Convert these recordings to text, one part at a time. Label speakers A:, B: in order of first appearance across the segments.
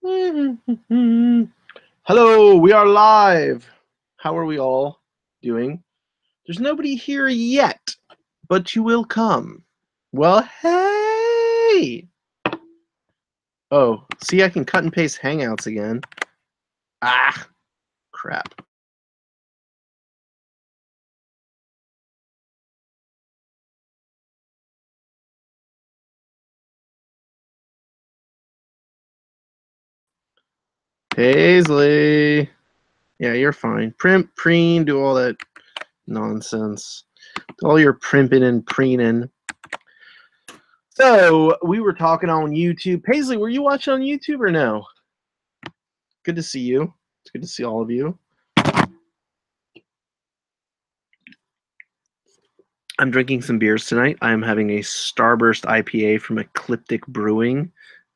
A: Hello, we are live. How are we all doing? There's nobody here yet, but you will come. Well, hey! Oh, see, I can cut and paste Hangouts again. Ah, crap. Paisley. Yeah, you're fine. Primp, preen, do all that nonsense. Do all your primping and preening. So, we were talking on YouTube. Paisley, were you watching on YouTube or no? Good to see you. It's good to see all of you. I'm drinking some beers tonight. I'm having a Starburst IPA from Ecliptic Brewing.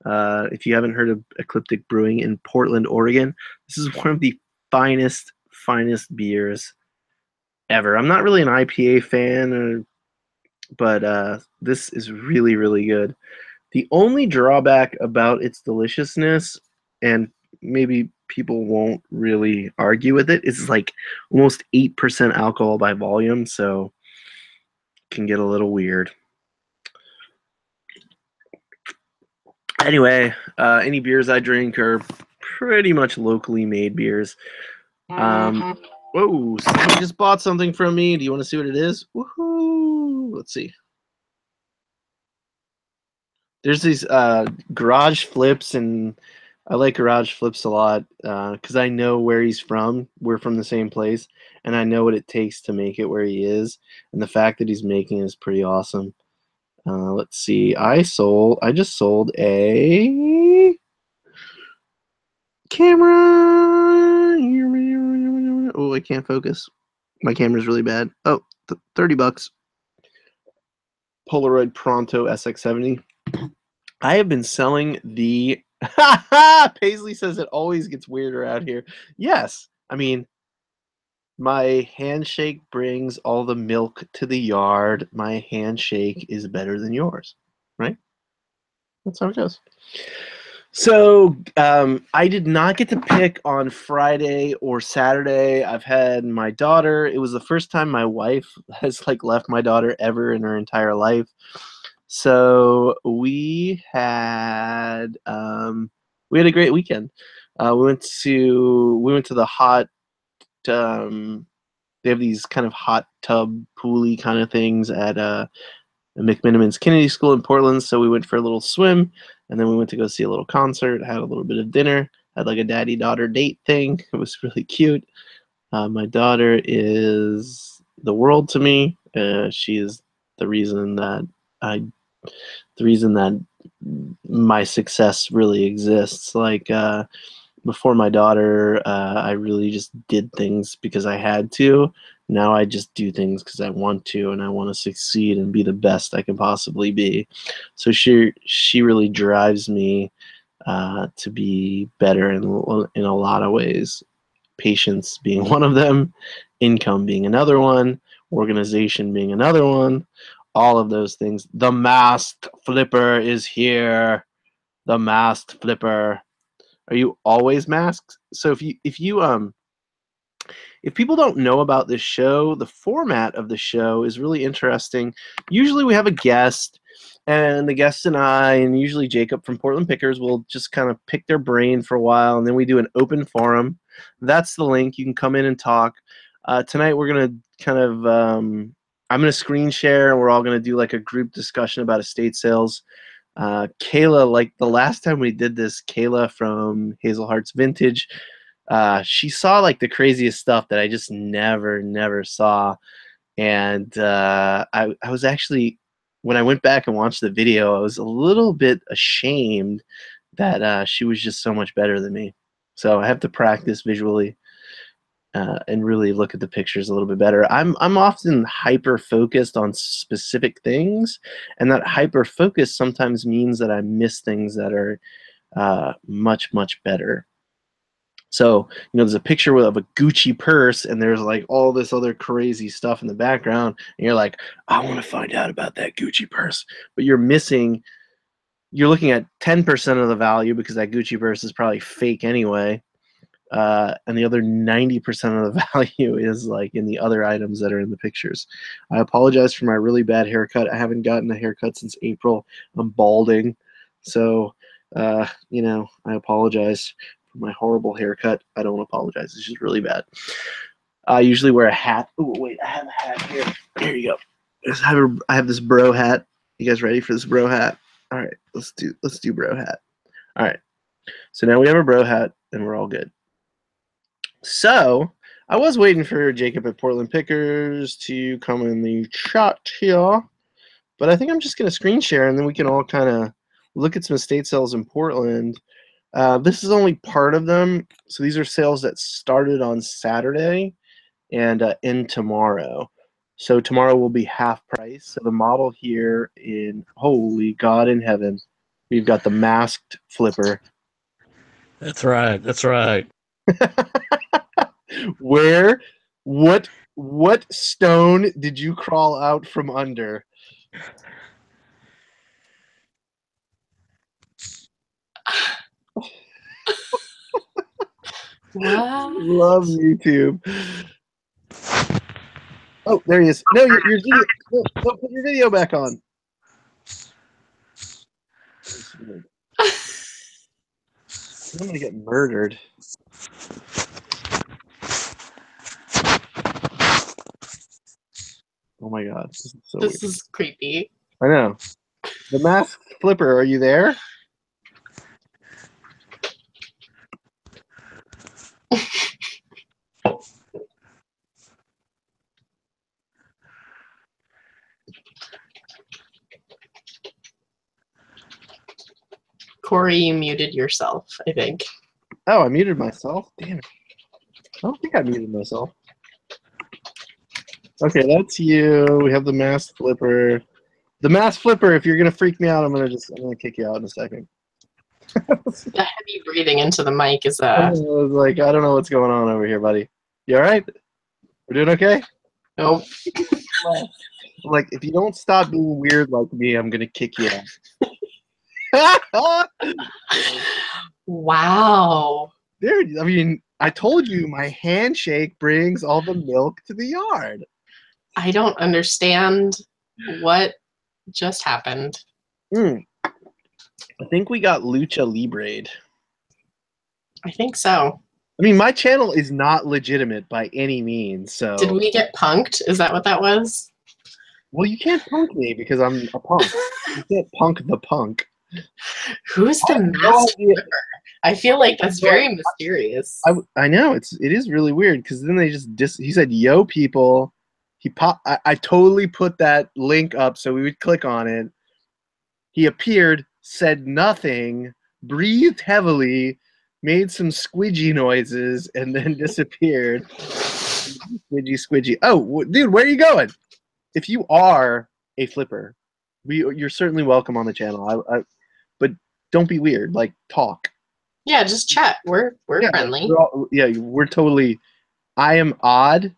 A: If you haven't heard of Ecliptic Brewing in Portland, Oregon, this is one of the finest beers ever. I'm not really an IPA fan, but this is really, really good. The only drawback about its deliciousness, and maybe people won't really argue with it, is like almost 8% alcohol by volume, so can get a little weird. Anyway, any beers I drink are pretty much locally made beers. Whoa, somebody just bought something from me. Do you want to see what it is? Woohoo! Let's see. There's these garage flips, and I like garage flips a lot because I know where he's from. We're from the same place, and I know what it takes to make it where he is. And the fact that he's making it is pretty awesome. Let's see. I just sold a camera. Oh, I can't focus. My camera's really bad. Oh, $30. Polaroid Pronto SX70. I have been selling the. Paisley says it always gets weirder out here. Yes, I mean, my handshake brings all the milk to the yard. My handshake is better than yours, right? That's how it goes. So I did not get to pick on Friday or Saturday. I've had my daughter. It was the first time my wife has like left my daughter ever in her entire life. So we had a great weekend. We went to the hot. They have these kind of hot tub pooly kind of things at McMiniman's Kennedy School in Portland. So we went for a little swim, and then we went to go see a little concert, had a little bit of dinner, had like a daddy-daughter date thing. It was really cute. My daughter is the world to me. She is the reason that I, the reason that my success really exists. Like before my daughter, I really just did things because I had to. Now I just do things because I want to, and I want to succeed and be the best I can possibly be. So she really drives me to be better in a lot of ways. Patience being one of them, income being another one, organization being another one. All of those things. The masked flipper is here. The masked flipper. Are you always masked? So if people don't know about this show, the format of the show is really interesting. Usually we have a guest, and the guest and I, and usually Jacob from Portland Pickers, will just kind of pick their brain for a while, and then we do an open forum. That's the link. You can come in and talk. Tonight we're going to kind of, I'm going to screen share, and we're all going to do like a group discussion about estate sales. Kayla, like the last time we did this, Kayla from Hazel Hearts Vintage, she saw like the craziest stuff that I just never saw. And I was actually, when I went back and watched the video, I was a little bit ashamed that she was just so much better than me. So I have to practice visually and really look at the pictures a little bit better. I'm often hyper focused on specific things, and that hyper focus sometimes means that I miss things that are much better. So, there's a picture of a Gucci purse, and there's like all this other crazy stuff in the background, and you're like, I want to find out about that Gucci purse, but you're missing you're looking at 10% of the value because that Gucci purse is probably fake anyway. And the other 90% of the value is like in the other items that are in the pictures. I apologize for my really bad haircut. I haven't gotten a haircut since April. I'm balding. So, you know, I apologize for my horrible haircut. I don't apologize. It's just really bad. I usually wear a hat. Oh, wait, I have a hat here. Here you go. I have this bro hat. You guys ready for this bro hat? All right, let's do bro hat. All right. So now we have a bro hat and we're all good. So I was waiting for Jacob at Portland Pickers to come in the chat here, but I think I'm just going to screen share and then we can all kind of look at some estate sales in Portland. This is only part of them. So these are sales that started on Saturday and end tomorrow. So tomorrow will be half price. So the model here in, holy God in heaven, we've got the masked flipper.
B: That's right. That's right.
A: Where, what stone did you crawl out from under?
C: What?
A: Love YouTube. Oh, there he is. No, your video. Don't put your video back on. I'm gonna get murdered. Oh my God, this is so weird.
C: This is creepy.
A: I know. The masked flipper, are you there?
C: Corey, you muted yourself, I think.
A: Oh, I muted myself? Damn it. I don't think I muted myself. Okay, that's you. We have the masked flipper. The masked flipper, if you're gonna freak me out, I'm gonna kick you out in a second.
C: The heavy breathing into the mic is
A: like, I don't know what's going on over here, buddy. You alright? We're doing okay?
C: Nope.
A: Like, if you don't stop being weird like me, I'm gonna kick you out.
C: Wow.
A: Dude, I mean, I told you my handshake brings all the milk to the yard.
C: I don't understand what just happened.
A: I think we got Lucha Libre.
C: I think so.
A: I mean, my channel is not legitimate by any means, so...
C: Did we get punked? Is that what that was?
A: Well, you can't punk me because I'm a punk. You can't punk the punk.
C: Who's the masked flipper? I feel like that's very mysterious.
A: I know, it is really weird because then they just he said, yo, people. I totally put that link up so we would click on it. He appeared, said nothing, breathed heavily, made some squidgy noises, and then disappeared. Squidgy. Oh, dude, where are you going? If you are a flipper, you're certainly welcome on the channel. But don't be weird. Like, talk.
C: Yeah, just chat. We're friendly.
A: We're totally. I am odd,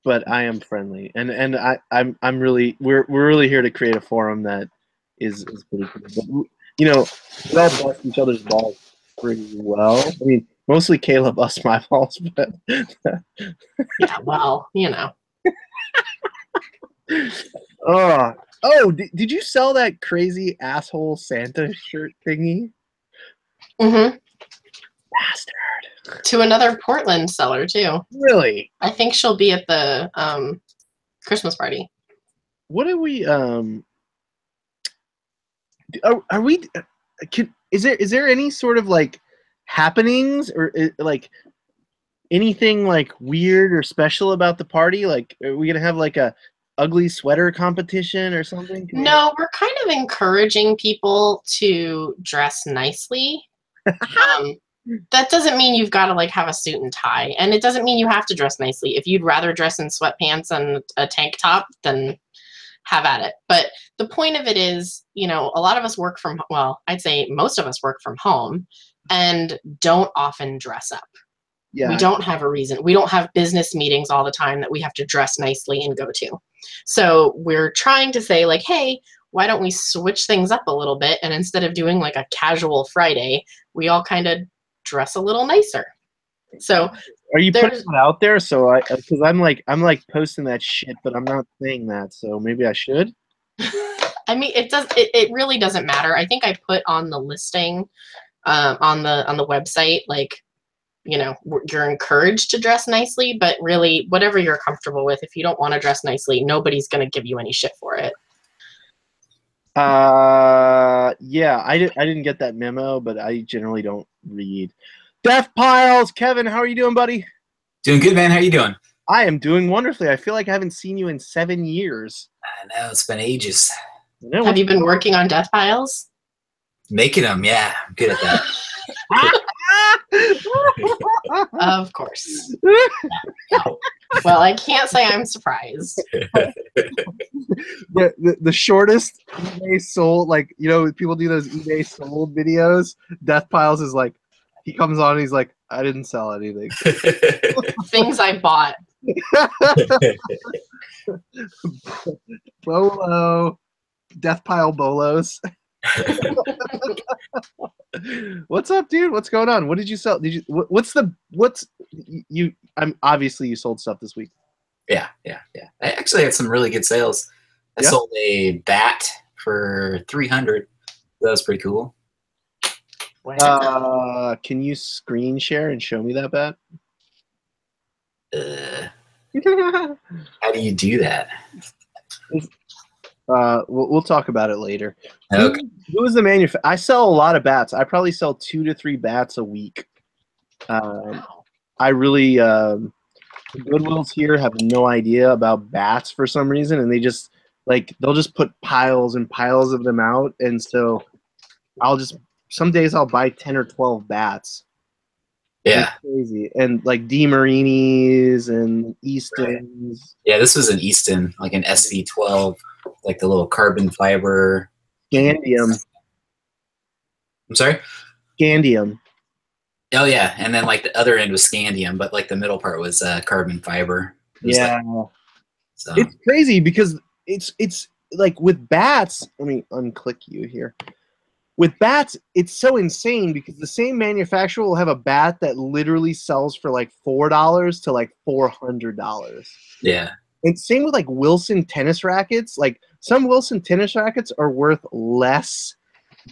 A: but I am friendly, and I'm really we're really here to create a forum that is pretty cool. But, you know, we all bust each other's balls pretty well. I mean, mostly Kayla busts my balls, but
C: yeah, well, you know.
A: Oh, did you sell that crazy asshole Santa shirt thingy?
C: Mm-hmm.
A: Bastard.
C: To another Portland seller too.
A: Really?
C: I think she'll be at the Christmas party.
A: What are we? Are we? Is there any sort of like happenings or like anything like weird or special about the party? Like, are we gonna have like a ugly sweater competition or something?
C: No, we're kind of encouraging people to dress nicely. That doesn't mean you've got to like have a suit and tie, and it doesn't mean you have to dress nicely. If you'd rather dress in sweatpants and a tank top, then have at it. But the point of it is, you know, a lot of us work from, well, I'd say most of us work from home and don't often dress up. Yeah. We don't have a reason. We don't have business meetings all the time that we have to dress nicely and go to. So we're trying to say like, hey, why don't we switch things up a little bit, and instead of doing like a casual Friday, we all kind of dress a little nicer. So
A: are you putting it out there? So because I'm like posting that shit, but I'm not saying that. So maybe I should.
C: I mean, it really doesn't matter. I think I put on the listing on the website, like, you know, you're encouraged to dress nicely, but really whatever you're comfortable with. If you don't want to dress nicely, nobody's going to give you any shit for it.
A: Yeah, I didn't get that memo, but I generally don't read. Death Piles, Kevin, how are you doing, buddy?
D: Doing good, man. How you doing?
A: I am doing wonderfully. I feel like I haven't seen you in 7 years.
D: I know, it's been ages.
C: Have you been working on Death Piles?
D: Making them, yeah. I'm good at that.
C: Of course. Well, I can't say I'm surprised.
A: The shortest eBay sold, like, you know, people do those eBay sold videos. Death Piles is like, he comes on and he's like, I didn't sell anything.
C: Things I bought.
A: Bolo. Death Pile Bolos. What's up, dude? What's going on? What did you sell? Obviously you sold stuff this week.
D: Yeah. I actually had some really good sales. I sold a bat for $300. That was pretty cool.
A: Can you screen share and show me that bat?
D: How do you do that?
A: We'll talk about it later.
D: Okay.
A: Who is the manufacturer? I sell a lot of bats. I probably sell 2 to 3 bats a week. I really Goodwills here have no idea about bats for some reason, and they just they'll just put piles and piles of them out, and so some days I'll buy 10 or 12 bats.
D: Yeah.
A: It's crazy. And like D Marinis and Eastons.
D: Right. Yeah, this was an Easton, like an SV12, like the little carbon fiber.
A: Scandium.
D: I'm sorry?
A: Scandium.
D: Oh yeah, and then like the other end was scandium, but like the middle part was carbon fiber.
A: Yeah.
D: So.
A: It's crazy because it's like with bats, let me unclick you here. With bats, it's so insane because the same manufacturer will have a bat that literally sells for like $4 to like $400.
D: Yeah.
A: And same with like Wilson tennis rackets. Like some Wilson tennis rackets are worth less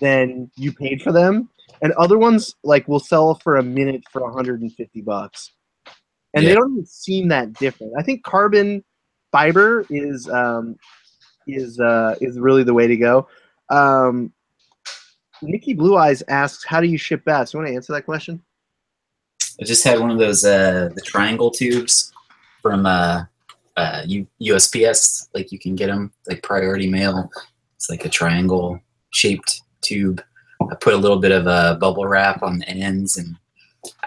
A: than you paid for them, and other ones like will sell for a minute for $150. And they don't even seem that different. I think carbon fiber is really the way to go. Nikki Blue Eyes asks, how do you ship bats? You want to answer that question?
D: I just had one of those the triangle tubes from USPS. Like you can get them like priority mail. It's like a triangle shaped tube. I put a little bit of bubble wrap on the ends, and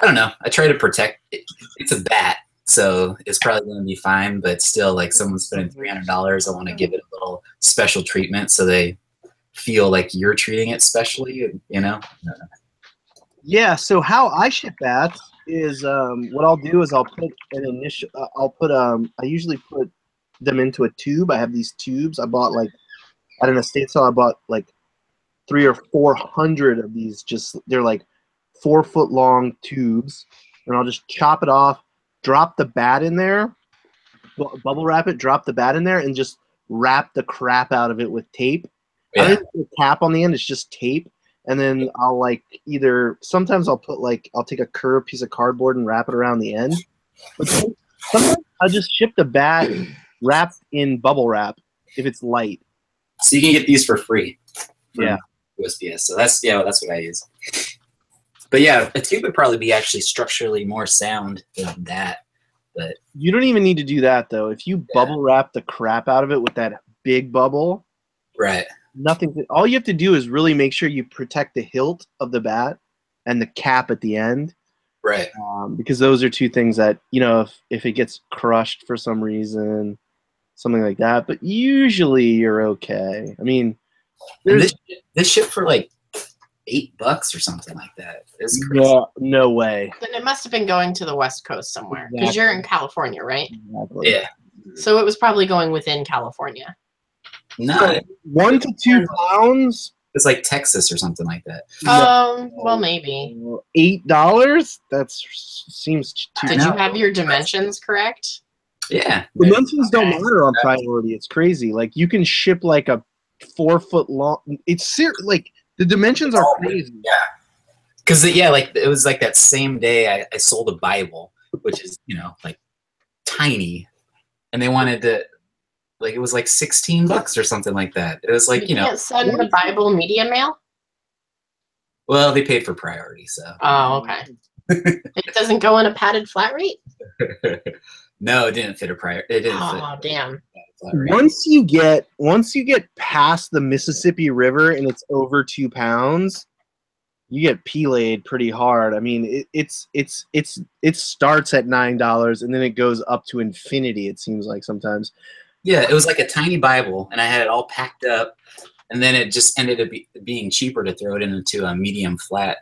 D: I don't know. I try to protect it. It's a bat, so it's probably going to be fine. But still, like someone's spending $300, I want to give it a little special treatment so they feel like you're treating it specially, you know?
A: Yeah, so how I ship bats is what I'll do is I'll put an initial I usually put them into a tube. I have these tubes. I bought like at an estate sale, I bought like 300 or 400 of these, they're like 4 foot long tubes, and I'll just chop it off, drop the bat in there, bubble wrap it, drop the bat in there, and just wrap the crap out of it with tape.
D: Yeah.
A: I don't put a cap on the end, it's just tape. And then I'll sometimes I'll take a curved piece of cardboard and wrap it around the end. But sometimes I'll just ship the bat wrapped in bubble wrap if it's light.
D: So you can get these for free.
A: Yeah.
D: USPS. So that's what I use. But yeah, a tube would probably be actually structurally more sound than that. But
A: you don't even need to do that though. If you bubble wrap the crap out of it with that big bubble,
D: right.
A: All you have to do is really make sure you protect the hilt of the bat and the cap at the end.
D: Right.
A: Because those are two things that, you know, if it gets crushed for some reason, something like that. But usually you're okay. I mean,
D: this shipped for like $8 or something like that. It's crazy.
A: No way.
C: Then it must have been going to the West Coast somewhere because you're in California, right?
A: Exactly.
D: Yeah.
C: So it was probably going within California.
D: No,
A: 1 to 2 pounds.
D: it's like Texas or something like that.
C: Well, maybe.
A: $8. That seems too.
C: Did you have your dimensions correct?
D: Yeah.
A: Dimensions don't
C: Okay.
A: matter on priority. It's crazy. Like you can ship like a 4 foot long. It's like the dimensions are crazy.
D: Yeah. Because like it was like that same day I sold a Bible, which is like tiny, and they wanted to like it was like $16 or something like that. It was like
C: You can't send the Bible media mail.
D: well, they paid for priority, so.
C: Oh, okay. It doesn't go in a padded flat rate.
D: No, it didn't fit a priority. It didn't fit.
C: Oh, damn.
D: Flat rate.
A: Once you get past the Mississippi River and it's over 2 pounds, you get pelayed pretty hard. I mean, it starts at $9 and then it goes up to infinity. It seems like sometimes.
D: Yeah, it was like a tiny Bible, and I had it all packed up, and then it just ended up being cheaper to throw it into a medium flat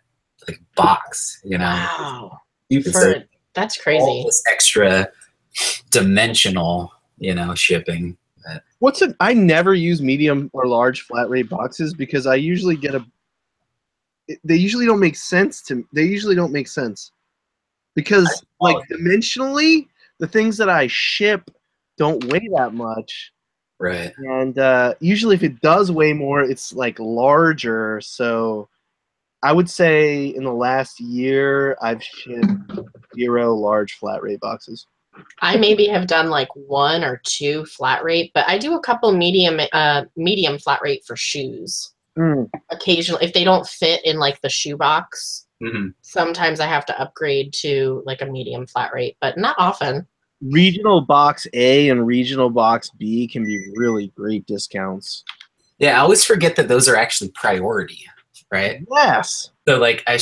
D: like box.
C: Wow.
D: Stupid.
C: That's
D: All
C: crazy.
D: this extra dimensional, shipping.
A: I never use medium or large flat rate boxes because I usually get they usually don't make sense because like dimensionally the things that I ship don't weigh that much,
D: Right.
A: and usually if it does weigh more it's like larger. So I would say in the last year I've shipped 0 large flat rate boxes.
C: I maybe have done like 1 or 2 flat rate, but I do a couple medium flat rate for shoes. Occasionally, if they don't fit in like the shoe box, sometimes I have to upgrade to like a medium flat rate, but not often.
A: Regional box A and regional box B can be really great discounts.
D: Yeah, I always forget that those are actually priority, right?
A: Yes.
D: So like I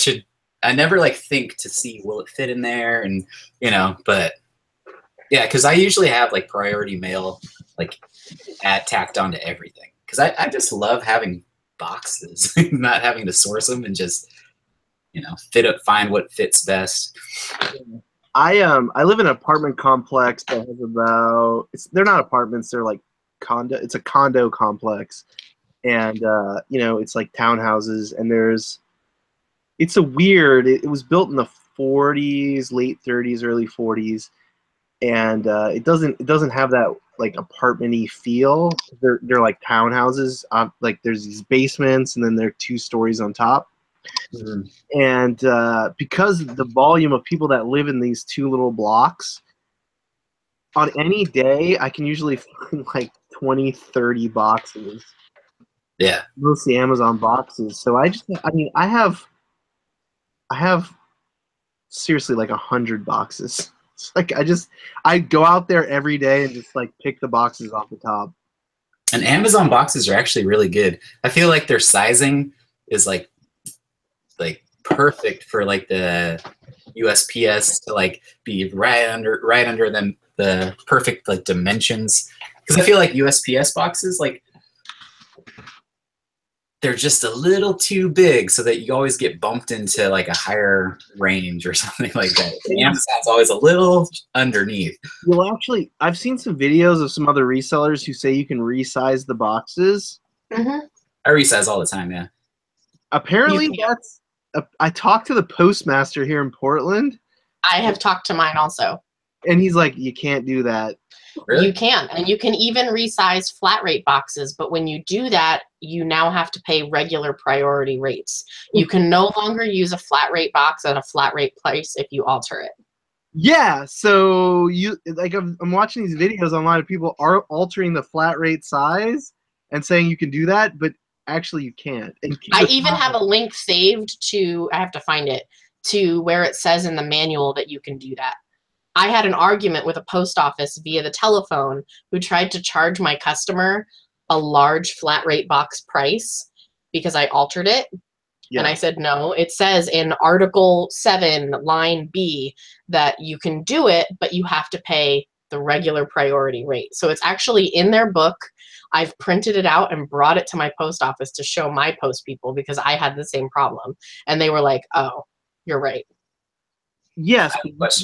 D: never like think to see will it fit in there, and but yeah, because I usually have like priority mail like tacked onto everything because I just love having boxes, not having to source them and just find what fits best.
A: I live in an apartment complex that has they're not apartments, they're like condo. It's a condo complex, and it's like townhouses, and it was built in the 40s, late 30s, early 40s, and it doesn't have that like apartment-y feel. They're like townhouses. Like there's these basements, and then there are 2 stories on top. And because of the volume of people that live in these 2 little blocks, on any day I can usually find like 20-30 boxes.
D: Yeah,
A: Mostly Amazon boxes. So I have seriously like 100 boxes. It's like I go out there every day and just like pick the boxes off the top.
D: and Amazon boxes are actually really good. I feel like their sizing is like perfect for like the USPS to like be right under them, the perfect like dimensions, because I feel like USPS boxes like they're just a little too big so that you always get bumped into like a higher range or something like that. Amazon's always a little underneath.
A: Well, actually, I've seen some videos of some other resellers who say you can resize the boxes.
C: Mm-hmm.
D: I resize all the time, yeah.
A: Apparently, I talked to the postmaster here in Portland.
C: I have talked to mine also.
A: And he's like, you can't do that.
D: Really?
C: You can, and you can even resize flat rate boxes, but when you do that, you now have to pay regular priority rates. You can no longer use a flat rate box at a flat rate price if you alter it.
A: Yeah, so I'm watching these videos online of people are altering the flat rate size and saying you can do that, but actually you can't. And
C: I even have a link saved to, I have to find it, to where it says in the manual that you can do that. I had an argument with a post office via the telephone who tried to charge my customer a large flat rate box price because I altered it. Yeah. And I said, no, it says in Article 7, line B, that you can do it, but you have to pay the regular priority rate. So it's actually in their book. I've printed it out and brought it to my post office to show my post people because I had the same problem. And they were like, oh, you're right.
A: Yes, but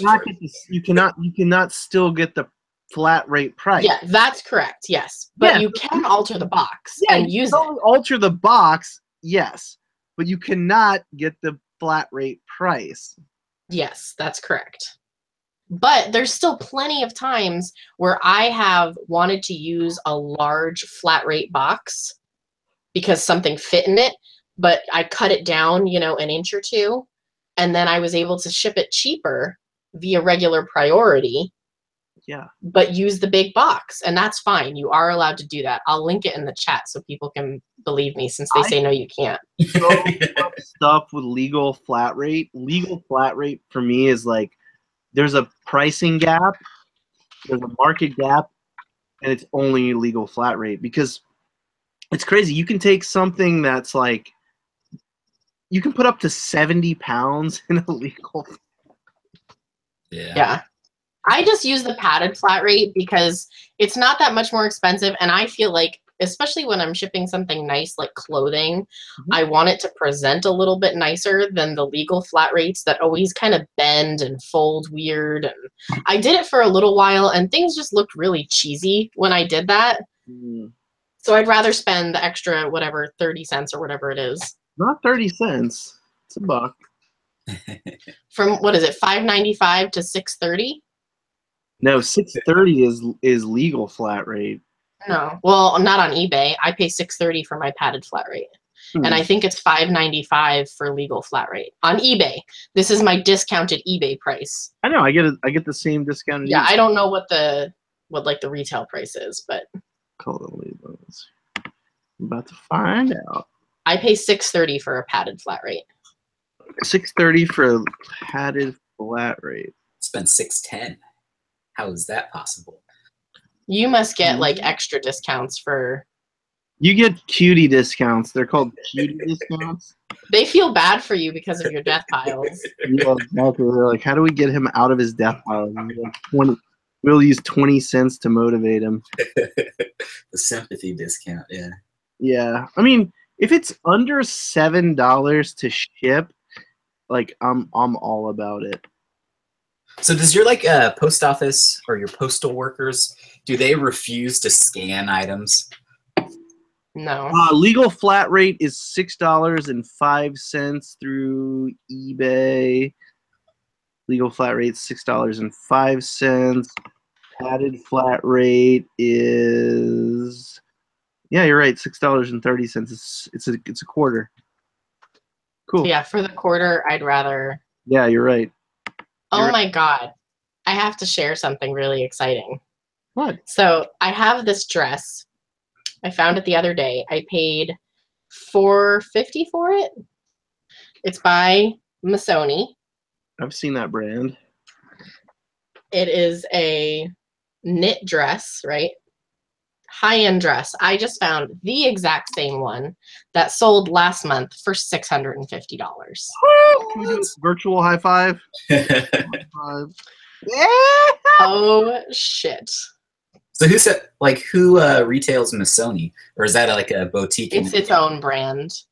A: you cannot still get the flat rate price.
C: Yeah, that's correct. Yes, but
A: Yeah.
C: you can alter the box
A: Yeah,
C: and
A: you
C: use
A: can
C: it.
A: totally alter the box, yes, but you cannot get the flat rate price.
C: Yes, that's correct. But there's still plenty of times where I have wanted to use a large flat rate box because something fit in it, but I cut it down, you know, an inch or two, and then I was able to ship it cheaper via regular priority,
A: Yeah.
C: but use the big box, and that's fine. You are allowed to do that. I'll link it in the chat so people can believe me, since they say no, you can't.
A: So much stuff with legal flat rate. Legal flat rate for me is like there's a pricing gap, there's a market gap, and it's only legal flat rate because it's crazy. You can take something that's like you can put up to 70 pounds in a legal.
C: Yeah. I just use the padded flat rate because it's not that much more expensive, and I feel like, especially when I'm shipping something nice like clothing, I want it to present a little bit nicer than the legal flat rates that always kind of bend and fold weird. And I did it for a little while, and things just looked really cheesy when I did that. So I'd rather spend the extra, whatever, 30 cents or whatever it is.
A: Not 30 cents. It's $1.
C: From, what is it, $5.95 to $6.30?
A: No, $6.30 is legal flat rate.
C: No, well, not on eBay. I pay $6.30 for my padded flat rate, and I think it's $5.95 for legal flat rate on eBay. This is my discounted eBay price.
A: I know. I get the same discount.
C: Yeah, I don't know what like the retail price is, but
A: I'm about to find out.
C: I pay $6.30 for a padded flat rate.
A: $6.30 for a padded flat rate.
D: Spent $6.10. How is that possible?
C: You must get like extra discounts for.
A: You get cutie discounts. They're called cutie discounts.
C: They feel bad for you because of your death piles.
A: Yeah, exactly. They're like, how do we get him out of his death pile? Like we'll use 20 cents to motivate him.
D: The sympathy discount, yeah.
A: Yeah, I mean, if it's under $7 to ship, like I'm all about it.
D: So does your post office or your postal workers, do they refuse to scan items?
C: No.
A: Legal flat rate is $6.05 through eBay. Legal flat rate is $6.05. Padded flat rate is, yeah, you're right, $6.30. It's a quarter. Cool.
C: Yeah, for the quarter, I'd rather.
A: Yeah, you're right.
C: Oh my God. I have to share something really exciting.
A: What?
C: So I have this dress. I found it the other day. I paid $4.50 for it. It's by Missoni.
A: I've seen that brand.
C: It is a knit dress, right? High-end dress. I just found the exact same one that sold last month for $650.
A: Can we do a virtual high five? High five. Yeah.
C: Oh shit.
D: So who retails Missoni? Or is that like a boutique?
C: It's its own brand.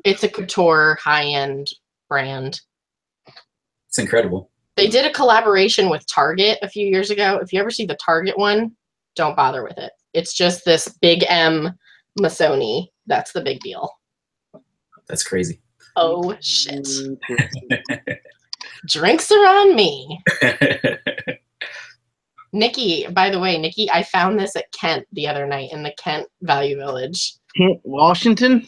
C: It's a couture high-end brand.
D: It's incredible.
C: They did a collaboration with Target a few years ago. If you ever see the Target one, don't bother with it. It's just this big M Missoni. That's the big deal.
D: That's crazy.
C: Oh shit. Drinks are on me. Nikki, by the way, Nikki, I found this at Kent the other night in the Kent Value Village.
A: Kent, Washington?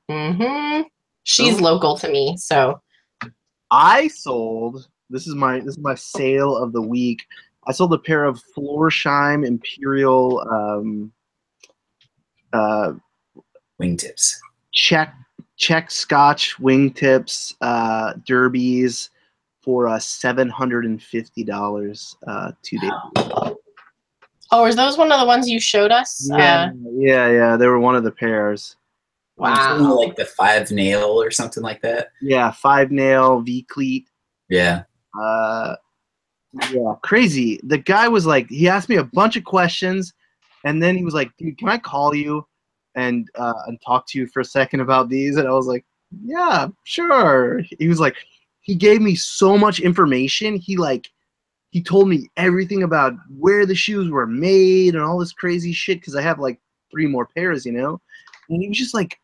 C: Mm-hmm. She's local to me, so.
A: I sold, this is my sale of the week. I sold a pair of Florsheim Imperial
D: wingtips.
A: Czech Scotch wingtips, derbies for $750 2 days ago.
C: Oh, are those one of the ones you showed us?
A: Yeah. They were one of the pairs.
C: Wow.
D: Like the 5-nail or something like that.
A: Yeah, 5-nail V-cleat.
D: Yeah.
A: Yeah, crazy. The guy was like, he asked me a bunch of questions, and then he was like, dude, can I call you and talk to you for a second about these? And I was like, yeah, sure. He was like, he gave me so much information. He he told me everything about where the shoes were made and all this crazy shit because I have like 3 more pairs, you know? And he was just like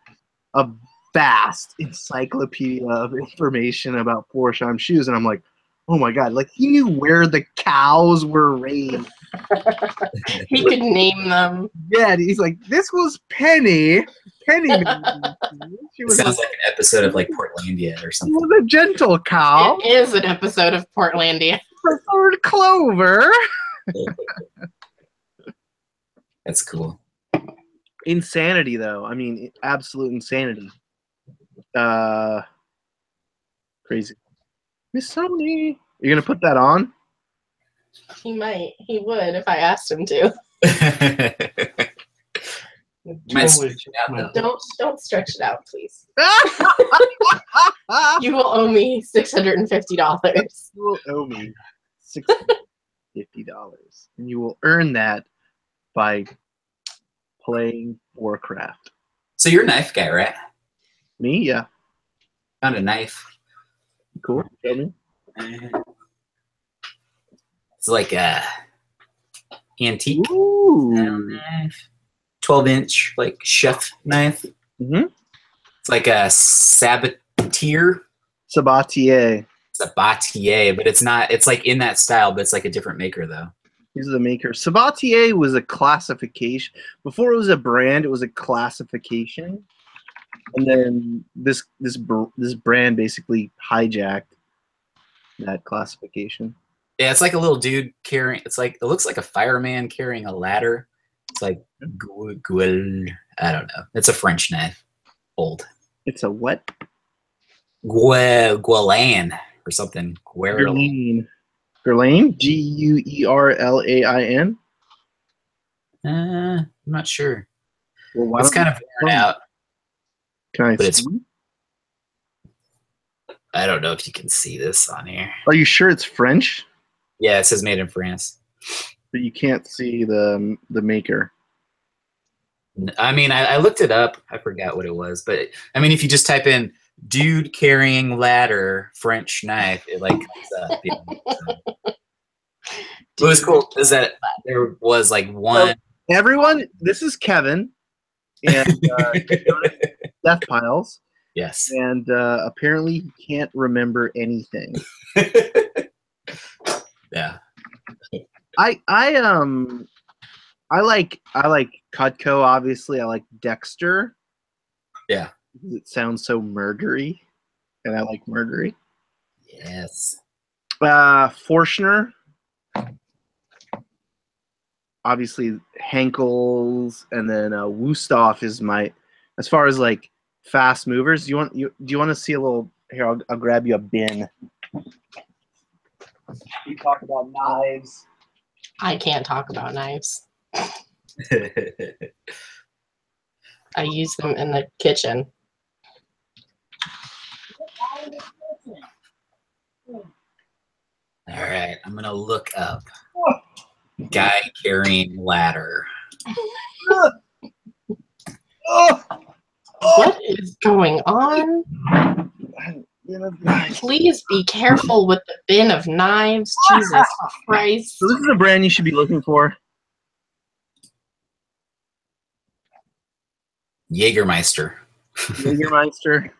A: a vast encyclopedia of information about Florsheim shoes. And I'm like, oh my God, like he knew where the cows were raised.
C: He could name them.
A: Yeah, he's like, this was Penny. Penny made these. She
D: It
A: was,
D: sounds like an episode of like Portlandia or
A: she
D: something.
A: was a gentle cow.
C: It is an episode of Portlandia.
A: Preferred Clover.
D: That's cool.
A: Insanity, though. I mean, absolute insanity. Crazy. Miss Sony. You're gonna put that on?
C: He might. He would if I asked him to.
D: Might switch it out, though.
C: Don't stretch it out, please. You will owe me $650.
A: You will owe me $650, and you will earn that by playing Warcraft.
D: So you're a knife guy, right?
A: Me, yeah.
D: Found a knife.
A: Cool. Show me.
D: It's like a antique
A: Ooh.
D: knife. 12-inch like chef knife.
A: Mm-hmm.
D: It's like a Sabatier.
A: Sabatier.
D: Sabatier, but it's not. It's like in that style, but it's like a different maker though.
A: He's the maker. Sabatier was a classification. Before it was a brand, it was a classification. And then this brand basically hijacked that classification.
D: Yeah, it's like a little dude carrying. It's like it looks like a fireman carrying a ladder. It's like I don't know. It's a French knife. Old.
A: It's a what?
D: Guerlain or something.
A: Guerlain. Guerlain? Guerlain?
D: I'm not sure.
A: Well, why
D: It's
A: don't
D: kind of worn out.
A: Can I
D: But it's-
A: see?
D: I don't know if you can see this on here.
A: Are you sure it's French?
D: Yeah, it says made in France.
A: But you can't see the maker.
D: I mean, I looked it up. I forgot what it was, but I mean, if you just type in "dude carrying ladder French knife," it like comes up. You know, so. What was cool is that there was like one.
A: Everyone, this is Kevin, and Death Piles,
D: Yes.
A: and apparently he can't remember anything.
D: Yeah.
A: I like Cutco, obviously. I like Dexter.
D: Yeah.
A: Because it sounds so murdery, and I like murdery.
D: Yes.
A: Forstner. Obviously Henkel's, and then Wusthof is my, as far as like fast movers. Do you want to see a little? Here, I'll grab you a bin. You talk about knives.
C: I can't talk about knives. I use them in the kitchen.
D: All right, I'm gonna look up guy carrying ladder.
C: What is going on? Please be careful with the bin of knives. Jesus Christ.
A: So this is a brand you should be looking for.
D: Jägermeister.
A: Jägermeister.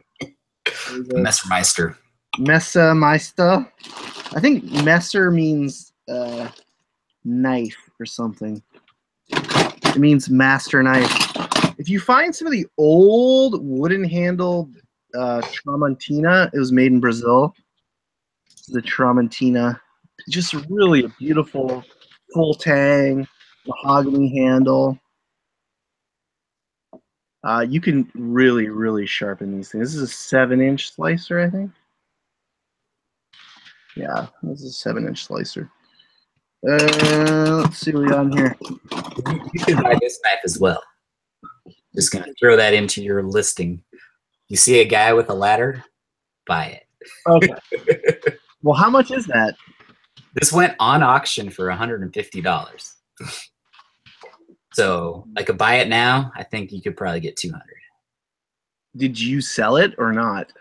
D: Messermeister.
A: Messermeister. I think Messer means knife or something. It means master knife. If you find some of the old wooden handled Tramontina, it was made in Brazil. The Tramontina, just really a beautiful full tang mahogany handle. You can really sharpen these things. This is a 7-inch slicer, I think. Yeah, this is a 7-inch slicer. Let's see what we got in here.
D: You can buy this knife as well. Just gonna throw that into your listing. You see a guy with a ladder, buy it.
A: Okay. Well, how much is that?
D: This went on auction for $150. So, like a buy it now, I think you could probably get 200.
A: Did you sell it or not?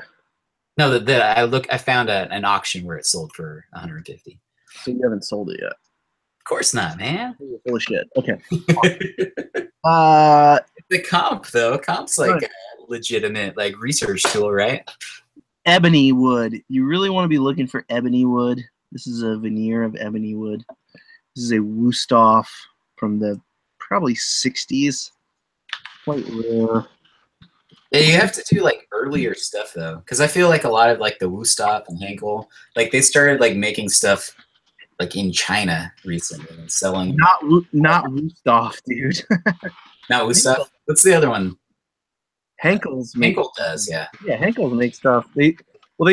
D: No, I found an auction where it sold for 150.
A: So you haven't sold it yet.
D: Of course not, man.
A: You're full of shit. Okay.
D: The comp though, comp's like a legitimate like research tool, right?
A: Ebony wood. You really want to be looking for ebony wood. This is a veneer of ebony wood. This is a Wusthof from the probably 60s. Quite rare.
D: Yeah, you have to do like earlier stuff though, because I feel like a lot of like the Wusthof and Henkel, like they started like making stuff like in China recently and selling.
A: Not Wusthof, dude.
D: Not Wusthof. What's the other one?
A: Henkel
D: does, yeah.
A: Yeah, Henkel makes stuff. They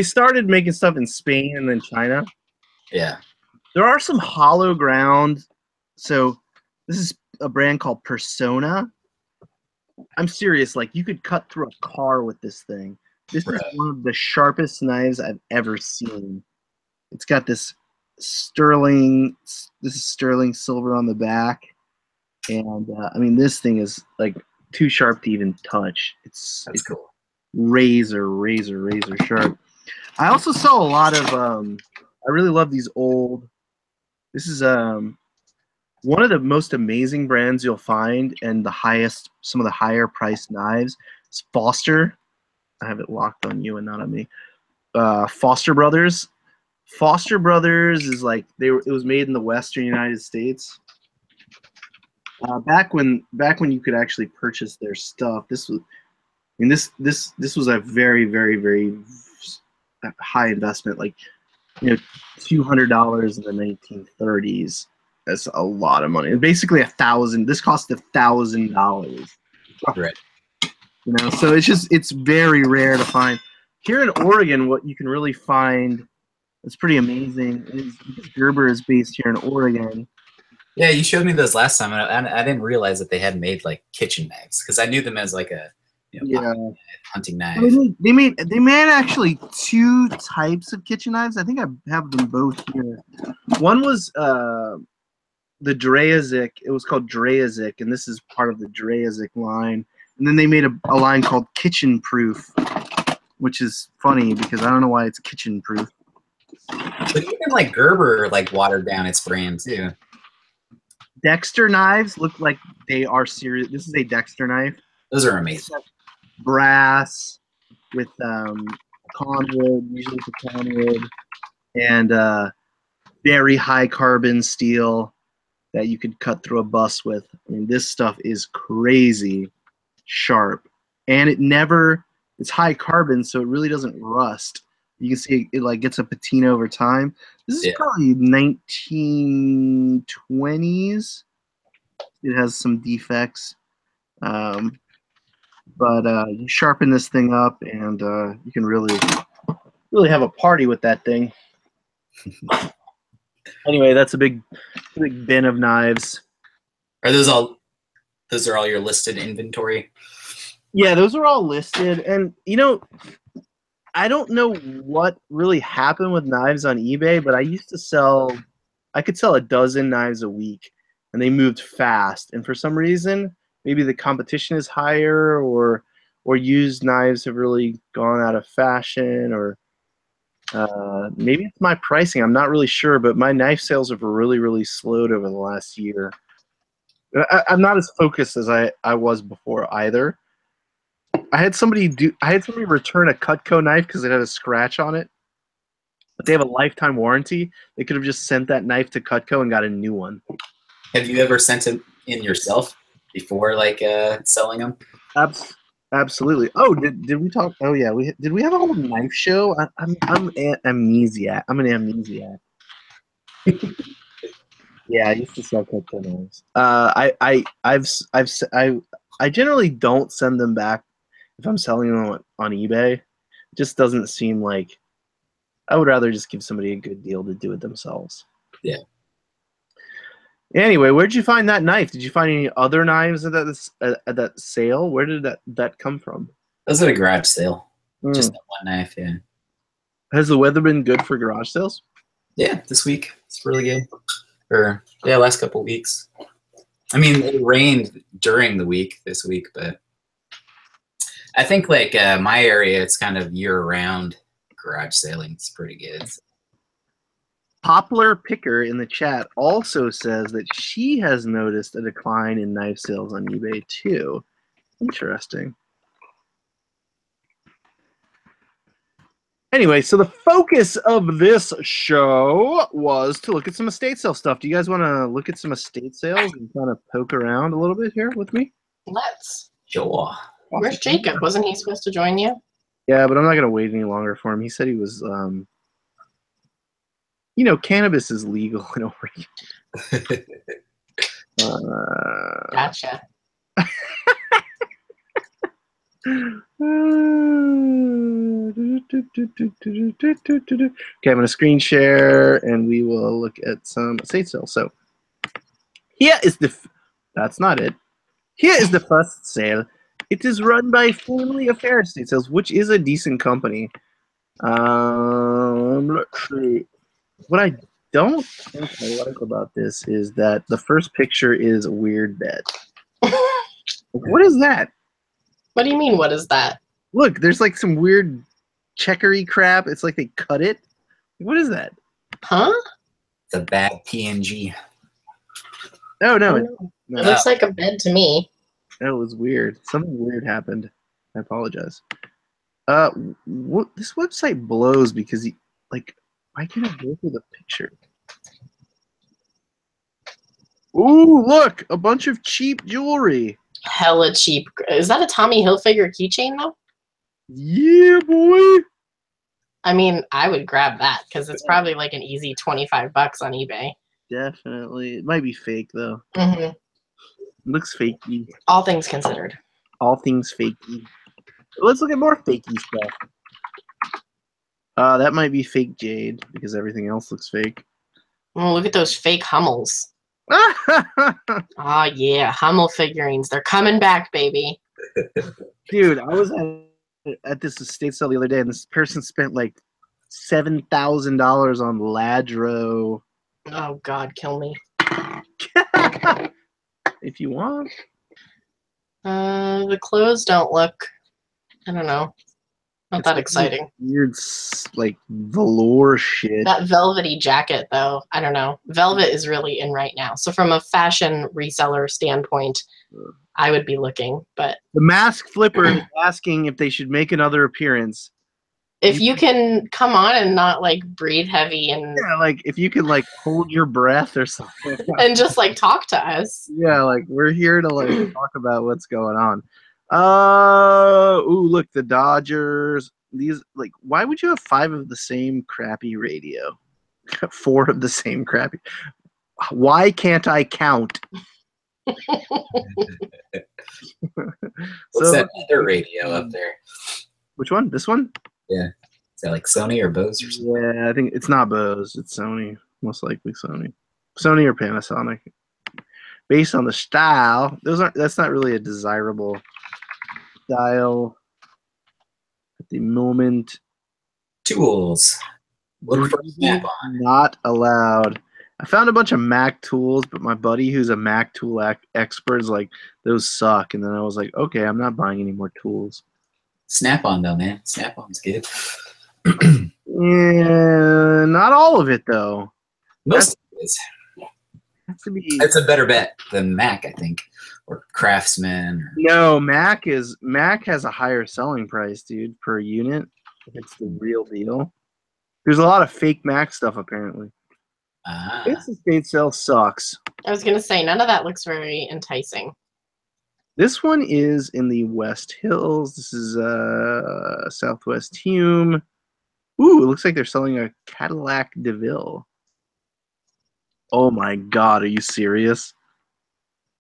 A: started making stuff in Spain and then China.
D: Yeah.
A: There are some hollow ground. So this is a brand called Persona. I'm serious. Like, you could cut through a car with this thing. This is one of the sharpest knives I've ever seen. It's got this sterling silver on the back. And, I mean, this thing is, like, too sharp to even touch. It's
D: cool.
A: Razor sharp. I also saw a lot of, I really love these old, this is, one of the most amazing brands you'll find, and some of the higher priced knives is Foster. I have it locked on you and not on me. Foster Brothers. Foster Brothers is like it was made in the Western United States. Back when you could actually purchase their stuff, this was a very, very, very high investment. Like, $200 in the 1930s. That's a lot of money. Basically $1,000. This cost $1,000.
D: Right.
A: So it's very rare to find. Here in Oregon, what you can really find that's pretty amazing is Gerber is based here in Oregon.
D: Yeah, you showed me those last time, and I didn't realize that they had made like kitchen knives because I knew them as like a hunting knife.
A: They made actually two types of kitchen knives. I think I have them both here. One was the Dreazik. It was called Dreazik, and this is part of the Dreazik line. And then they made a line called Kitchen Proof, which is funny because I don't know why it's kitchen proof.
D: But even like Gerber like watered down its brand too.
A: Dexter knives look like they are serious. This is a Dexter knife.
D: Those are amazing.
A: Brass with conwood, usually conwood, and very high carbon steel that you could cut through a bus with. I mean, this stuff is crazy sharp, and it's high carbon, so it really doesn't rust. You can see it like gets a patina over time. This is probably 1920s. It has some defects, but you sharpen this thing up, and you can really have a party with that thing. Anyway, that's a big bin of knives.
D: Are those all your listed inventory?
A: Yeah, those are all listed, and I don't know what really happened with knives on eBay, but I could sell a dozen knives a week, and they moved fast. And for some reason, maybe the competition is higher, or used knives have really gone out of fashion, or maybe it's my pricing. I'm not really sure, but my knife sales have really, really slowed over the last year. I'm not as focused as I was before either. I had somebody return a Cutco knife because it had a scratch on it, but they have a lifetime warranty. They could have just sent that knife to Cutco and got a new one.
D: Have you ever sent it in yourself before, like selling them?
A: Absolutely. Oh, did we talk? Oh yeah, did we have a whole knife show? I'm amnesiac. I'm an amnesiac. Yeah, I used to sell Cutco knives. I generally don't send them back if I'm selling them on eBay. It just doesn't seem like. I would rather just give somebody a good deal to do it themselves.
D: Yeah.
A: Anyway, where'd you find that knife? Did you find any other knives at that sale? Where did that come from?
D: That was at a garage sale. Just that one knife, yeah.
A: Has the weather been good for garage sales?
D: Yeah, this week it's really good. Last couple of weeks. I mean, it rained during the week this week, but I think like my area, it's kind of year-round garage sailing. It's pretty good.
A: Poplar Picker in the chat also says that she has noticed a decline in knife sales on eBay too. Interesting. Anyway, so the focus of this show was to look at some estate sale stuff. Do you guys want to look at some estate sales and kind of poke around a little bit here with me?
C: Let's.
D: Sure.
C: Where's Jacob? Wasn't he supposed to join you?
A: Yeah, but I'm not going to wait any longer for him. He said he was, cannabis is legal in Oregon.
C: Gotcha.
A: Okay, I'm going to screen share and we will look at some estate sales. So here is that's not it. Here is the first sale. It is run by Family Affair Estate Sales, which is a decent company. Let's see. What I don't think I like about this is that the first picture is a weird bed. What is that?
C: What do you mean, what is that?
A: Look, there's like some weird checkery crap. It's like they cut it. What is that?
C: Huh?
D: It's a bad PNG.
A: Oh, no.
C: It looks like a bed to me.
A: That was weird. Something weird happened. I apologize. This website blows because why can't I go through the picture? Ooh, look, a bunch of cheap jewelry.
C: Hella cheap. Is that a Tommy Hilfiger keychain though?
A: Yeah, boy.
C: I mean, I would grab that because it's probably like an easy $25 on eBay.
A: Definitely. It might be fake though.
C: Mm-hmm.
A: Looks fakey.
C: All things considered.
A: All things fakey. Let's look at more fakey stuff. That might be fake jade because everything else looks fake.
C: Oh, look at those fake Hummels. Oh yeah, Hummel figurines. They're coming back, baby.
A: Dude, I was at this estate sale the other day, and this person spent like $7,000 on Ladro.
C: Oh God, kill me.
A: If you want.
C: The clothes don't look. I don't know. Not that exciting.
A: Weird, like velour shit.
C: That velvety jacket, though, I don't know. Velvet is really in right now. So from a fashion reseller standpoint, I would be looking. But
A: the mask flipper is asking if they should make another appearance.
C: if you can come on and not like breathe heavy and
A: like if you can like hold your breath or something
C: and just like talk to us.
A: Yeah, like we're here to like talk about what's going on. Ooh, look, the Dodgers. These, like, why would you have 5 of the same crappy radio? 4 of the same crappy. Why can't I count?
D: What's that other radio up there?
A: Which one? This one?
D: Yeah. Is that like Sony or Bose or something?
A: Yeah, I think it's not Bose. It's Sony. Most likely Sony. Sony or Panasonic. Based on the style, that's not really a desirable style at the moment.
D: Tools. Look for Snap-on.
A: Not allowed. I found a bunch of Mac tools, but my buddy who's a Mac tool expert is like, those suck. And then I was like, okay, I'm not buying any more tools.
D: Snap-on though, man. Snap-on's good.
A: Yeah, not all of it though.
D: Most of it is. It's a better bet than Mac, I think, or Craftsman.
A: No, Mac has a higher selling price, dude, per unit. It's the real deal. There's a lot of fake Mac stuff apparently. This estate sale sucks.
C: I was gonna say none of that looks very enticing.
A: This one is in the West Hills. This is Southwest Hume. Ooh, it looks like they're selling a Cadillac DeVille. Oh my God, are you serious?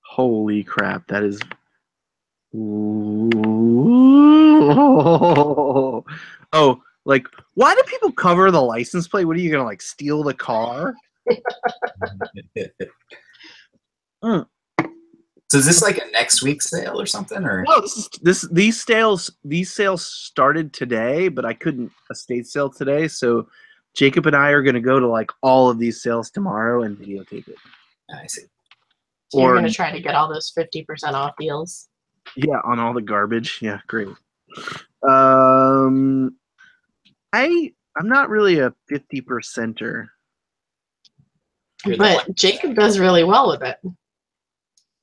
A: Holy crap, that is... Ooh. Oh, like, why do people cover the license plate? What are you gonna, like, steal the car?
D: So is this like a next week sale or something, or
A: no? These sales started today, but I couldn't estate sale today, so Jacob and I are going to go to like all of these sales tomorrow and videotape it.
D: I see.
C: So you're going to try to get all those 50% off deals.
A: Yeah, on all the garbage. Yeah, great. I'm not really a 50%er.
D: You're the
C: But
D: one.
C: Jacob does really well with it.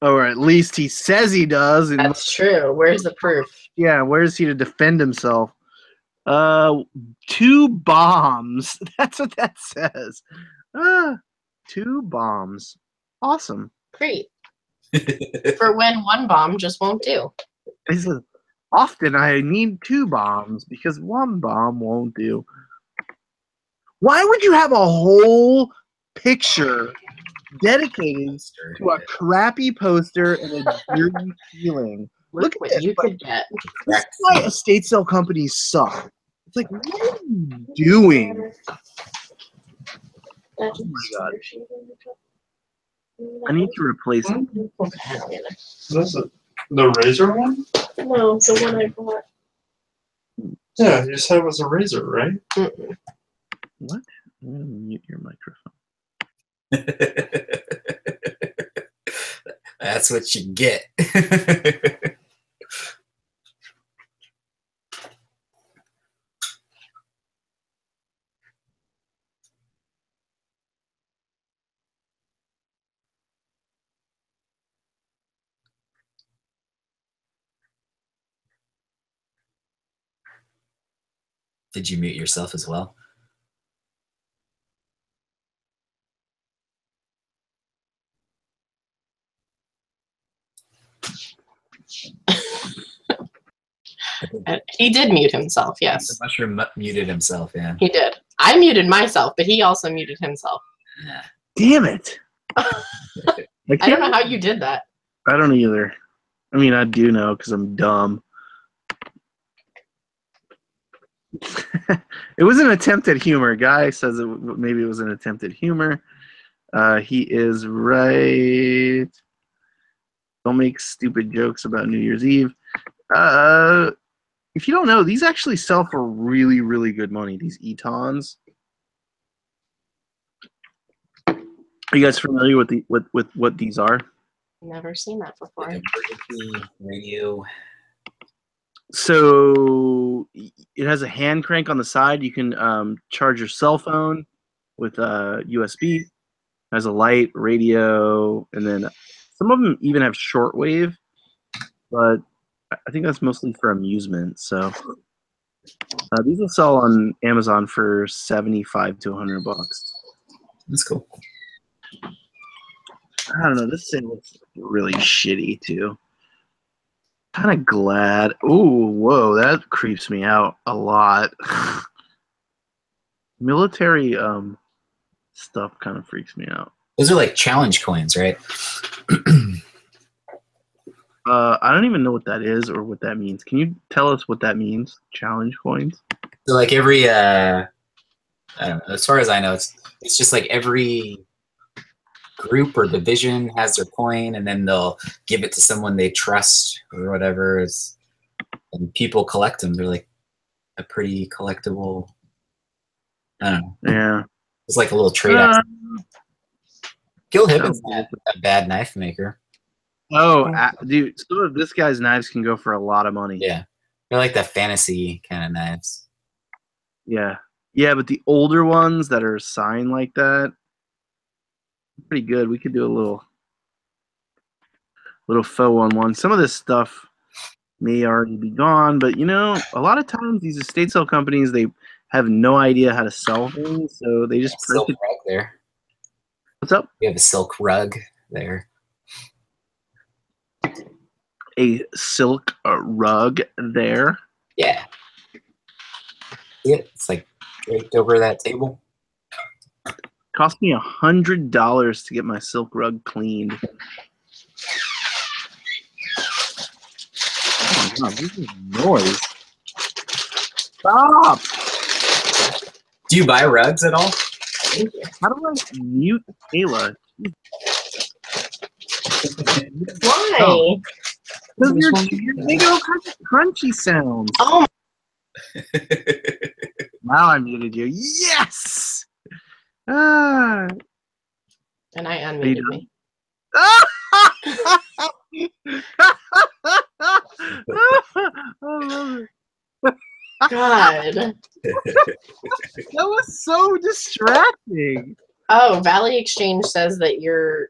A: Or at least he says he does. And
C: That's true. Where's the proof?
A: yeah, where is he to defend himself? 2 bombs. That's what that says. 2 bombs. Awesome.
C: Great. For when one bomb just won't do.
A: He says, often I need 2 bombs because 1 bomb won't do. Why would you have a whole picture dedicated to a crappy poster and a dirty feeling?
C: Look
A: at
C: what
A: this.
C: you could get.
A: This is why estate sale companies suck. It's like, what are you doing? Oh my god. I need to replace it.
E: Is this the razor one?
C: No, it's the one I bought.
E: Yeah, you said it was a razor, right?
A: What? I'm gonna mute your microphone.
D: That's what you get. Did you mute yourself as well?
C: He did mute himself,
D: The
C: yes.
D: mushroom muted himself, yeah.
C: He did. I muted myself, but he also muted himself.
D: Yeah.
A: Damn it.
C: I don't know how you did that.
A: I don't either. I mean, I do know because I'm dumb. It was an attempt at humor. Guy says maybe it was an attempt at humor. He is right. Don't make stupid jokes about New Year's Eve. If you don't know, these actually sell for really, really good money. These Etons. Are you guys familiar with what these are?
C: Never seen that before.
D: Like emergency radio.
A: So it has a hand crank on the side. You can charge your cell phone with USB. It has a light, radio, and then some of them even have shortwave. But I think that's mostly for amusement. So these will sell on Amazon for $75 to $100.
D: That's cool.
A: I don't know. This thing looks really shitty too. Kind of glad. Ooh, whoa, that creeps me out a lot. Military stuff kind of freaks me out.
D: Those are like challenge coins, right?
A: I don't even know what that is or what that means. Can you tell us what that means? Challenge coins?
D: So like every I don't know, as far as I know, it's just like every group or division has their coin, and then they'll give it to someone they trust or whatever. And people collect them. They're like a pretty collectible. I don't know.
A: Yeah.
D: It's like a little trade. Gil Hibben's not a bad knife maker.
A: Oh, dude, some of this guy's knives can go for a lot of money.
D: Yeah, they're like the fantasy kind of knives.
A: Yeah. Yeah, but the older ones that are signed like that, pretty good. We could do a little faux on one. Some of this stuff may already be gone, but you know, a lot of times these estate sale companies, they have no idea how to sell things, so they just
D: Silk
A: print it.
D: rug there.
A: What's up?
D: We have a silk rug there.
A: A silk rug there.
D: Yeah. See it? It's like draped over that table.
A: Cost me $100 to get my silk rug cleaned. Oh my god, this is noise. Stop!
D: Do you buy rugs at all?
C: Thank you.
A: How do I mute Kayla?
C: Why?
A: Oh. They go crunchy sounds.
C: Oh,
A: Now I muted you. Yes! Ah.
C: and I unmuted me.
A: I love it.
C: God.
A: That was so distracting.
C: Oh, Valley Exchange says that your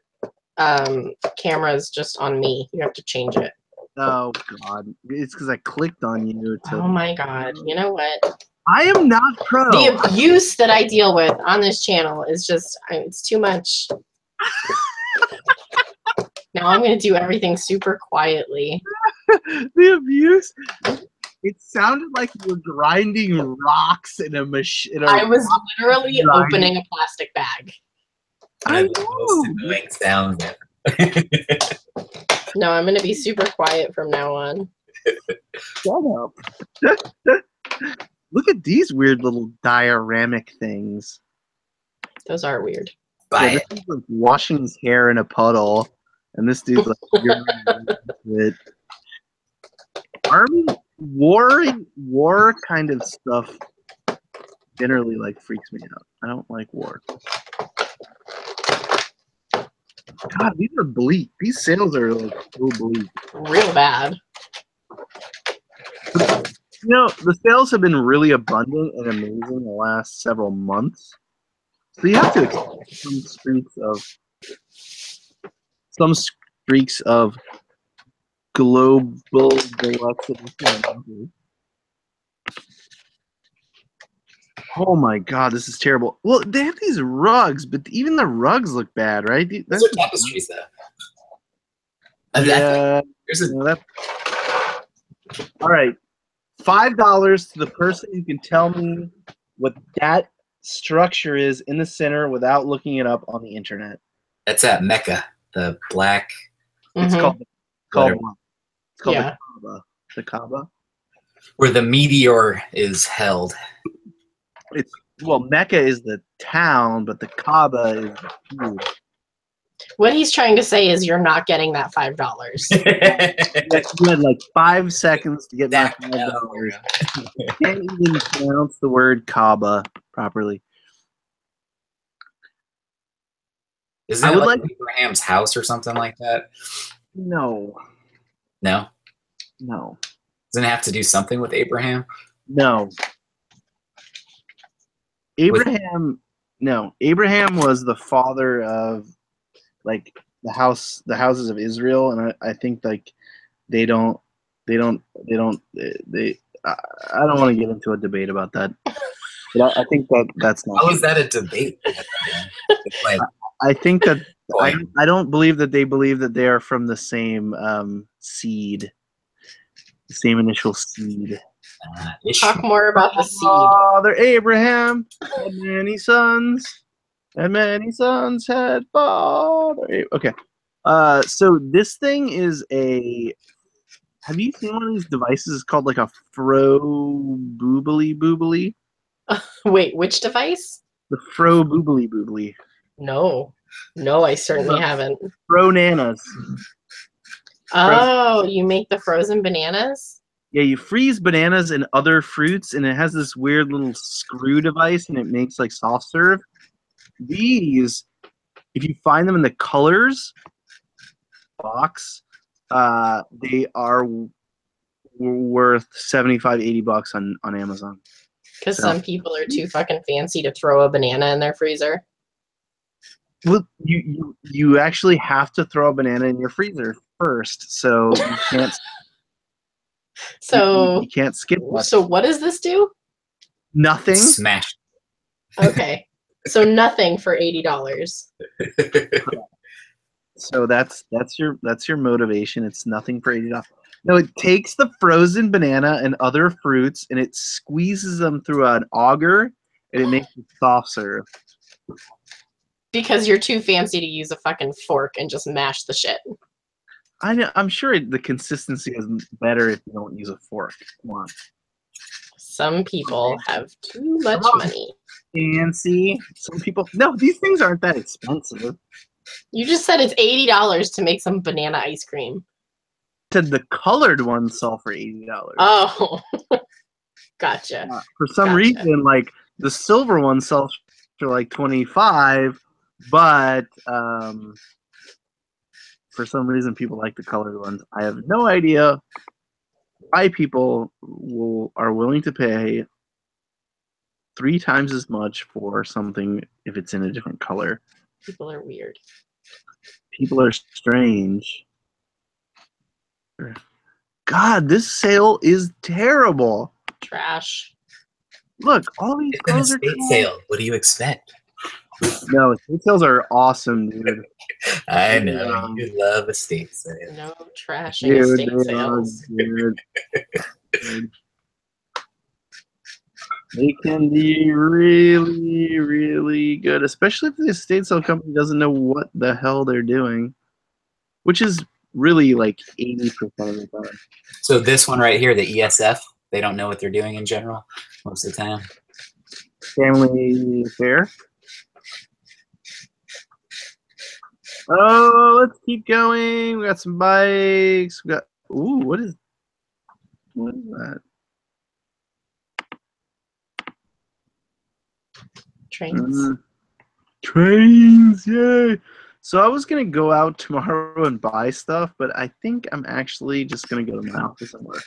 C: camera is just on me. You have to change it.
A: Oh God, it's because I clicked on you.
C: Oh my God. You know what?
A: I am not pro.
C: The abuse that I deal with on this channel is just, it's too much. Now I'm going to do everything super quietly.
A: The abuse. It sounded like you were grinding rocks in a machine.
C: I was literally opening a plastic bag.
A: I
D: One of the most
A: know.
D: annoying sounds ever.
C: No, I'm going to be super quiet from now on.
A: Shut up. Look at these weird little dioramic things.
C: Those are weird.
D: Buy
A: Yeah,
D: it.
A: this is like washing his hair in a puddle, and this dude's like, it. Army war kind of stuff generally like freaks me out. I don't like war. God, these are bleak. These sales are like so bleak.
C: Real bad.
A: You know, the sales have been really abundant and amazing the last several months. So you have to expect some streaks of global velocity. Oh my God, this is terrible. Well, they have these rugs, but even the rugs look bad, right?
D: Those are tapestries, though.
A: Yeah.
D: There's a,
A: No, all right. $5 to the person who can tell me what that structure is in the center without looking it up on the internet.
D: that's at Mecca, the black.
A: It's
C: Mhm.
A: called
D: Whatever.
A: what? It's called
C: Yeah.
A: the Kaaba. The Kaaba.
D: Where the meteor is held.
A: Well, Mecca is the town, but the Kaaba is the food.
C: What he's trying to say is you're not getting that $5.
A: You had like 5 seconds to get my
D: Exactly.
A: $5. Can't even pronounce the word Kaaba properly.
D: Isn't
A: I
D: it
A: would
D: like
A: like-
D: Abraham's house or something like that?
A: No.
D: No?
A: No.
D: Doesn't it have to do something with Abraham?
A: No. Abraham was the father of like the houses of Israel, and I think like I don't want to get into a debate about that. But I think that's not
D: How
A: true.
D: is that a debate? It's like,
A: I think that
D: boy,
A: I don't believe that they believe that they are from the same seed, the same initial seed.
C: Talk more about the seed.
A: Father Abraham had many sons, and many sons had father. Okay, so this thing is a. Have you seen one of these devices? It's called like a Fro Boobly Boobly.
C: Wait, which device?
A: The Fro Boobly Boobly.
C: No. No, I certainly haven't.
A: Fro Nanas.
C: Oh, you make the frozen bananas?
A: Yeah, you freeze bananas and other fruits, and it has this weird little screw device, and it makes like soft serve. These, if you find them in the colors box, they are worth $75-$80 on Amazon.
C: Because
A: So-
C: some people are too fucking fancy to throw a banana in their freezer.
A: Well, you actually have to throw a banana in your freezer first, so you can't
C: So,
A: you can't skip that.
C: so what does this do?
A: Nothing.
D: smash.
C: Okay. So nothing for $80.
A: So that's your motivation. It's nothing for $80. No, it takes the frozen banana and other fruits and it squeezes them through an auger and it makes it soft serve.
C: Because you're too fancy to use a fucking fork and just mash the shit.
A: I'm sure the consistency is better if you don't use a fork. Come on.
C: Some people have too much money.
A: Fancy. Some people. No, these things aren't that expensive.
C: You just said it's $80 to make some banana ice cream.
A: Said the colored ones sell for $80.
C: Oh, gotcha.
A: For some
C: Gotcha.
A: reason, like the silver one sells for like $25, but for some reason people like the colored ones. I have no idea why people are willing to pay 3 times as much for something if it's in a different color.
C: People are weird.
A: People are strange. God, this sale is terrible.
C: Trash.
A: Look, all these
D: It's an
A: clothes are
D: estate
A: trash.
D: sale. What do you expect?
A: No, estate sales are awesome, dude.
D: I know you love estate sales.
C: No trashing
A: Dude,
C: estate
A: they are
C: sales.
A: good. They can be really, really good, especially if the estate sale company doesn't know what the hell they're doing, which is really like 80% of the time.
D: So this one right here, the ESF, they don't know what they're doing in general most of the time.
A: Family Fair. Oh, let's keep going. We got some bikes. We got what is that?
C: Trains.
A: Trains, yay! So I was gonna go out tomorrow and buy stuff, but I think I'm actually just gonna go to my office and work.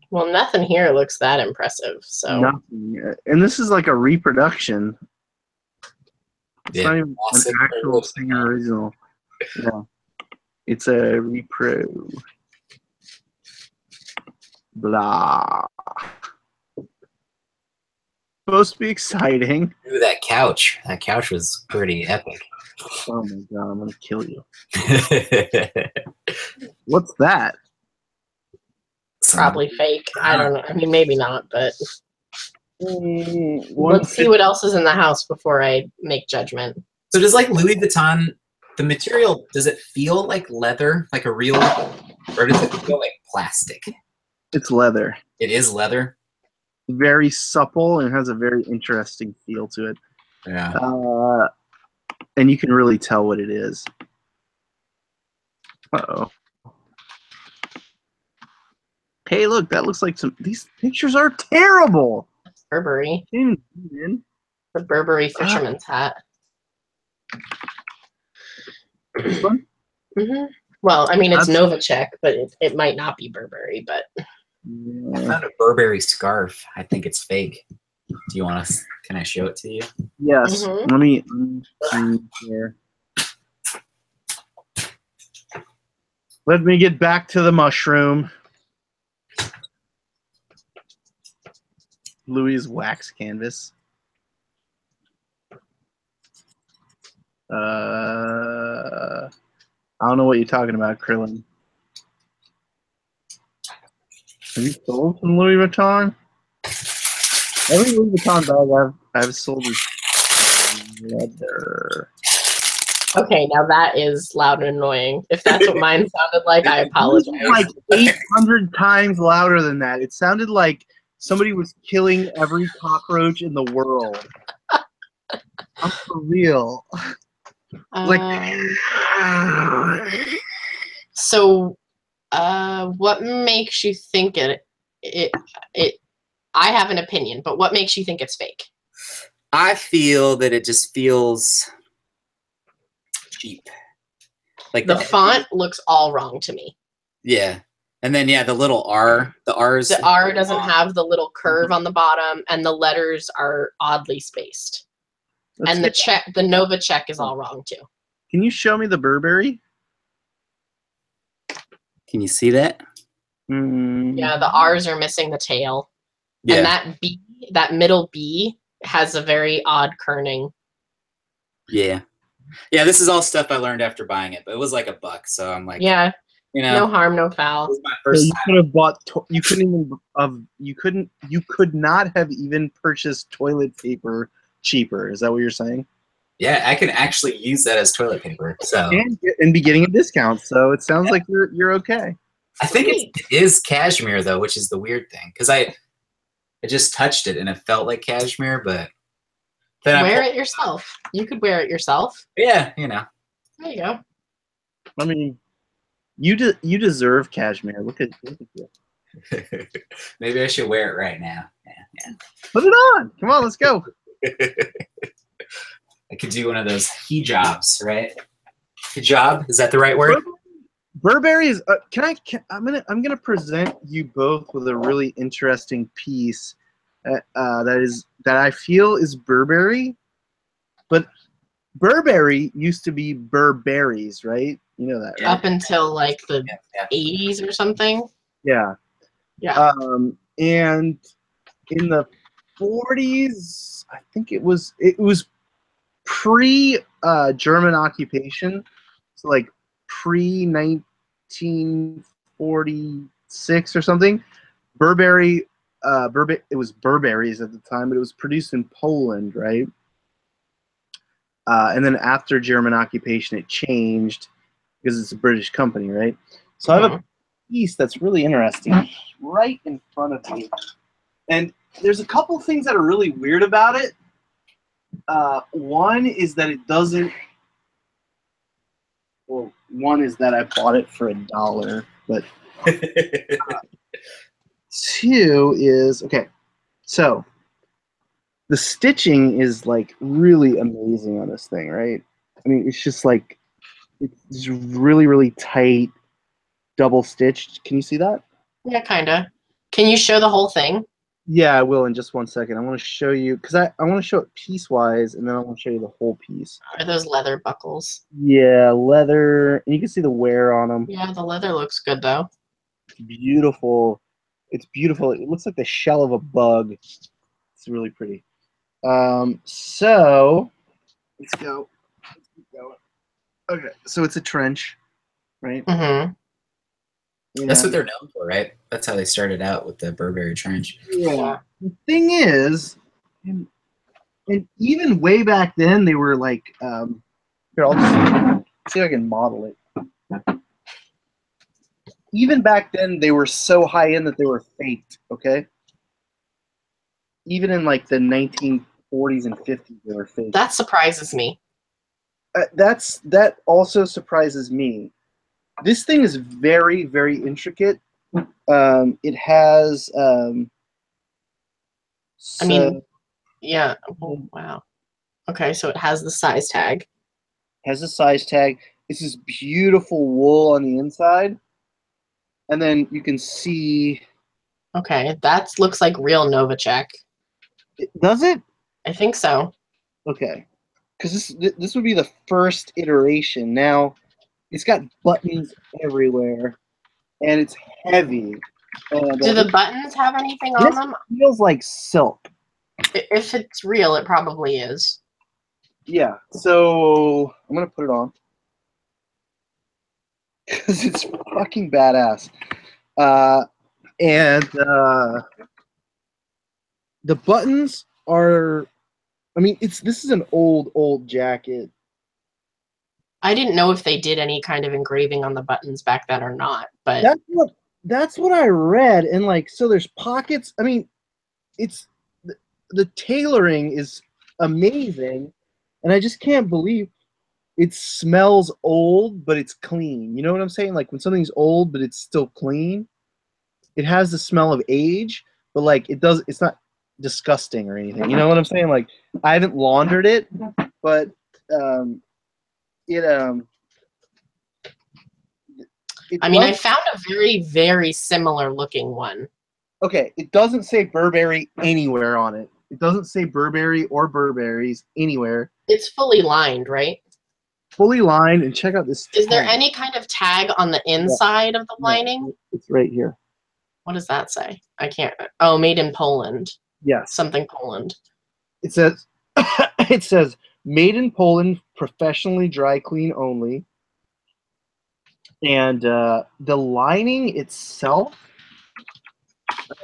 C: Well, nothing here looks that impressive. So
A: Nothing. And this is like a reproduction. It's not even an actual singer original. Yeah. It's a repro. Blah. Supposed to be exciting.
D: Ooh, that couch. That couch was pretty epic.
A: Oh my god, I'm gonna kill you. What's that?
C: probably fake. I don't know. I mean, maybe not, but
A: Let's
C: let's see what else is in the house before I make judgment.
D: So does like Louis Vuitton, the material, does it feel like leather, like a real, or does it feel like plastic?
A: It's leather.
D: It is leather?
A: Very supple and has a very interesting feel to it.
D: Yeah.
A: And you can really tell what it is. Uh-oh. Hey, look, that looks like some... These pictures are terrible!
C: Burberry.
A: Man.
C: The Burberry fisherman's hat.
A: This one?
C: Mm-hmm. Well, I mean, it's
A: That's-
C: Novacek, but it might not be Burberry, but...
D: I found a Burberry scarf. I think it's fake. Do you want to... Can I show it to you?
A: Yes.
C: Mhm.
A: Let me see here. Let me get back to the mushroom. Louis' wax canvas. I don't know what you're talking about, Krillin. Have you sold some Louis Vuitton? Every Louis Vuitton bag I've sold is leather.
C: Okay, now that is loud and annoying. If that's what mine sounded like, I apologize.
A: It was like 800 times louder than that. It sounded like somebody was killing every cockroach in the world. I'm for real. Like,
C: So, what makes you think it? I have an opinion, but what makes you think it's fake?
D: I feel that it just feels cheap. Like
C: The font looks all wrong to me.
D: Yeah. And then the little R, the R's.
C: The R doesn't have the little curve on the bottom, and the letters are oddly spaced. And the Novacek is all wrong too.
A: Can you show me the Burberry?
D: Can you see that?
C: Yeah, the R's are missing the tail.
D: Yeah.
C: And that B, that middle B, has a very odd kerning.
D: Yeah. Yeah, this is all stuff I learned after buying it, but it was like $1, so I'm like,
C: Yeah, no harm, no
D: It
C: foul.
D: was my
A: So
D: first
A: you
D: time.
A: could have bought. You could not have even purchased toilet paper cheaper. Is that what you're saying?
D: Yeah, I can actually use that as toilet paper. So
A: And be getting a discount. So it sounds like you're okay.
D: I think it is cashmere though, which is the weird thing because I just touched it and it felt like cashmere, but then
C: Wear it yourself. You could wear it yourself.
D: Yeah,
C: There you go.
A: I mean, you deserve cashmere. Look at you.
D: Maybe I should wear it right now. Yeah.
A: Put it on. Come on, let's go.
D: I could do one of those hijabs, right? Hijab, is that the right word?
A: Burberry is. I'm gonna present you both with a really interesting piece that I feel is Burberry, but Burberry used to be Burberry's, right? You know that, right?
C: Up until like the
D: Yeah.
C: 80s or something.
A: Yeah.
C: Yeah.
A: And in the 40s, I think it was pre German occupation, so like pre 1946 or something. Burberry, it was Burberry's at the time, but it was produced in Poland, right? And then after German occupation, it changed because it's a British company, right? So I have a piece that's really interesting right in front of me. And there's a couple things that are really weird about it. One is that it doesn't. Well, one is that I bought it for $1, but two is okay. So the stitching is like really amazing on this thing, right? I mean, it's just like it's really, really tight, double stitched. Can you see that?
C: Yeah, kind of. Can you show the whole thing?
A: Yeah, I will in just one second. I want to show you because I want to show it piecewise, and then I want to show you the whole piece.
C: Are those leather buckles?
A: Yeah, leather, and you can see the wear on them.
C: Yeah, the leather looks good though.
A: Beautiful. It's beautiful. It looks like the shell of a bug. It's really pretty. So let's go. Let's keep going. Okay, so it's a trench, right?
C: Mm-hmm.
D: That's what they're known for, right? That's how they started out with the Burberry Trench.
A: Yeah. The thing is, and even way back then, they were like, here, I'll just see if I can model it. Even back then, they were so high end that they were faked, okay? Even in like the 1940s and 50s, they were faked.
C: That surprises me.
A: That also surprises me. This thing is very, very intricate. It has.
C: I mean, yeah. Oh, wow. Okay, so it has the size tag.
A: Has a size tag. It's this beautiful wool on the inside, and then you can see.
C: Okay, that looks like real Novacek.
A: Does it?
C: I think so.
A: Okay, because this would be the first iteration. Now, it's got buttons everywhere, and it's heavy. And,
C: Do the buttons have anything on them?
A: Feels like silk.
C: If it's real, it probably is.
A: Yeah. So I'm gonna put it on because it's fucking badass. And the buttons are. I mean, this is an old jacket.
C: I didn't know if they did any kind of engraving on the buttons back then or not, but
A: that's what I read. And like, so there's pockets. I mean, it's the tailoring is amazing, and I just can't believe it smells old, but it's clean. You know what I'm saying? Like when something's old, but it's still clean. It has the smell of age, but like it's not disgusting or anything. You know what I'm saying? Like I haven't laundered it, but
C: I mean, I found a very, very similar looking one.
A: Okay, it doesn't say Burberry anywhere on it. It doesn't say Burberry or Burberry's anywhere.
C: It's fully lined, right?
A: Fully lined, and check out this.
C: Is there any kind of tag on the inside of the lining?
A: It's right here.
C: What does that say? I can't. Oh, made in Poland.
A: Yes.
C: Something Poland.
A: It says it says made in Poland, professionally dry clean only. And the lining itself.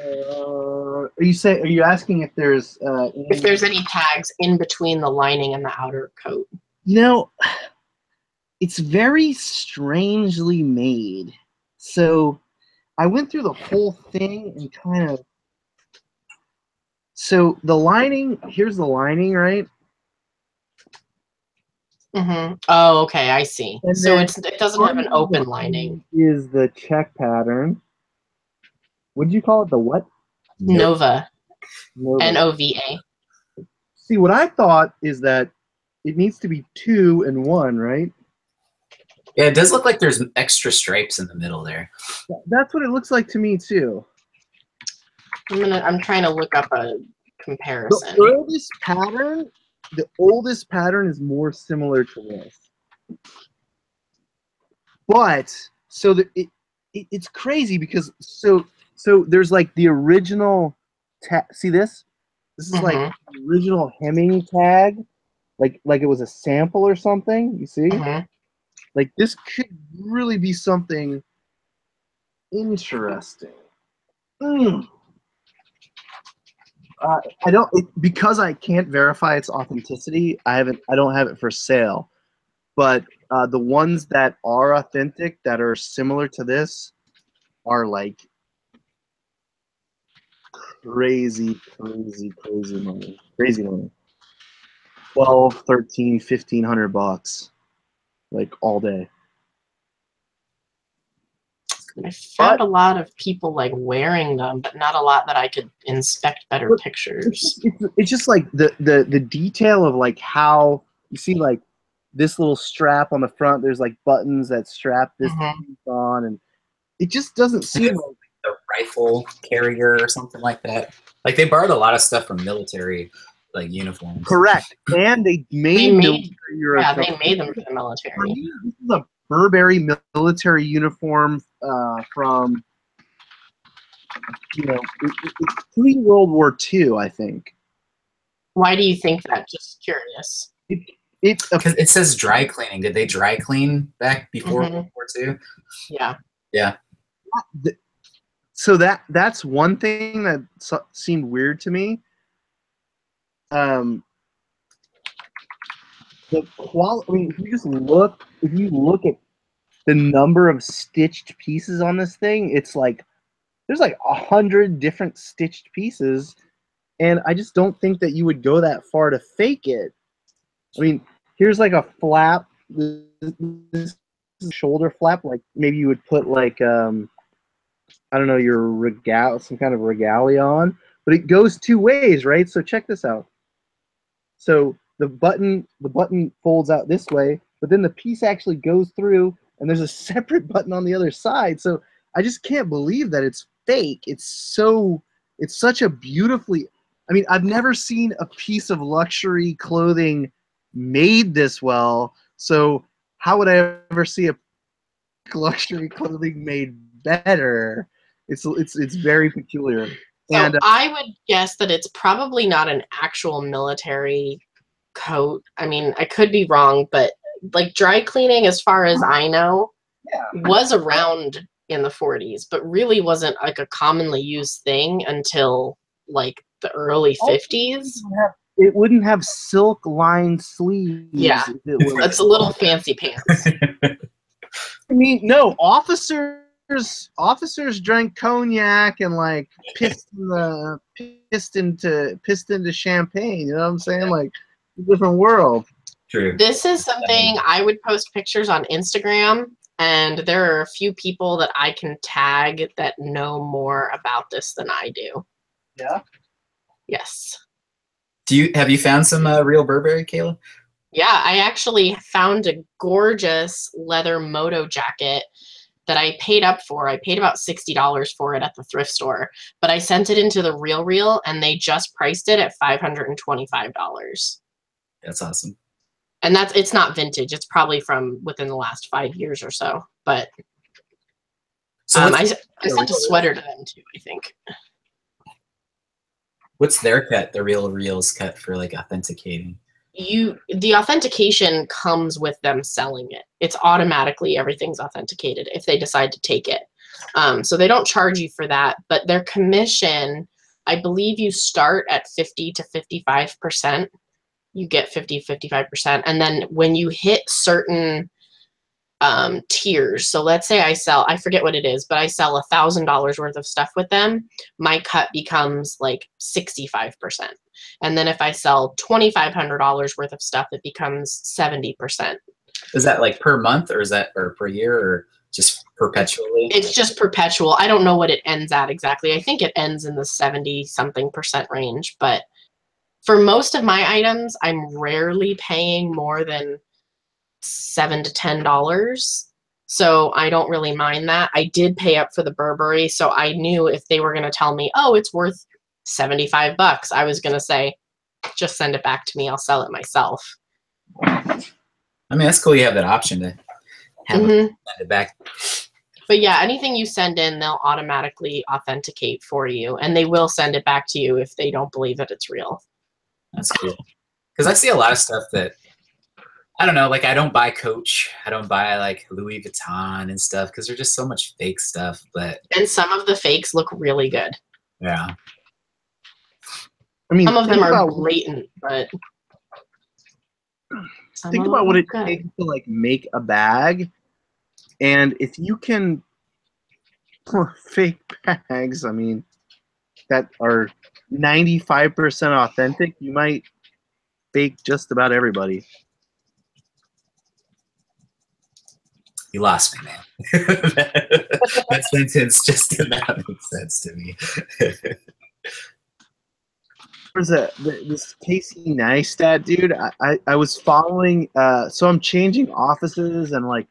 A: Are you asking if there's
C: any tags in between the lining and the outer coat?
A: You know, it's very strangely made. So I went through the whole thing and kind of. So the lining, here's the lining, right?
C: Mm-hmm. Oh, okay, I see.
A: And
C: so it doesn't have an open lining.
A: Is the check pattern. What did you call it? The what?
C: Nova.
A: Nova.
C: N-O-V-A.
A: See, what I thought is that it needs to be 2 and 1, right?
D: Yeah, it does look like there's extra stripes in the middle there.
A: That's what it looks like to me, too.
C: I'm trying to look up a comparison.
A: The oldest pattern is more similar to this. But so it's crazy because so there's like the original see this? This is like the original hemming tag, like it was a sample or something. You see? Like this could really be something interesting. I don't because I can't verify its authenticity. I don't have it for sale, but the ones that are authentic that are similar to this are like crazy money. Crazy money. 12, 13, 1,500 bucks, like all day.
C: I found a lot of people like wearing them, but not a lot that I could inspect better pictures.
A: It's just like the detail of like how you see like this little strap on the front. There's like buttons that strap this piece on, and it just doesn't seem like
D: a rifle carrier or something like that. Like they borrowed a lot of stuff from military like uniforms.
A: Correct, and they made
C: they made them for the military.
A: This is a Burberry military uniform from it's pre-World War II, I think.
C: Why do you think that? Just curious.
D: Because it says dry cleaning. Did they dry clean back before World War II?
C: Yeah.
D: Yeah.
A: So that's one thing that seemed weird to me. The quality. I mean, if you look at the number of stitched pieces on this thing, it's like there's like 100 different stitched pieces, and I just don't think that you would go that far to fake it. I mean, here's like a flap, this is a shoulder flap, like maybe you would put like I don't know, your some kind of regalia on, but it goes two ways, right? So check this out. So the button folds out this way, but then the piece actually goes through, and there's a separate button on the other side. So I just can't believe that it's fake. It's such a beautifully. I mean, I've never seen a piece of luxury clothing made this well. So how would I ever see a luxury clothing made better? It's very peculiar.
C: So
A: and
C: I would guess that it's probably not an actual military coat. I mean, I could be wrong, but like dry cleaning, as far as I know, was around in the 40s, but really wasn't like a commonly used thing until like the early 50s.
A: It wouldn't have silk lined sleeves.
C: Yeah, it's a little fancy pants.
A: I mean, no, officers drank cognac and like pissed into champagne. You know what I'm saying? Like a different world.
D: True.
C: This is something I would post pictures on Instagram, and there are a few people that I can tag that know more about this than I do.
A: Yeah.
C: Yes.
D: Have you found some real Burberry, Kayla?
C: Yeah, I actually found a gorgeous leather moto jacket that I paid up for. I paid about $60 for it at the thrift store, but I sent it into the Real, and they just priced it at $525. That's
D: awesome.
C: And it's not vintage. It's probably from within the last 5 years or so. But so I sent a sweater to them too, I think.
D: What's their cut? The Real's cut for like authenticating?
C: The authentication comes with them selling it. It's automatically everything's authenticated if they decide to take it. So they don't charge you for that, but their commission, I believe you start at 50 to 55%. You get 50-55%, and then when you hit certain tiers, so let's say I forget what it is, but I sell $1,000 worth of stuff with them, my cut becomes like 65%. And then if I sell $2,500 worth of stuff, it becomes 70%.
D: Is that like per month, or is that or per year, or just perpetually?
C: It's just perpetual. I don't know what it ends at exactly. I think it ends in the 70-something% range, but for most of my items, I'm rarely paying more than $7 to $10. So I don't really mind that. I did pay up for the Burberry, so I knew if they were going to tell me, oh, it's worth $75, I was going to say, just send it back to me. I'll sell it myself.
D: I mean, that's cool. You have that option to have them send it back.
C: But yeah, anything you send in, they'll automatically authenticate for you, and they will send it back to you if they don't believe that it's real.
D: That's cool. Because I see a lot of stuff that, I don't know, like I don't buy Coach. I don't buy like Louis Vuitton and stuff because there's just so much fake stuff. But
C: And some of the fakes look really good.
D: yeah.
A: I mean,
C: Some of them
A: think
C: are
A: about-
C: blatant, but some
A: think
C: of
A: about
C: them
A: what
C: look
A: it
C: good.
A: takes to like make a bag, and if you can fake bags, I mean, that are 95% authentic, you might fake just about everybody.
D: You lost me, man. That sentence just did not make sense to me.
A: There's this Casey Neistat dude. I was following. So I'm changing offices, and like,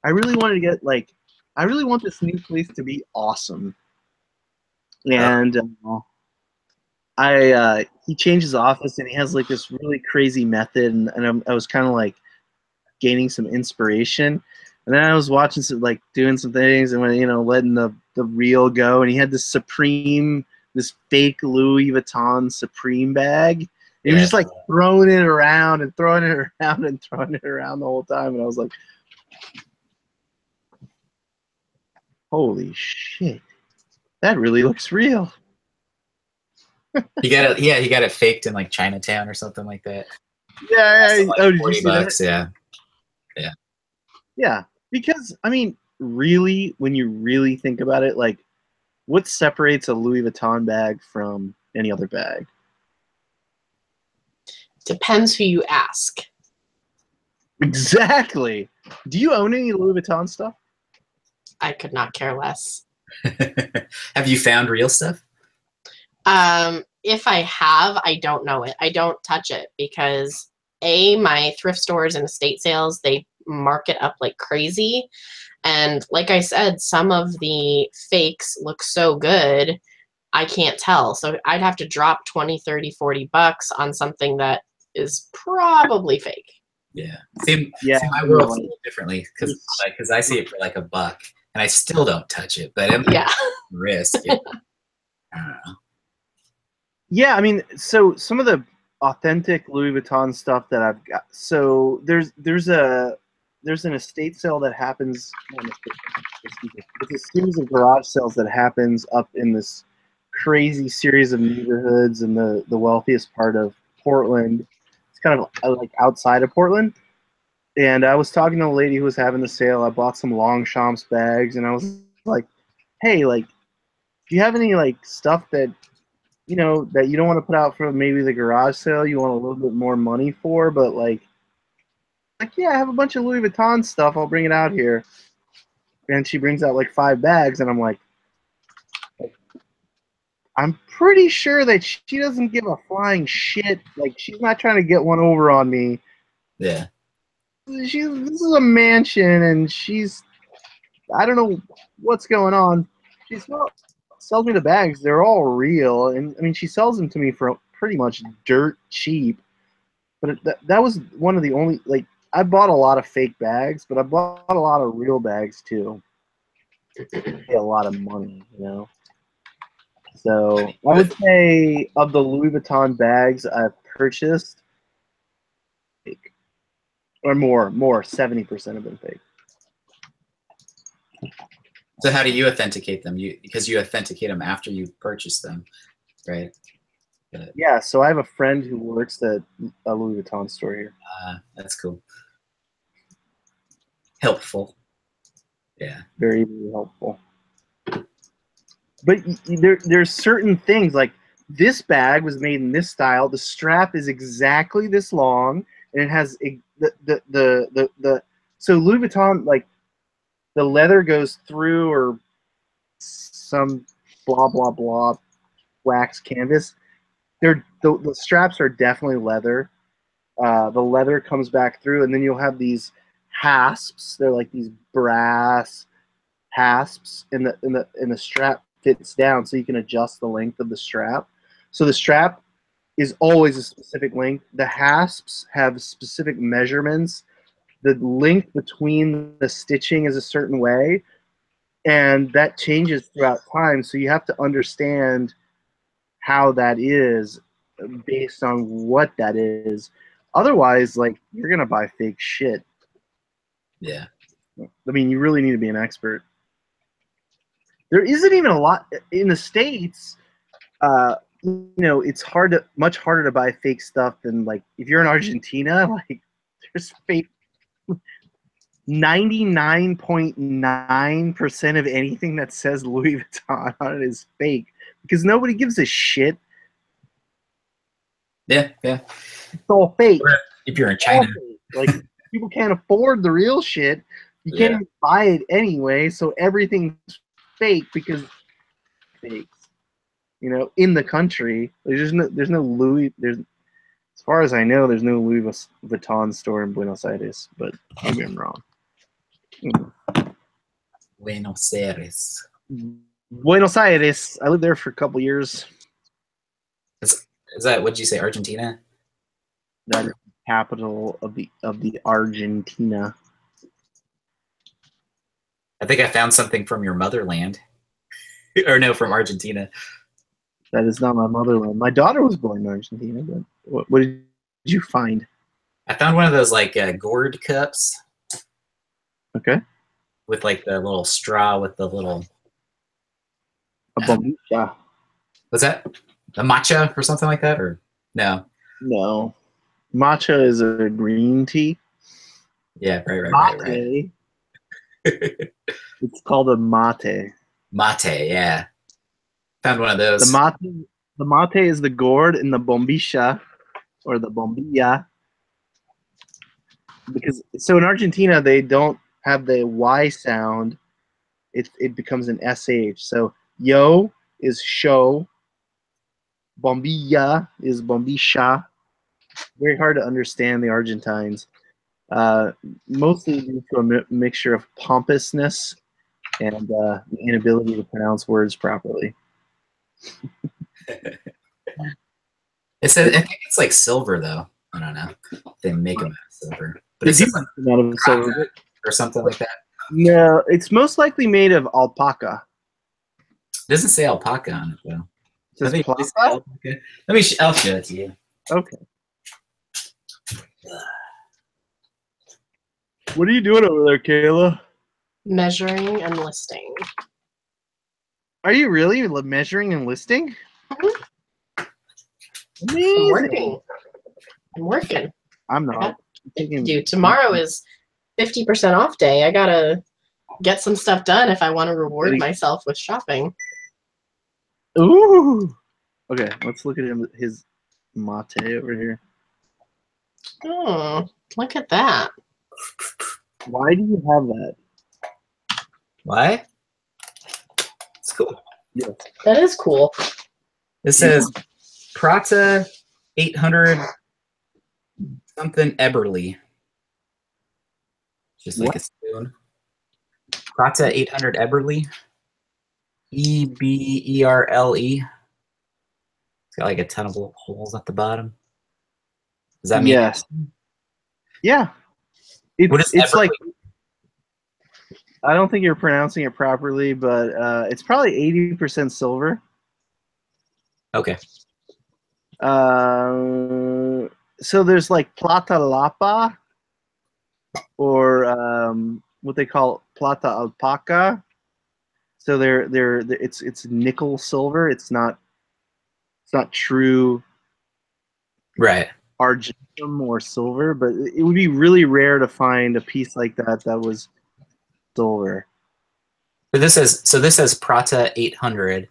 A: I really wanted to get like, I really want this new place to be awesome. And he changed his office, and he has like this really crazy method, and I was kind of like gaining some inspiration. And then I was watching some, like doing some things, and letting the reel go, and he had this fake Louis Vuitton Supreme bag. And he was just like throwing it around and throwing it around and throwing it around the whole time, and I was like, holy shit, that really looks real.
D: He got it faked in like Chinatown or something like that.
A: Yeah.
D: Like
A: Oh, did you
D: $40,
A: see that?
D: yeah.
A: Yeah, because I mean, really, when you really think about it, like, what separates a Louis Vuitton bag from any other bag?
C: Depends who you ask.
A: Exactly. Do you own any Louis Vuitton stuff?
C: I could not care less.
D: Have you found real stuff?
C: If I have, I don't know it. I don't touch it because my thrift stores and estate sales, they mark it up like crazy. And like I said, some of the fakes look so good, I can't tell. So I'd have to drop 20, 30, $40 on something that is probably fake.
D: Yeah. See, my
A: I
D: world's a
A: mean,
D: little differently because I see it for like $1 and I still don't touch it, but I'm
C: Yeah.
D: risk. I don't know.
A: Yeah, I mean, so some of the authentic Louis Vuitton stuff that I've got. So there's an estate sale that happens. It's a series of garage sales that happens up in this crazy series of neighborhoods in the wealthiest part of Portland. It's kind of like outside of Portland. And I was talking to a lady who was having the sale. I bought some Longchamps bags, and I was like, "Hey, like, do you have any like stuff that that you don't want to put out for maybe the garage sale? You want a little bit more money for, but like, yeah, I have a bunch of Louis Vuitton stuff. I'll bring it out here." And she brings out like 5 bags, and I'm like, I'm pretty sure that she doesn't give a flying shit. Like, she's not trying to get one over on me.
D: Yeah.
A: This is a mansion, and I don't know what's going on. She sells me the bags. They're all real, and I mean, she sells them to me for pretty much dirt cheap. But that was one of the only, like, I bought a lot of fake bags, but I bought a lot of real bags too. Pay a lot of money, So I would say of the Louis Vuitton bags I've purchased, fake. Or more, 70% have been fake.
D: So how do you authenticate them? Because you authenticate them after you purchase them, right?
A: Yeah, so I have a friend who works at a Louis Vuitton store here.
D: That's cool. Helpful. Yeah.
A: Very, very helpful. But there's certain things, like this bag was made in this style. The strap is exactly this long, and it has so Louis Vuitton, like, the leather goes through, or some blah blah blah wax canvas. The straps are definitely leather. The leather comes back through, and then you'll have these hasps. They're like these brass hasps, and the strap fits down, so you can adjust the length of the strap. So the strap is always a specific length. The hasps have specific measurements. The length between the stitching is a certain way, and that changes throughout time. So you have to understand how that is based on what that is. Otherwise, like, you're gonna buy fake shit.
D: Yeah.
A: I mean, you really need to be an expert. There isn't even a lot in the States. You know, it's much harder to buy fake stuff than, like, if you're in Argentina, like, there's fake. 99.9% of anything that says Louis Vuitton on it is fake because nobody gives a shit.
D: Yeah, yeah.
A: It's all fake.
D: If you're in China.
A: Like, people can't afford the real shit. You can't even buy it anyway, so everything's fake because it's fakes. You know, in the country, there's no Louis. As far as I know, there's no Louis Vuitton store in Buenos Aires, but maybe I'm wrong.
D: Buenos Aires.
A: Buenos Aires. I lived there for a couple years.
D: Is that, what'd you say, Argentina?
A: That is the capital of the Argentina.
D: I think I found something from your motherland. Or no, from Argentina.
A: That is not my motherland. My daughter was born in Argentina, but what did you find?
D: I found one of those like gourd cups.
A: Okay.
D: With like the little straw with the little.
A: A bombilla.
D: What's that? A matcha or something like that, or no?
A: No, matcha is a green tea.
D: Yeah, right.
A: It's called a mate.
D: Mate, yeah. Found one of those.
A: The mate is the gourd, and the bombilla, or the bombilla. Because so in Argentina they don't have the Y sound. It becomes an SH. So yo is show. Bombilla is bombisha. Very hard to understand the Argentines. Mostly due to a mixture of pompousness and the inability to pronounce words properly.
D: I think it's like silver though. I don't know. They make them out of silver, but it's like
A: out of silver
D: or something like that.
A: No, it's most likely made of alpaca.
D: It doesn't say alpaca on it though.
A: It says plata?
D: Let me. I'll show it to you.
A: Okay. What are you doing over there, Kayla?
C: Measuring and listing.
A: Are you really measuring and listing?
C: I'm working.
A: I'm not.
C: Dude, tomorrow is 50% off day. I gotta get some stuff done if I want to reward myself with shopping.
A: Ooh. Okay, let's look at his mate over here.
C: Oh, look at that.
A: Why do you have that?
D: Why? It's cool.
A: Yes.
C: That is cool.
D: It says Prata 800 something Eberly. Just like a spoon. Prata 800 Eberly. Eberle. It's got like a ton of little holes at the bottom. Does that mean?
A: Yes. Yeah. It's like, I don't think you're pronouncing it properly, but it's probably 80% silver.
D: Okay.
A: So there's like plata lapa, or what they call plata alpaca. So it's nickel silver. It's not true.
D: Right.
A: Argentum or silver, but it would be really rare to find a piece like that was silver.
D: But this says Prata 800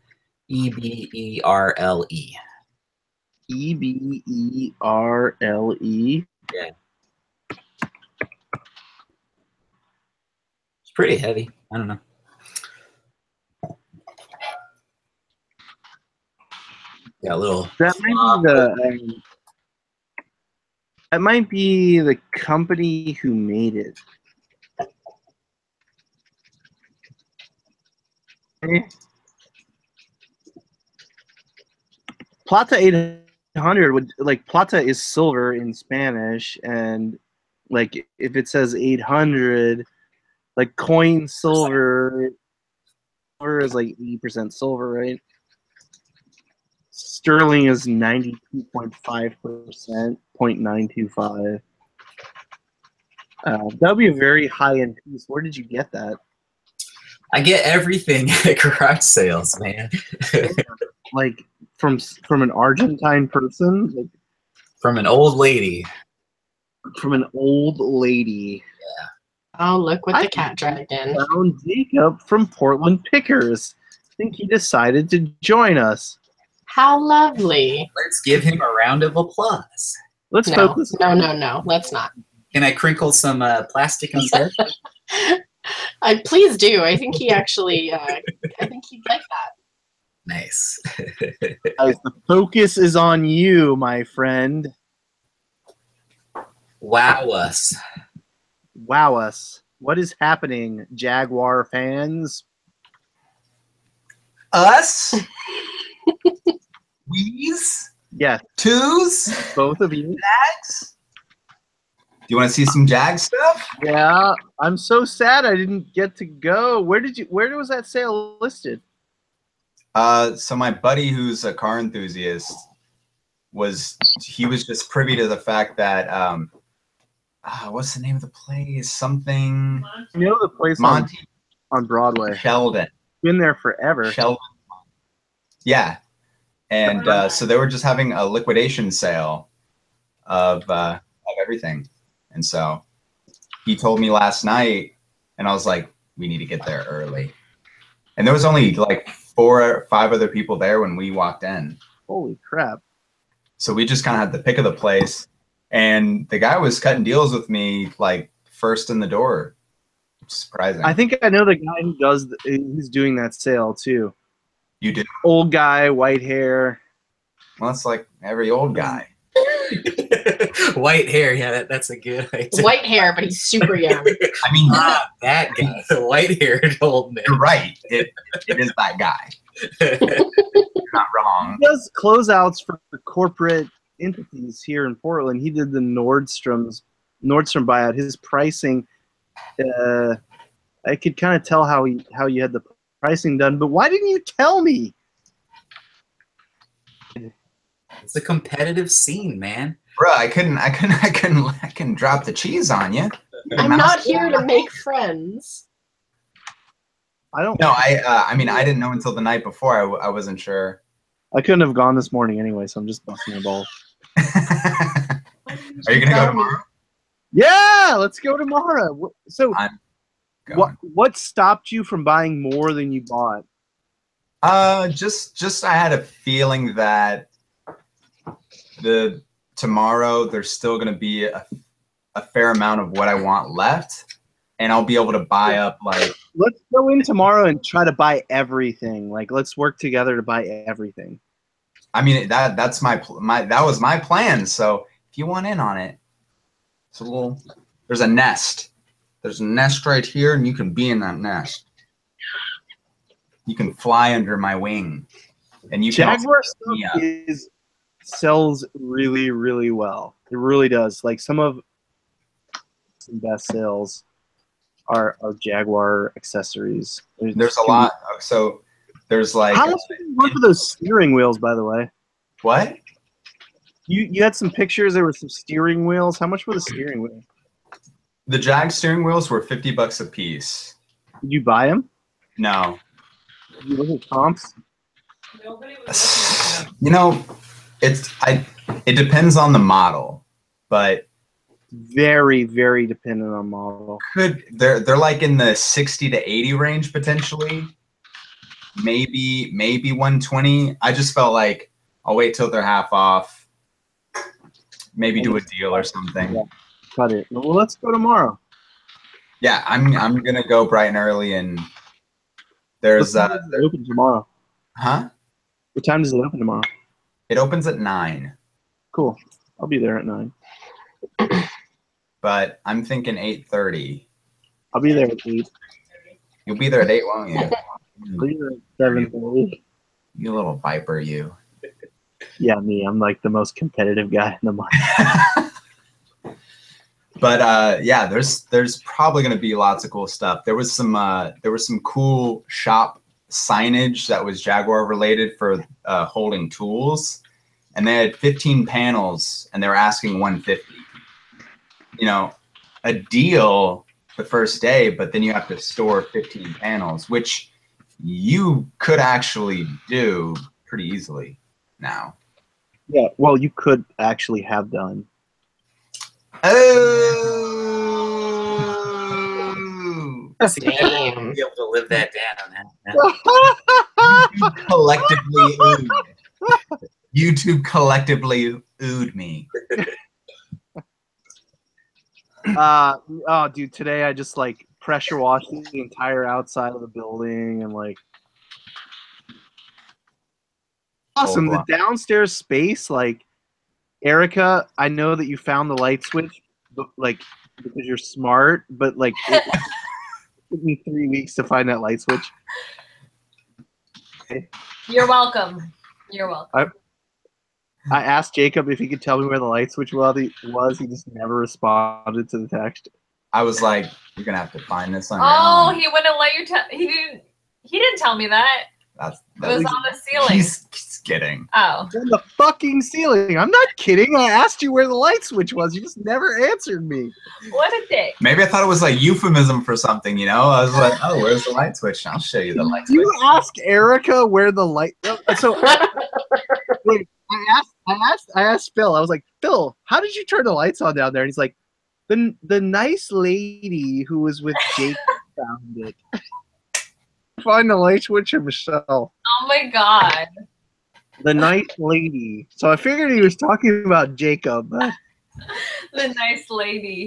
D: Eberle.
A: Eberle.
D: Yeah. It's pretty heavy. I don't know. Got a little.
A: That might be the company who made it. Plata 800 would like plata is silver in Spanish, and like if it says 800, like coin silver is like 80% silver, right? Sterling is 92.5%, 0.925. That would be a very high-end piece. Where did you get that?
D: I get everything at garage sales, man.
A: Like from an Argentine person? Like,
D: From an old lady.
A: from an old lady.
C: Oh, look what the cat dragged in.
A: Found Jacob from Portland Pickers. I think he decided to join us.
C: How lovely.
D: Let's give him a round of applause.
A: Let's
C: No,
A: focus.
C: no. Let's not.
D: Can I crinkle some plastic instead?
C: Please do. I think he actually, I think he'd like that.
D: Nice.
A: Guys, the focus is on you, my friend.
D: Wow us.
A: Wow us. What is happening, Jaguar fans?
F: Us? We's?
A: Yes,
F: Twos?
A: both of you.
F: Jags? Do you want to see some Jag stuff?
A: Yeah, I'm so sad I didn't get to go. Where was that sale listed?
F: So my buddy who's a car enthusiast was just privy to the fact that what's the name of the place? Something
A: You know the place
F: Monty
A: on Broadway.
F: Sheldon.
A: Been there forever.
F: Sheldon. Yeah. And so they were just having a liquidation sale of everything. And so he told me last night, and I was like, we need to get there early. And there was only like 4 or 5 other people there when we walked in.
A: Holy crap.
F: So we just kind of had the pick of the place. And the guy was cutting deals with me like first in the door. Surprising.
A: I think I know the guy who's doing that sale too.
F: You do?
A: Old guy, white hair.
F: Well, it's like every old guy.
D: White hair, yeah, that's a good idea.
C: White hair, but he's super young.
F: I mean,
D: That guy, the white-haired old man.
F: you're right. It is that guy. You're not wrong.
A: He does closeouts for corporate entities here in Portland. He did the Nordstrom buyout. His pricing, I could kind of tell how you had the pricing done, but why didn't you tell me?
D: It's a competitive scene, man.
F: Bruh, I couldn't drop the cheese on you.
C: I'm not here to make friends.
A: I don't.
F: No, I mean, I didn't know until the night before. I wasn't sure.
A: I couldn't have gone this morning anyway, so I'm just busting my balls.
F: Are you gonna go tomorrow?
A: Yeah, let's go tomorrow. So,
F: I'm going.
A: what stopped you from buying more than you bought?
F: Just I had a feeling that tomorrow there's still gonna be a fair amount of what I want left, and I'll be able to buy up like.
A: Let's go in tomorrow and try to buy everything. Like, let's work together to buy everything.
F: I mean, that was my plan. So if you want in on it, it's a little. There's a nest. There's a nest right here, and you can be in that nest. You can fly under my wing, and you can.
A: Jaguar stuff sells really, really well. It really does. Like some of the best sales are Jaguar accessories.
F: There's a lot. So there's like.
A: How much did you work for those steering wheels, by the way?
F: What?
A: You had some pictures. There were some steering wheels. How much were the steering wheels?
F: The Jag steering wheels were $50 a piece.
A: Did you buy them?
F: No.
A: Did you look at comps?
F: You know, it depends on the model, but
A: very, very dependent on model.
F: They're like in the 60 to 80 range potentially. Maybe 120. I just felt like I'll wait till they're half off. Maybe do a deal or something.
A: Yeah. Cut it. Well, let's go tomorrow.
F: Yeah, I'm gonna go bright and early, and there's
A: What time does it open tomorrow?
F: Huh?
A: What time does it open tomorrow?
F: It opens at 9.
A: Cool. I'll be there at 9.
F: But I'm thinking 8:30.
A: I'll be there at 8.
F: You'll be there at 8, won't you?
A: Leave at 7:30.
F: You little viper, you.
A: Yeah, me. I'm like the most competitive guy in the market.
F: But yeah, there's probably going to be lots of cool stuff. There was some cool shop signage that was Jaguar related for holding tools, and they had 15 panels, and they were asking 150. You know, a deal the first day, but then you have to store 15 panels, which you could actually do pretty easily now.
A: Yeah, well, you could actually have done.
F: Oh,
C: Damn.
D: Be able to live that down.
F: collectively oohed. YouTube collectively oohed me.
A: Oh, dude, today I just like pressure washed the entire outside of the building and like awesome. The downstairs space, like Erica, I know that you found the light switch, but like because you're smart, but like it took me 3 weeks to find that light switch. Okay.
G: You're welcome. You're welcome.
A: I asked Jacob if he could tell me where the light switch was. He just never responded to the text.
F: I was like, "You're gonna have to find this on your
G: Oh,
F: own."
G: he wouldn't let you tell. He didn't tell me that.
F: That's
G: It was on the ceiling.
F: He's kidding.
G: Oh.
A: On the fucking ceiling. I'm not kidding. I asked you where the light switch was. You just never answered me.
G: What a dick.
F: Maybe I thought it was like euphemism for something, you know? I was like, "Oh, where's the light switch? I'll show you the light switch."
A: You ask Erica where the light. So wait, I asked Phil. I was like, Phil, how did you turn the lights on down there? And he's like, the nice lady who was with Jake found it. Find the light switch himself.
G: Oh my god.
A: The nice lady. So I figured he was talking about Jacob.
G: The nice lady.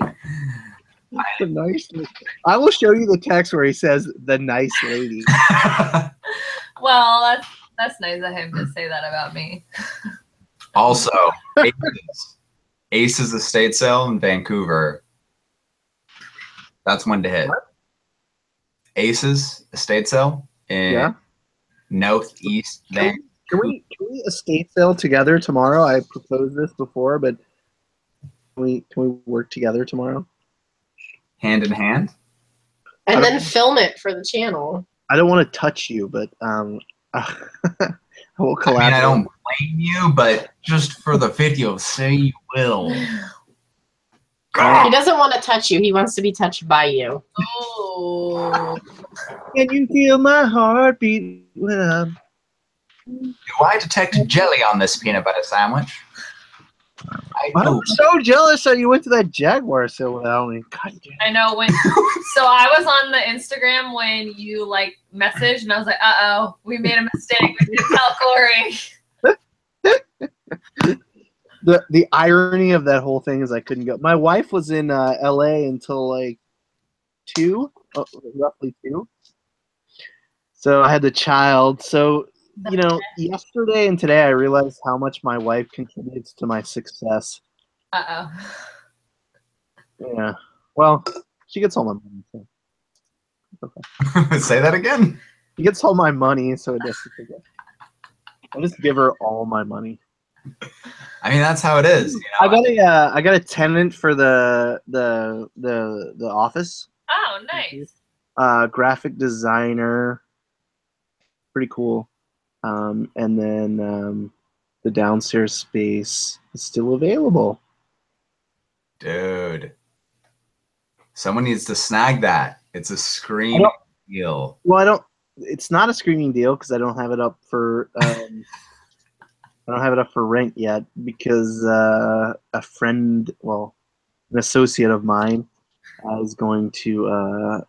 A: The nice lady. I will show you the text where he says the nice lady.
G: Well, that's nice of him to say that about me.
F: Also, Ace's estate sale in Vancouver. That's one to hit.
A: What?
F: Ace's estate sale in Northeast Vancouver.
A: Can we estate sale together tomorrow? I proposed this before, but can we work together tomorrow?
F: Hand in hand?
C: And then film it for the channel.
A: I don't want to touch you, but I will collaborate.
F: I mean, I don't blame you, but just for the video, say you will.
C: He doesn't want to touch you. He wants to be touched by you.
G: Oh.
A: Can you feel my heartbeat when I'm...
F: Do I detect jelly on this peanut butter sandwich?
A: I'm so jealous that you went to that Jaguar sale without me. God damn.
G: I know when. So I was on the Instagram when you like messaged, and I was like, "Uh-oh, we made a mistake. We didn't tell Corey."
A: The irony of that whole thing is I couldn't go. My wife was in LA until like roughly 2. So I had the child. So, you know, yesterday and today I realized how much my wife contributes to my success.
G: Uh-oh.
A: Yeah. Well, she gets all my money. So.
F: Okay. Say that again.
A: She gets all my money, so it doesn't forget. I just give her all my money.
F: I mean, that's how it is. You know?
A: I got a tenant for the office.
G: Oh, nice.
A: Graphic designer. Pretty cool. And then the downstairs space is still available.
F: Dude. Someone needs to snag that. It's a screaming deal.
A: Well, it's not a screaming deal because I don't have it up for rent yet because a friend, well, an associate of mine is going to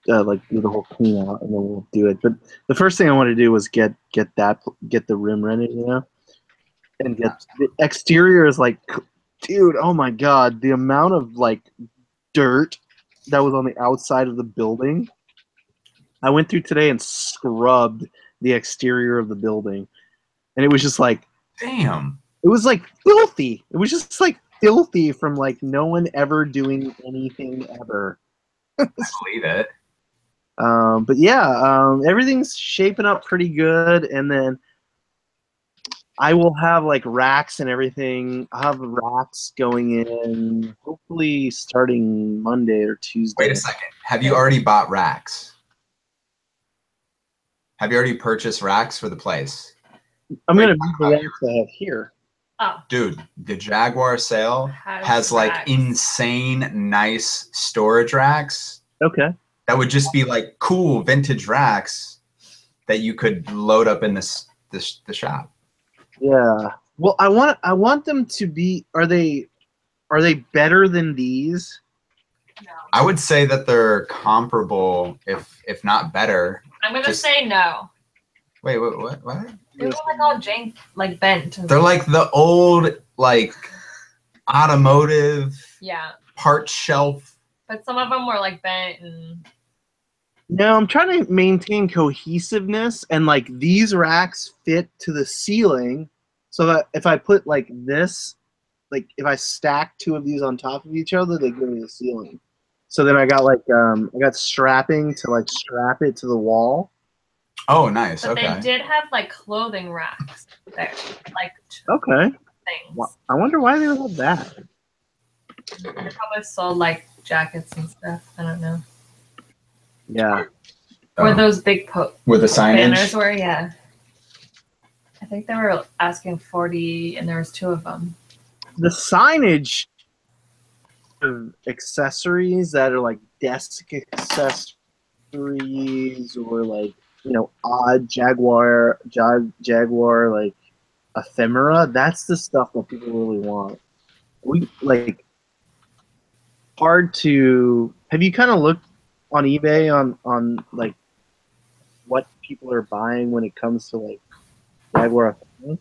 A: like do the whole clean out and then we'll do it. But the first thing I want to do was get the room rented, you know, and get the exterior is like, dude, oh my god, the amount of like dirt that was on the outside of the building. I went through today and scrubbed the exterior of the building, and it was just like,
F: damn.
A: It was like filthy. It was just like filthy from like no one ever doing anything ever.
F: I believe it.
A: But yeah, everything's shaping up pretty good, and then I will have like racks and everything. I'll have racks going in hopefully starting Monday or Tuesday.
F: Wait a second. Have you already bought racks? Have you already purchased racks for the place?
A: I'm gonna use the racks I have here.
G: Oh,
F: Dude, the Jaguar sale has like
G: racks.
F: insane nice storage racks.
A: Okay.
F: That would just be like cool vintage racks that you could load up in the shop.
A: Yeah. Well, I want them to be. Are they better than these?
G: No.
F: I would say that they're comparable, if not better.
G: I'm gonna
F: Just-
G: say no.
F: Wait, what?
G: They were like all jank, like bent.
F: They're like the old like automotive
G: Yeah,
F: part shelf.
G: but some of them were like bent and.
A: No, I'm trying to maintain cohesiveness, and like these racks fit to the ceiling, so that if I put like this, like if I stack two of these on top of each other, they go to the ceiling. So then I got like I got strapping to like strap it to the wall.
F: Oh, nice.
G: But
F: Okay.
G: they did have like clothing racks there, like
A: Okay.
G: things.
A: I wonder why they would have that.
G: They probably sold like jackets and stuff. I don't know.
A: Yeah.
G: Or
F: Oh.
G: those big
F: With the
G: banners
F: signage.
G: were, yeah. I think they were asking 40, and there was 2 of them.
A: The signage of accessories that are like desk accessories or like, you know, odd Jaguar like ephemera, that's the stuff that people really want. We like hard to have you kind of looked on eBay on like what people are buying when it comes to like Jaguar ephemera?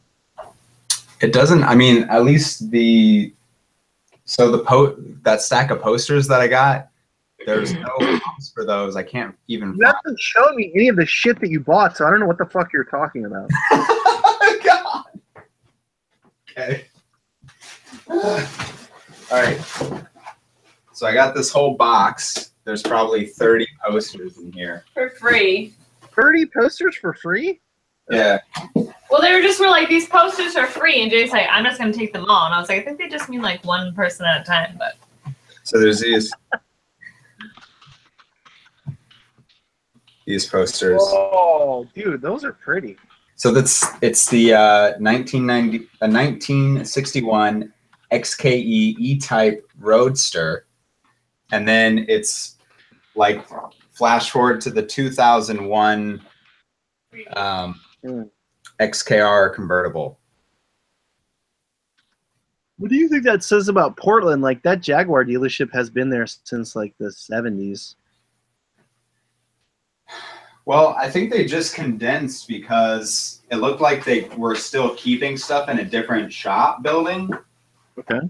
F: It doesn't. I mean, at least that stack of posters that I got. There's no comps for those. I can't even.
A: You haven't shown me any of the shit that you bought, so I don't know what the fuck you're talking about.
F: God. Okay. All right. So I got this whole box. There's probably 30 posters in here.
G: For free.
A: 30 posters for free?
F: Yeah.
G: Well, they were like, these posters are free. And Jay's like, I'm just going to take them all. And I was like, I think they just mean like one person at a time. But
F: So there's these posters.
A: Oh, dude, those are pretty.
F: So it's the 1961 XKE E-Type Roadster, and then it's like flash forward to the 2001 XKR convertible.
A: What do you think that says about Portland? Like, that Jaguar dealership has been there since like the 70s.
F: Well, I think they just condensed because it looked like they were still keeping stuff in a different shop building.
A: Okay.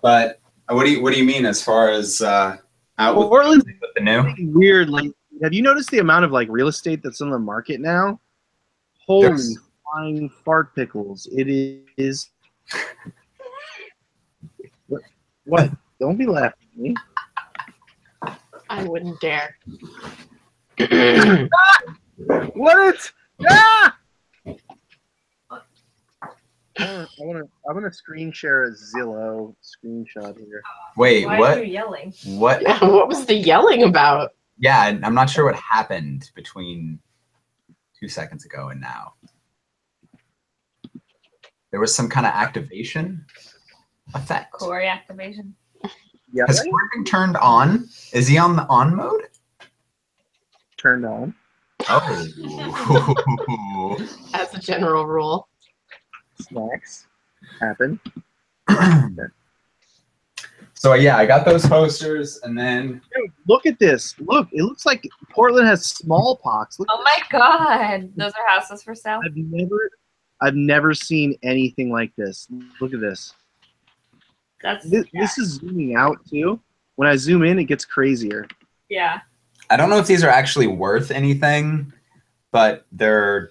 F: But what do you mean as far as out with
A: Portland's
F: the new?
A: weird. Like, have you noticed the amount of like real estate that's on the market now? Holy
F: There's-
A: flying fart pickles! It is. What? Don't be laughing at me.
C: I wouldn't dare.
A: What? Ah! I'm gonna screen share a Zillow screenshot here.
F: Wait,
G: why
F: what?
G: are you yelling?
F: What?
C: What was the yelling about?
F: Yeah, I'm not sure what happened between 2 seconds ago and now. There was some kind of activation effect.
G: Core activation.
A: Yeah,
F: Has Corbin turned on? Is he on the on mode?
A: turned on.
F: Oh.
C: As a general rule.
A: Snacks happen.
F: So yeah, I got those posters, and then
A: Dude, look at this. Look, it looks like Portland has smallpox. Look,
G: Oh my god. Those are houses for sale?
A: I've never seen anything like this. Look at this. This is zooming out too. When I zoom in, it gets crazier.
G: Yeah.
F: I don't know if these are actually worth anything, but they're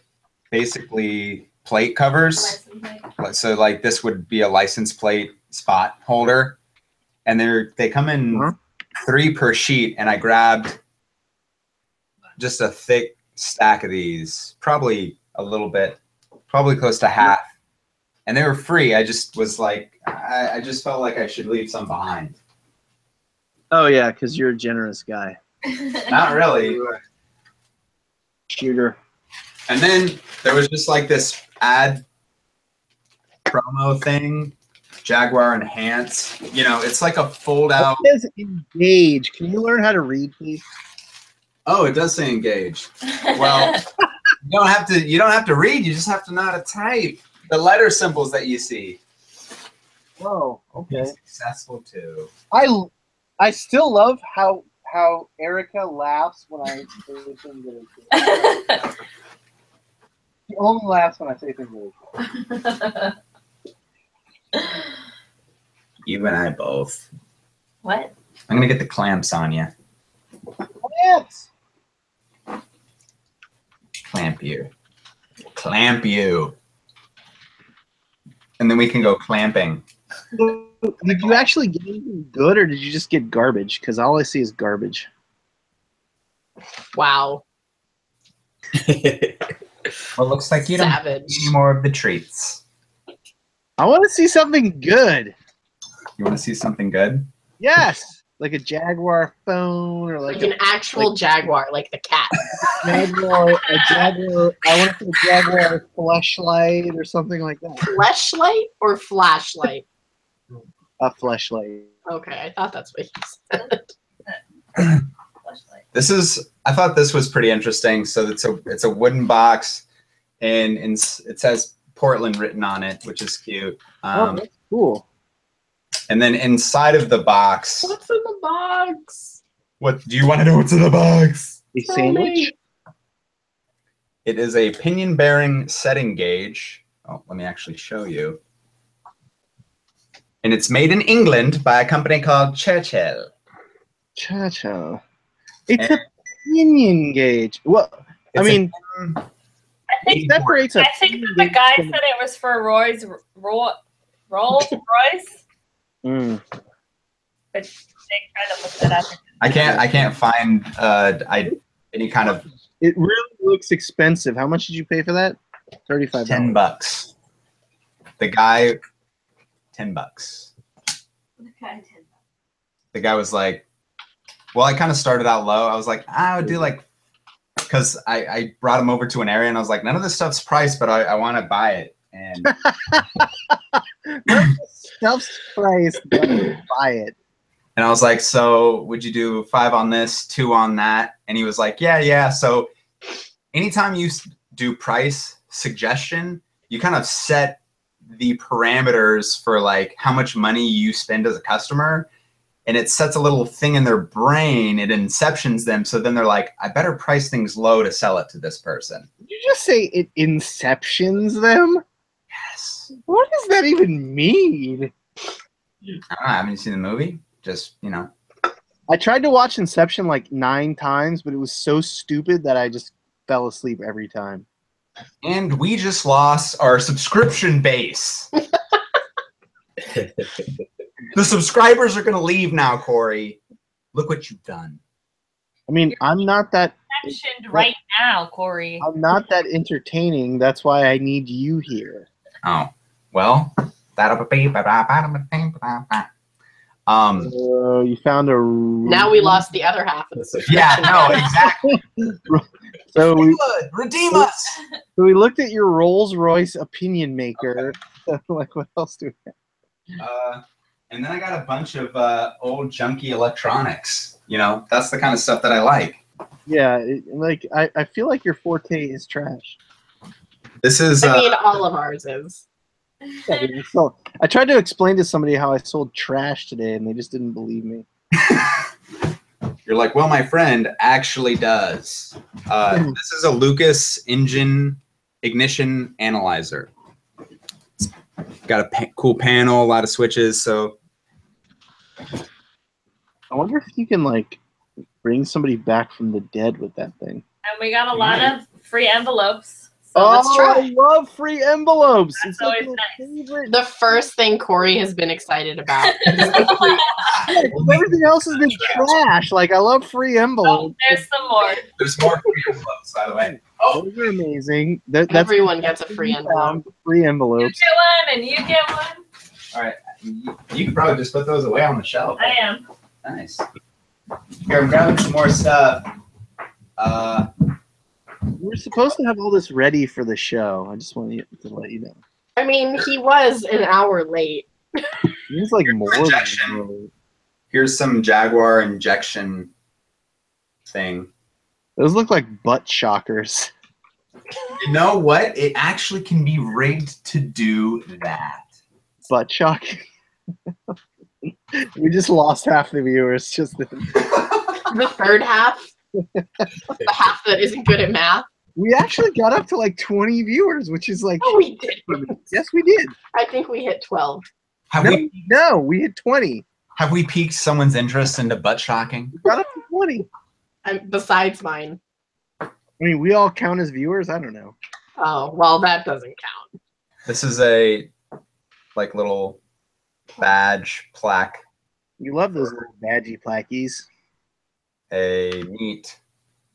F: basically plate covers. So like this would be a license plate spot holder, and they come in 3 per sheet, and I grabbed just a thick stack of these, probably a little bit, probably close to half. And they were free. I just was like, I just felt like I should leave some behind.
A: Oh yeah, because you're a generous guy.
F: Not really.
A: Shooter.
F: And then there was just like this ad promo thing, Jaguar Enhance. You know, it's like a fold out.
A: It says engage. Can you learn how to read, please?
F: Oh, it does say engage. Well, you don't have to read, you just have to know how to type the letter symbols that you see.
A: Whoa, okay.
F: Successful too.
A: I still love how Erica laughs when I say things that are true. She only laughs when I say things that are true.
F: You and I both.
G: What?
F: I'm gonna get the clamps on you.
A: Clamps!
F: Clamp you. Clamp you. And then we can go clamping.
A: Did you actually get anything good, or did you just get garbage? Because all I see is garbage.
C: Wow.
F: Well, looks like you don't have
C: Savage.
F: any more of the treats.
A: I want to see something good.
F: You want to see something good?
A: Yes, like a Jaguar phone, or
C: Like an actual Jaguar, like the cat.
A: Jaguar. A Jaguar. I want to see a Jaguar fleshlight or something like that.
C: Fleshlight or flashlight?
A: A fleshlight.
C: Okay, I thought that's what you said.
F: I thought this was pretty interesting. So it's a wooden box, and it says Portland written on it, which is cute.
A: Oh, that's cool.
F: And then inside of the box,
C: What's in the box?
F: what do you want to know? What's in the box?
A: A sandwich.
F: It is a pinion-bearing setting gauge. Oh, let me actually show you. And it's made in England by a company called Churchill.
A: Cha-cha. It's a pinion gauge. Well, I mean,
G: I think
A: it separates a
G: that the guy said it was for Rolls Royce,
A: Mm.
G: but they kind of looked it up.
F: I can't find any kind of
A: It really looks expensive. How much did you pay for that? $35.
F: $10. The guy, $10.
G: Okay.
F: The guy was like, well, I kind of started out low. I was like, I would do like, because I brought him over to an area and I was like, none of this stuff's priced, but I want to buy it. And
A: Stuff's priced, but buy it.
F: And I was like, so would you do 5 on this, 2 on that? And he was like, yeah. So anytime you do price suggestion, you kind of set the parameters for like how much money you spend as a customer. And it sets a little thing in their brain. It inceptions them. So then they're like, I better price things low to sell it to this person.
A: Did you just say it inceptions them?
F: Yes.
A: What does that even mean?
F: I don't know. Haven't you seen the movie? Just, you know.
A: I tried to watch Inception like 9 times, but it was so stupid that I just fell asleep every time.
F: And we just lost our subscription base. The subscribers are going to leave now, Corey. Look what you've done.
A: I mean, I'm not that
G: Mentioned right now, Corey.
A: I'm not that entertaining. That's why I need you here.
F: Oh, well.
A: You found a.
C: Now we lost the other half of the subscription.
F: Yeah, no, exactly.
A: So
F: Redeem us.
A: So we looked at your Rolls Royce opinion maker. Okay. Like, what else do we have?
F: And then I got a bunch of old junky electronics. You know, that's the kind of stuff that I like.
A: Yeah, I feel like your forte is trash.
F: This is.
C: I mean, all of ours is.
A: So I tried to explain to somebody how I sold trash today, and they just didn't believe me.
F: You're like, well, my friend actually does. This is a Lucas engine ignition analyzer. It's got a cool panel, a lot of switches. So
A: I wonder if you can like bring somebody back from the dead with that thing.
G: And we got a lot of free envelopes.
C: let's try.
A: I love free envelopes.
G: That's
A: It's like
G: always
A: my favorite.
C: The first thing Corey has been excited about.
A: Everything else has been trash. Like, I love free
G: Oh,
A: envelopes.
G: there's some more.
F: There's more free envelopes, by the way. Oh,
A: Those are amazing. That's
C: Everyone gets a free envelope.
A: free
G: You
A: envelopes.
G: get one and you get one.
F: all right. You can probably just put those away on the shelf.
G: I am.
F: Nice. Here, I'm grabbing some more stuff.
A: We're supposed to have all this ready for the show. I just want to let you know.
C: I mean, he was an hour late.
A: It's like more than
F: Injection. Here's some Jaguar injection thing.
A: those look like butt shockers.
F: You know what? It actually can be rigged to do that.
A: Butt shock. We just lost half the viewers. Just
C: The third half, the half that isn't good at math.
A: we actually got up to like 20 viewers, which is like
C: No, we did.
A: yes, we did.
C: I think we hit 12.
A: No, we hit 20.
F: Have we piqued someone's interest into butt shocking?
A: We got up to 20.
C: Besides mine.
A: I mean, we all count as viewers. I don't know.
C: Oh, well, that doesn't count.
F: This is a like little badge plaque,
A: You love those little badgy plackies.
F: a neat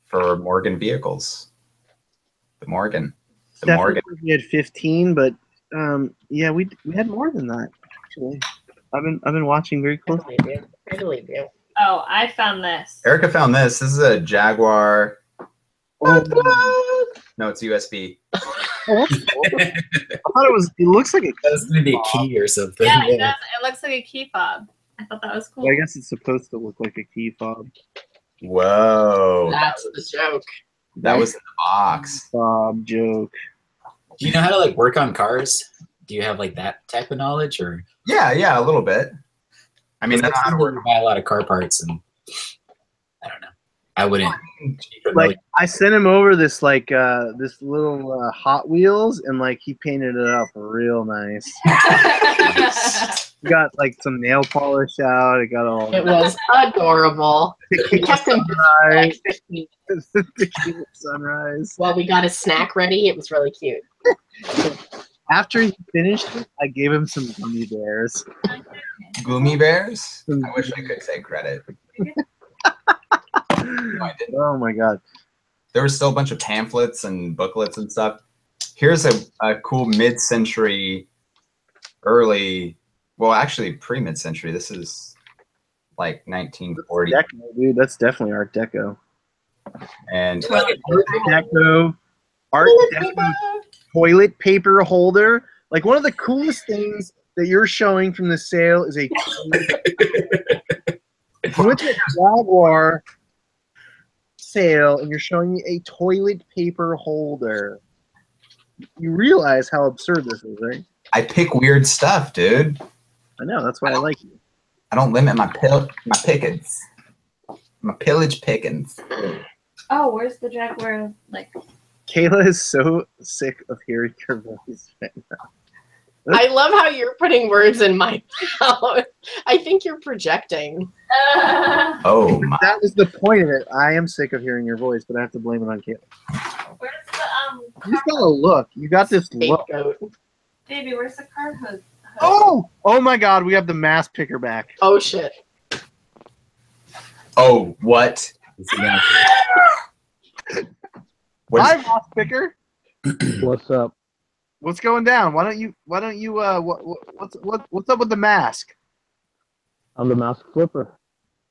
F: for Morgan vehicles. The Morgan. The
A: Definitely
F: Morgan.
A: we had 15, but yeah, we had more than that actually. I've been watching very
C: I
A: closely.
C: believe you. I believe you.
G: Oh, I found this.
F: Erica found this. This is a Jaguar.
A: Oh,
F: No, it's USB.
A: that's cool. I thought it was. It looks like a.
D: That's gonna be a key or something.
G: Yeah, it does. It looks like a key fob. I thought that was cool.
A: I guess it's supposed to look like a key fob.
F: Whoa.
C: That's the joke.
F: That was in the box.
A: Fob joke.
D: Do you know how to like work on cars? Do you have like that type of knowledge, or
F: Yeah, a little bit. I mean, that's how to work.
D: you buy a lot of car parts, and I don't know. I wouldn't.
A: Like I sent him over this like this little Hot Wheels, and like he painted it up real nice. He got like some nail polish out. It got all.
C: It was adorable. We kept him busy for like 15 minutes
A: Sunrise.
C: while we got his snack ready. It was really cute.
A: After he finished it, I gave him some gummy bears.
F: Gummy bears? I wish I could take credit. No, I didn't.
A: Oh my god.
F: There was still a bunch of pamphlets and booklets and stuff. Here's a cool mid-century, early, well, actually pre-mid-century. This is like 1940.
A: Deco, dude, that's definitely Art Deco.
F: And
A: Art Deco, Art Deco toilet paper holder. Like one of the coolest things that you're showing from the sale is a. If you went to a Jaguar sale and you're showing me a toilet paper holder, you realize how absurd this is, right?
F: I pick weird stuff, dude.
A: I know, that's why I like you.
F: I don't limit my pickings. My pillage pickings.
G: Oh, where's the Jaguar? Like,
A: Kayla is so sick of hearing your voice right now.
C: I love how you're putting words in my mouth. I think you're projecting.
F: Oh my.
A: That was the point of it. I am sick of hearing your voice, but I have to blame it on Kayla.
G: where's the
A: You got a look. You got this look.
C: Scapegoat.
G: baby? Where's the car hood?
A: Oh my God! We have the mass picker back.
C: Oh shit.
F: Oh, what? What
A: Hi,
F: is,
A: mass picker.
B: What's up?
A: What's going down? Why don't you? What's up with the mask?
B: I'm the mask flipper.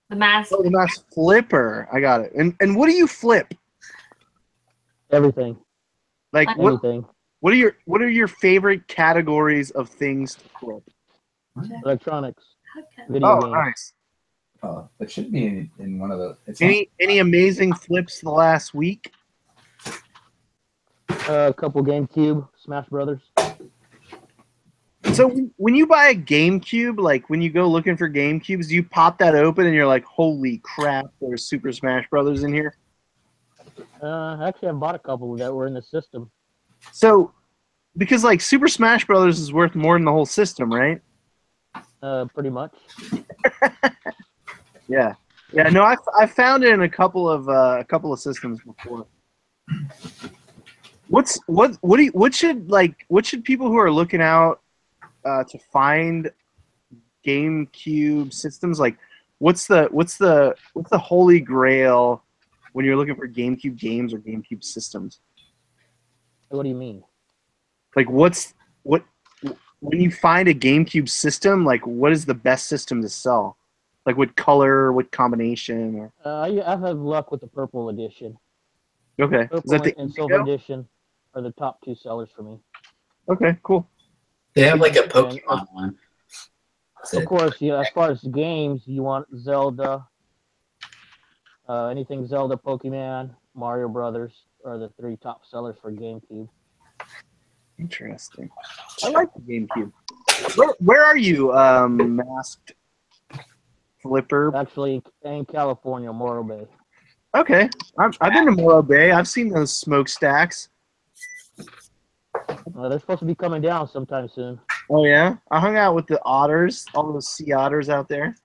G: The mask.
A: Oh, the mask flipper. I got it. And what do you flip?
B: Everything.
A: Like what?
B: Anything.
A: What are your favorite categories of things to flip?
B: Electronics.
G: Okay.
B: Video
A: Oh,
B: games.
A: nice.
F: oh, it should be in one of the. It's
A: Any amazing flips the last week?
B: A couple GameCube, Smash Brothers.
A: So when you buy a GameCube, like when you go looking for GameCubes, do you pop that open and you're like, holy crap, there's Super Smash Brothers in here?
B: Actually, I bought a couple that were in the system.
A: So, because like Super Smash Brothers is worth more than the whole system, right?
B: Pretty much.
A: Yeah. No, I found it in a couple of systems before. What should people who are looking out to find GameCube systems, like what's the holy grail when you're looking for GameCube games or GameCube systems?
B: What do you mean?
A: Like when you find a GameCube system, like what is the best system to sell? Like what color, what combination? Or...
B: I've had luck with the purple edition.
A: Okay.
B: Purple
A: Is that the
B: and silver edition are the top 2 sellers for me.
A: Okay, cool.
D: They have like a Pokemon one.
B: Of course, as far as games, you want Zelda, anything Zelda, Pokemon, Mario Brothers are the 3 top sellers for GameCube.
A: Interesting. I like the GameCube. Where are you, Masked Flipper?
B: Actually, in California, Morro Bay.
A: Okay. I've been to Morro Bay. I've seen those smokestacks.
B: They're supposed to be coming down sometime soon.
A: Oh, yeah? I hung out with the otters, all those sea otters out there.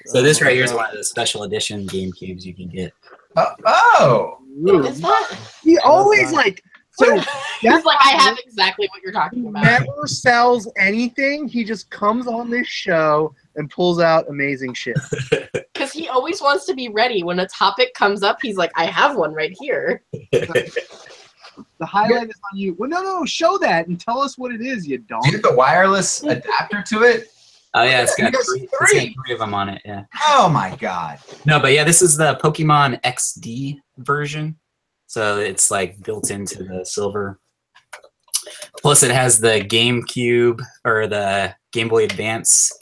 D: So this right here is one of the special edition GameCubes you can get.
F: Oh!
C: Is that?
A: He always, like... So
C: He's like, I have exactly what you're talking about.
A: never sells anything. He just comes on this show and pulls out amazing shit.
C: Because he always wants to be ready. When a topic comes up, he's like, I have one right here.
A: The highlight is on you. Well, no, show that and tell us what it is, you
F: Do
A: don't.
F: you get the wireless adapter to it?
D: Oh yeah, it's got
F: There's
D: three of them on it. Yeah.
F: Oh my god.
D: No, but yeah, this is the Pokemon XD version. So it's like built into the silver. Plus, it has the GameCube or the Game Boy Advance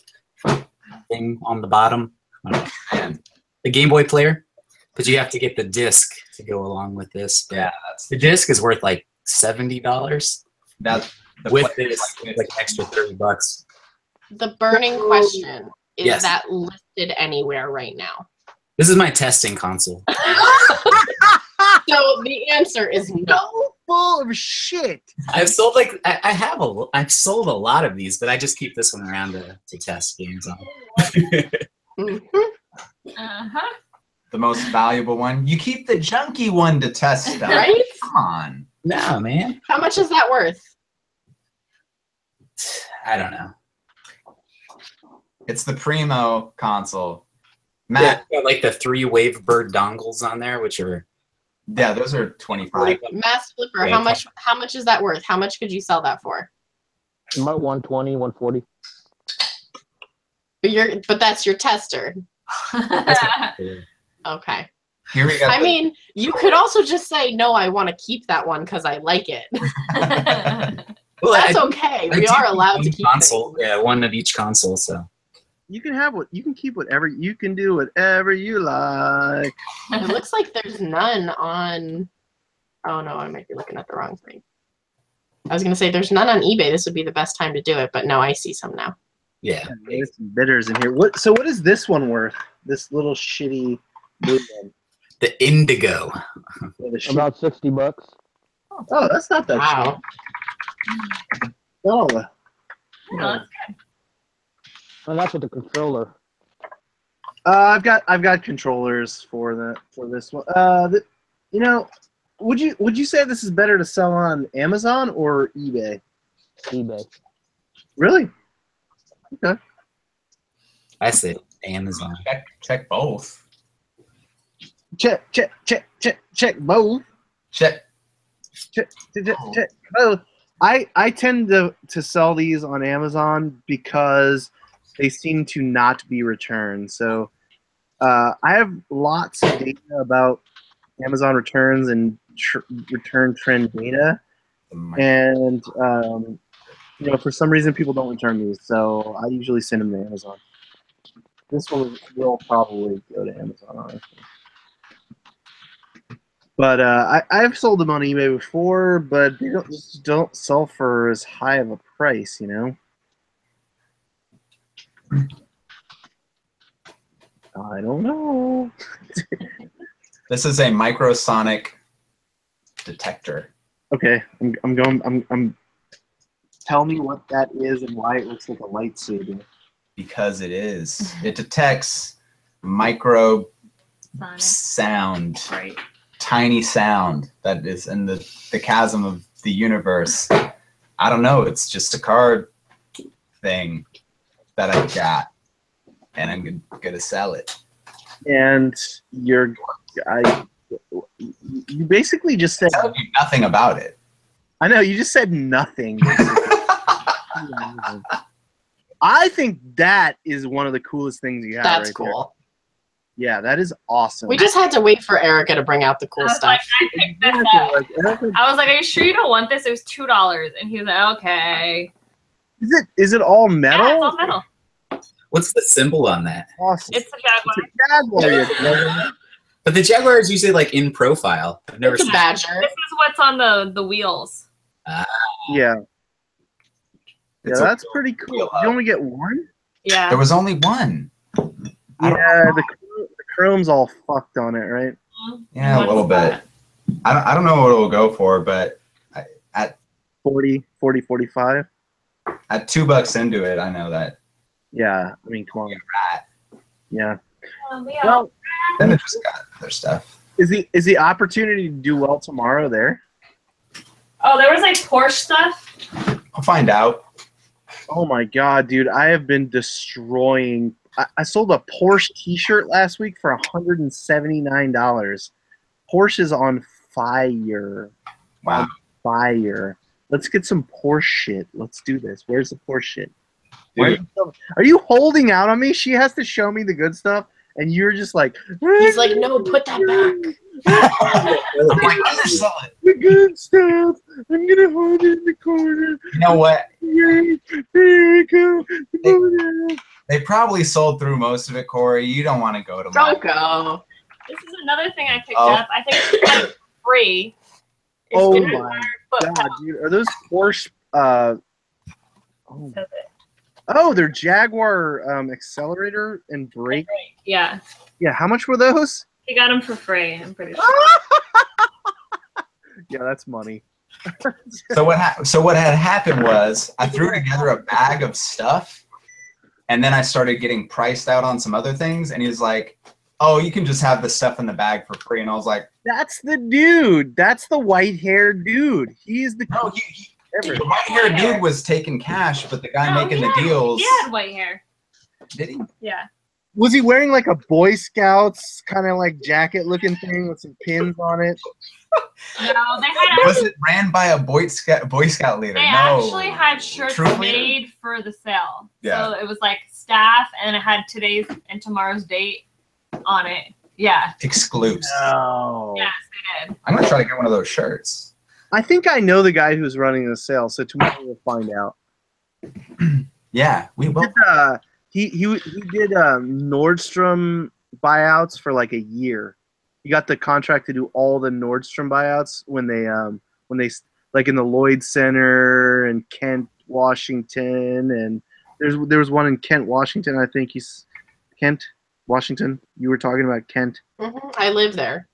D: thing on the bottom.
F: Man.
D: The Game Boy player, but you have to get the disc to go along with this. But
F: Yeah,
D: the disc is worth like $70.
F: that's the
D: With
F: player
D: this,
F: is
D: it's like an extra $30.
C: The burning question, is
D: Yes.
C: that listed anywhere right now?
D: This is my testing console.
C: So the answer is no.
A: So full of shit.
D: I've sold I've sold a lot of these, but I just keep this one around to test games on.
C: Mhm.
G: Uh-huh.
F: the most valuable one. You keep the junky one to test stuff.
C: Right?
F: Come on.
D: No, man.
C: How much is that worth?
D: I don't know.
F: It's the Primo console. Matt,
D: Yeah, got like the 3 Wavebird dongles on there, which are
F: yeah, those are 25.
C: Mass Flipper,
D: Yeah,
C: how much is that worth? How much could you sell that for?
B: About 120, 140.
C: But that's your tester.
D: cool.
C: Okay.
F: Here we go.
C: I mean, you could also just say, no, I want to keep that one because I like it.
D: Well,
C: That's
D: I
C: okay.
D: do
C: We are
D: keep
C: allowed
D: one
C: to keep
D: console.
C: things.
D: Yeah, one of each console. So
A: You can keep whatever you can do whatever you like.
C: It looks like there's none on. Oh no, I might be looking at the wrong thing. I was gonna say there's none on eBay. This would be the best time to do it, but no, I see some now.
D: yeah,
A: There's some bidders in here. What is this one worth? This little shitty blue one.
D: the Indigo.
A: Yeah, the shit-
B: About $60.
A: Oh, that's not that
C: Wow.
A: cheap. Oh,
G: No,
B: And that's with the controller.
A: I've got controllers for this one. Would you say this is better to sell on Amazon or eBay?
B: eBay.
A: Really? Okay.
D: I say Amazon.
F: Check both.
A: Check both.
F: Check.
A: Check both. I tend to sell these on Amazon because they seem to not be returned. So I have lots of data about Amazon returns and return trend data, and for some reason people don't return these, so I usually send them to Amazon. This one will probably go to Amazon, honestly. But I've sold them on eBay before, but they don't sell for as high of a price, I don't know.
F: This is a microsonic detector.
A: Okay, I'm. Tell me what that is and why it looks like a lightsaber.
F: Because it is. It detects micro
G: Sonic.
F: sound
G: Right.
F: tiny sound that is in the chasm of the universe. I don't know. It's just a card thing that I've got, and I'm gonna sell it.
A: And you basically just said
F: Tell you nothing about it.
A: I know you just said nothing. I think that is one of the coolest things you have.
C: That's
A: right
C: cool.
A: There. Yeah, that is awesome.
C: We just had to wait for Erica to bring out the cool
G: I was
C: stuff.
G: like, I picked this up. I was like, are you sure you don't want this? It was $2. And he was like, okay.
A: Is it all metal?
G: Yeah, it's all metal.
D: What's the symbol on that?
A: Awesome.
G: It's a Jaguar.
A: It's a Jaguar.
D: But the Jaguar is usually like in profile. I've never
C: It's a
D: seen.
C: badger.
G: This is what's on the wheels.
A: Yeah. Yeah,
F: It's a
A: that's
F: wheel-
A: pretty cool.
F: wheel
A: You
F: up.
A: only get one?
G: Yeah.
F: There was only one.
A: Yeah, the chrome's all fucked on it, right?
F: Yeah, a
G: What
F: little
G: is
F: bit.
G: that?
F: I don't know what it'll go for, but at
A: 40, 45.
F: at $2 into it, I know that.
A: Yeah, I mean, come on.
F: Right.
A: Yeah.
G: Yeah.
A: Well,
F: Then it just got their stuff.
A: is the opportunity to do well tomorrow there?
G: Oh, there was like Porsche stuff.
F: I'll find out.
A: Oh my god, dude! I have been destroying. I sold a Porsche T-shirt last week for $179. Porsche is on fire.
F: Wow.
A: Fire. Let's get some Porsche shit. Let's do this. Where's the Porsche shit?
F: Dude,
A: Are you holding out on me? She has to show me the good stuff, and you're just like.
C: He's like, no, put that back.
F: I'm like, undersell it.
A: The good stuff. I'm gonna hold it in the corner.
F: You know what?
A: Yay. There we go.
F: They probably sold through most of it, Corey. You don't want to go to mine.
C: Don't go.
G: This is another thing I picked
F: Oh.
G: up. I think it's like free. It's
A: Oh
G: dinner
A: my
G: foot
A: God, dude, are those Porsche?
G: Says it.
A: Oh, they're Jaguar accelerator and brake.
G: Yeah.
A: Yeah, how much were those?
G: He got them for free, I'm pretty sure.
A: Yeah, that's money.
F: So what had happened was I threw together a bag of stuff, and then I started getting priced out on some other things. And he was like, "Oh, you can just have the stuff in the bag for free." And I was like,
A: That's the dude. That's the white-haired dude. He's the
F: "No,
A: ever.
F: the white-haired dude was taking cash, but the guy
G: No,
F: making
G: he
F: the
G: had-
F: deals
G: He had white hair.
F: did he?
G: Yeah.
A: Was he wearing like a Boy Scouts kind of like jacket-looking thing with some pins on it?
G: No, they had
F: Was it ran by a Boy Scout leader?
G: they
F: No.
G: actually had shirts
F: Troop leader?
G: made for the sale.
F: Yeah.
G: So it was like staff and it had today's and tomorrow's date on it. Yeah.
F: Exclusive.
A: No.
G: Yes, they did.
F: I'm gonna try to get one of those shirts.
A: I think I know the guy who's running the sale, so tomorrow we'll find out.
F: Yeah, we will.
A: He did Nordstrom buyouts for like a year. He got the contract to do all the Nordstrom buyouts when they like in the Lloyd Center and Kent, Washington, and there was one in Kent, Washington. I think he's Kent, Washington. You were talking about Kent.
C: I live there.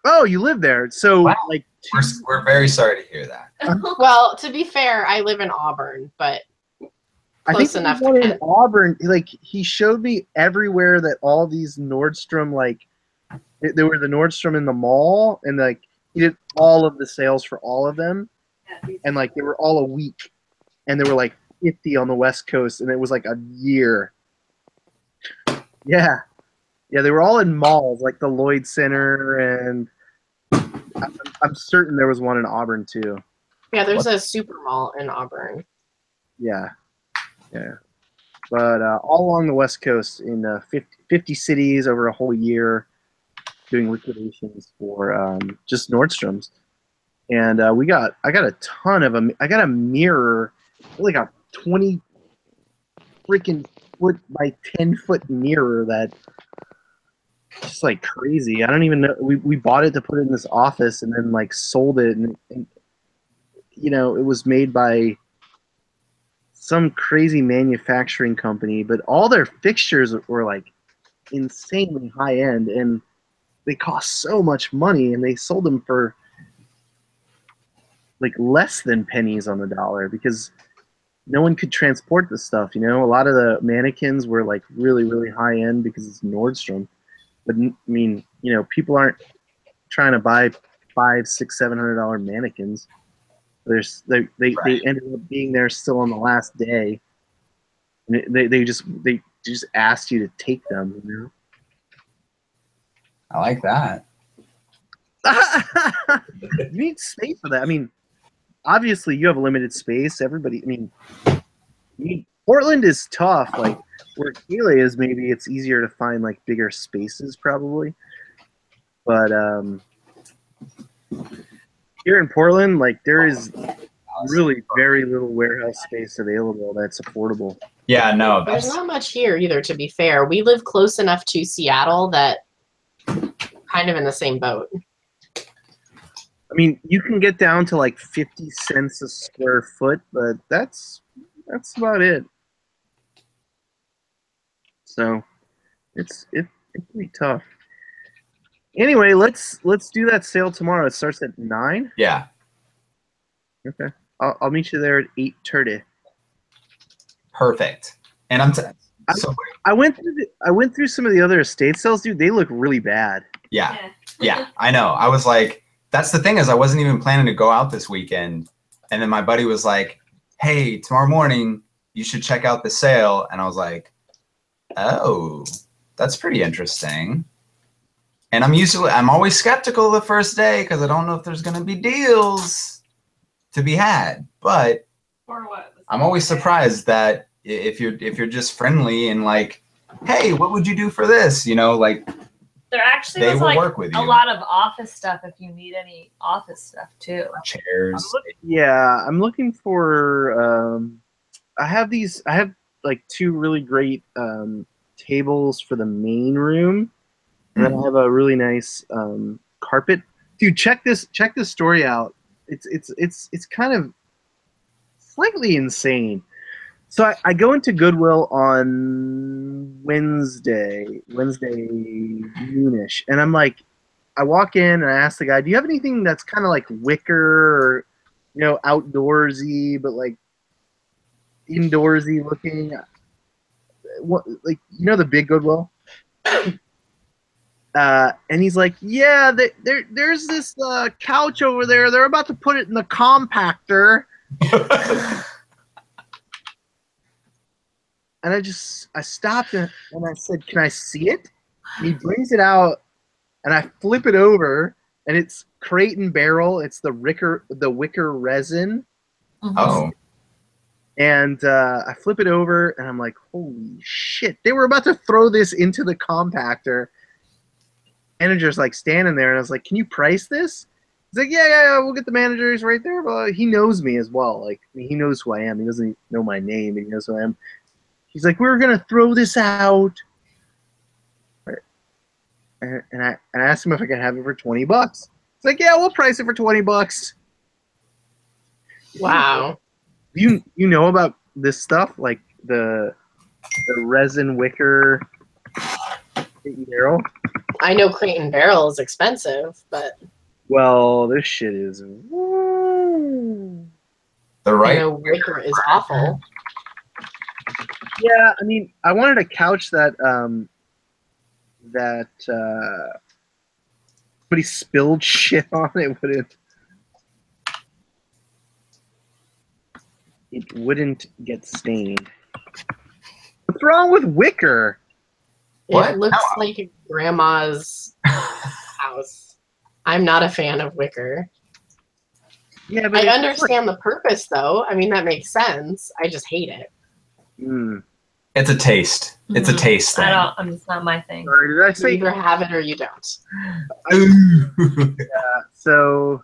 A: Oh, you live there. So
F: Wow.
A: like
F: We're very sorry to hear that.
C: Well, to be fair, I live in Auburn, but
A: I
C: close
A: think
C: enough
A: there's one
C: to
A: in
C: Kent.
A: Auburn. Like he showed me everywhere that all these Nordstrom like there were the Nordstrom in the mall, and like he did all of the sales for all of them, and like they were all a week, and there were like 50 on the West Coast, and it was like a year. Yeah, they were all in malls like the Lloyd Center, and I'm certain there was one in Auburn too.
C: Yeah, there's a super mall in Auburn.
A: Yeah. But all along the West Coast in 50 cities over a whole year doing liquidations for just Nordstrom's. And I got a ton of them. I got a mirror, like a 20 freaking foot by 10 foot mirror that just like crazy. I don't even know. We bought it to put it in this office and then like sold it. And you know, it was made by some crazy manufacturing company, but all their fixtures were like insanely high end and they cost so much money, and they sold them for like less than pennies on the dollar because no one could transport the stuff. You know, a lot of the mannequins were like really, really high end because it's Nordstrom. But I mean, you know, people aren't trying to buy $500, $600, $700 mannequins. They ended up being there still on the last day. And they just asked you to take them. You know?
F: I like that.
A: You need space for that. I mean, obviously you have limited space. Everybody, I mean, Portland is tough. Like where Kayla is, maybe it's easier to find like bigger spaces probably. But here in Portland, like there is really very little warehouse space available that's affordable.
F: Yeah, no,
C: There's
F: that's
C: not much here either, to be fair. We live close enough to Seattle that kind of in the same boat.
A: I mean, you can get down to like 50 cents a square foot, but that's about it. So it's pretty tough. Anyway, let's do that sale tomorrow. It starts at 9.
F: yeah.
A: Okay, I'll meet you there at 8:30.
F: Perfect. And so
A: I went through some of the other estate sales, dude. They look really bad.
F: yeah, I know. I was like, that's the thing is I wasn't even planning to go out this weekend. And then my buddy was like, hey, tomorrow morning you should check out the sale. And I was like, oh, that's pretty interesting. And I'm always skeptical the first day because I don't know if there's going to be deals to be had. But
G: Or what?
F: I'm always surprised that if you're just friendly and like, hey, what would you do for this? You know, like
G: There actually
F: they
G: was
F: will
G: like
F: work with
G: a
F: you.
G: lot of office stuff if you need any office stuff too.
F: Chairs.
A: I'm looking for. I have like 2 really great tables for the main room, and then I have a really nice carpet. Dude, check this story out. It's kind of slightly insane. So I go into Goodwill on Wednesday noonish, and I'm like, I walk in and I ask the guy, do you have anything that's kind of like wicker or, you know, outdoorsy, but like indoorsy looking? What, like, you know, the big Goodwill? And he's like, yeah, there's this couch over there. They're about to put it in the compactor. And I stopped and I said, can I see it? And he brings it out, and I flip it over, and it's Crate and Barrel. It's the wicker resin.
F: Oh.
A: And I flip it over, and I'm like, holy shit. They were about to throw this into the compactor. Manager's like standing there, and I was like, can you price this? He's like, yeah, we'll get the manager. He's right there. But he knows me as well. Like, he knows who I am. He doesn't know my name, but he knows who I am. He's like, we're going to throw this out. And I asked him if I could have it for $20. He's like, yeah, we'll price it for $20.
C: Wow.
A: You know about this stuff? Like the resin wicker barrel?
C: I know Crate and Barrel is expensive, but
A: Well, this shit is...
F: The
C: I
F: right.
C: know wicker is awful.
A: Yeah, I mean, I wanted a couch that but he spilled shit on it. It wouldn't get stained. What's wrong with wicker?
F: What?
C: It looks like grandma's house. I'm not a fan of wicker.
A: Yeah, but
C: I understand the purpose, though. I mean, that makes sense. I just hate it.
F: It's a taste. It's a taste thing.
G: It's not my thing.
A: Sorry, did I
C: You
A: say?
C: either have it or you don't.
A: So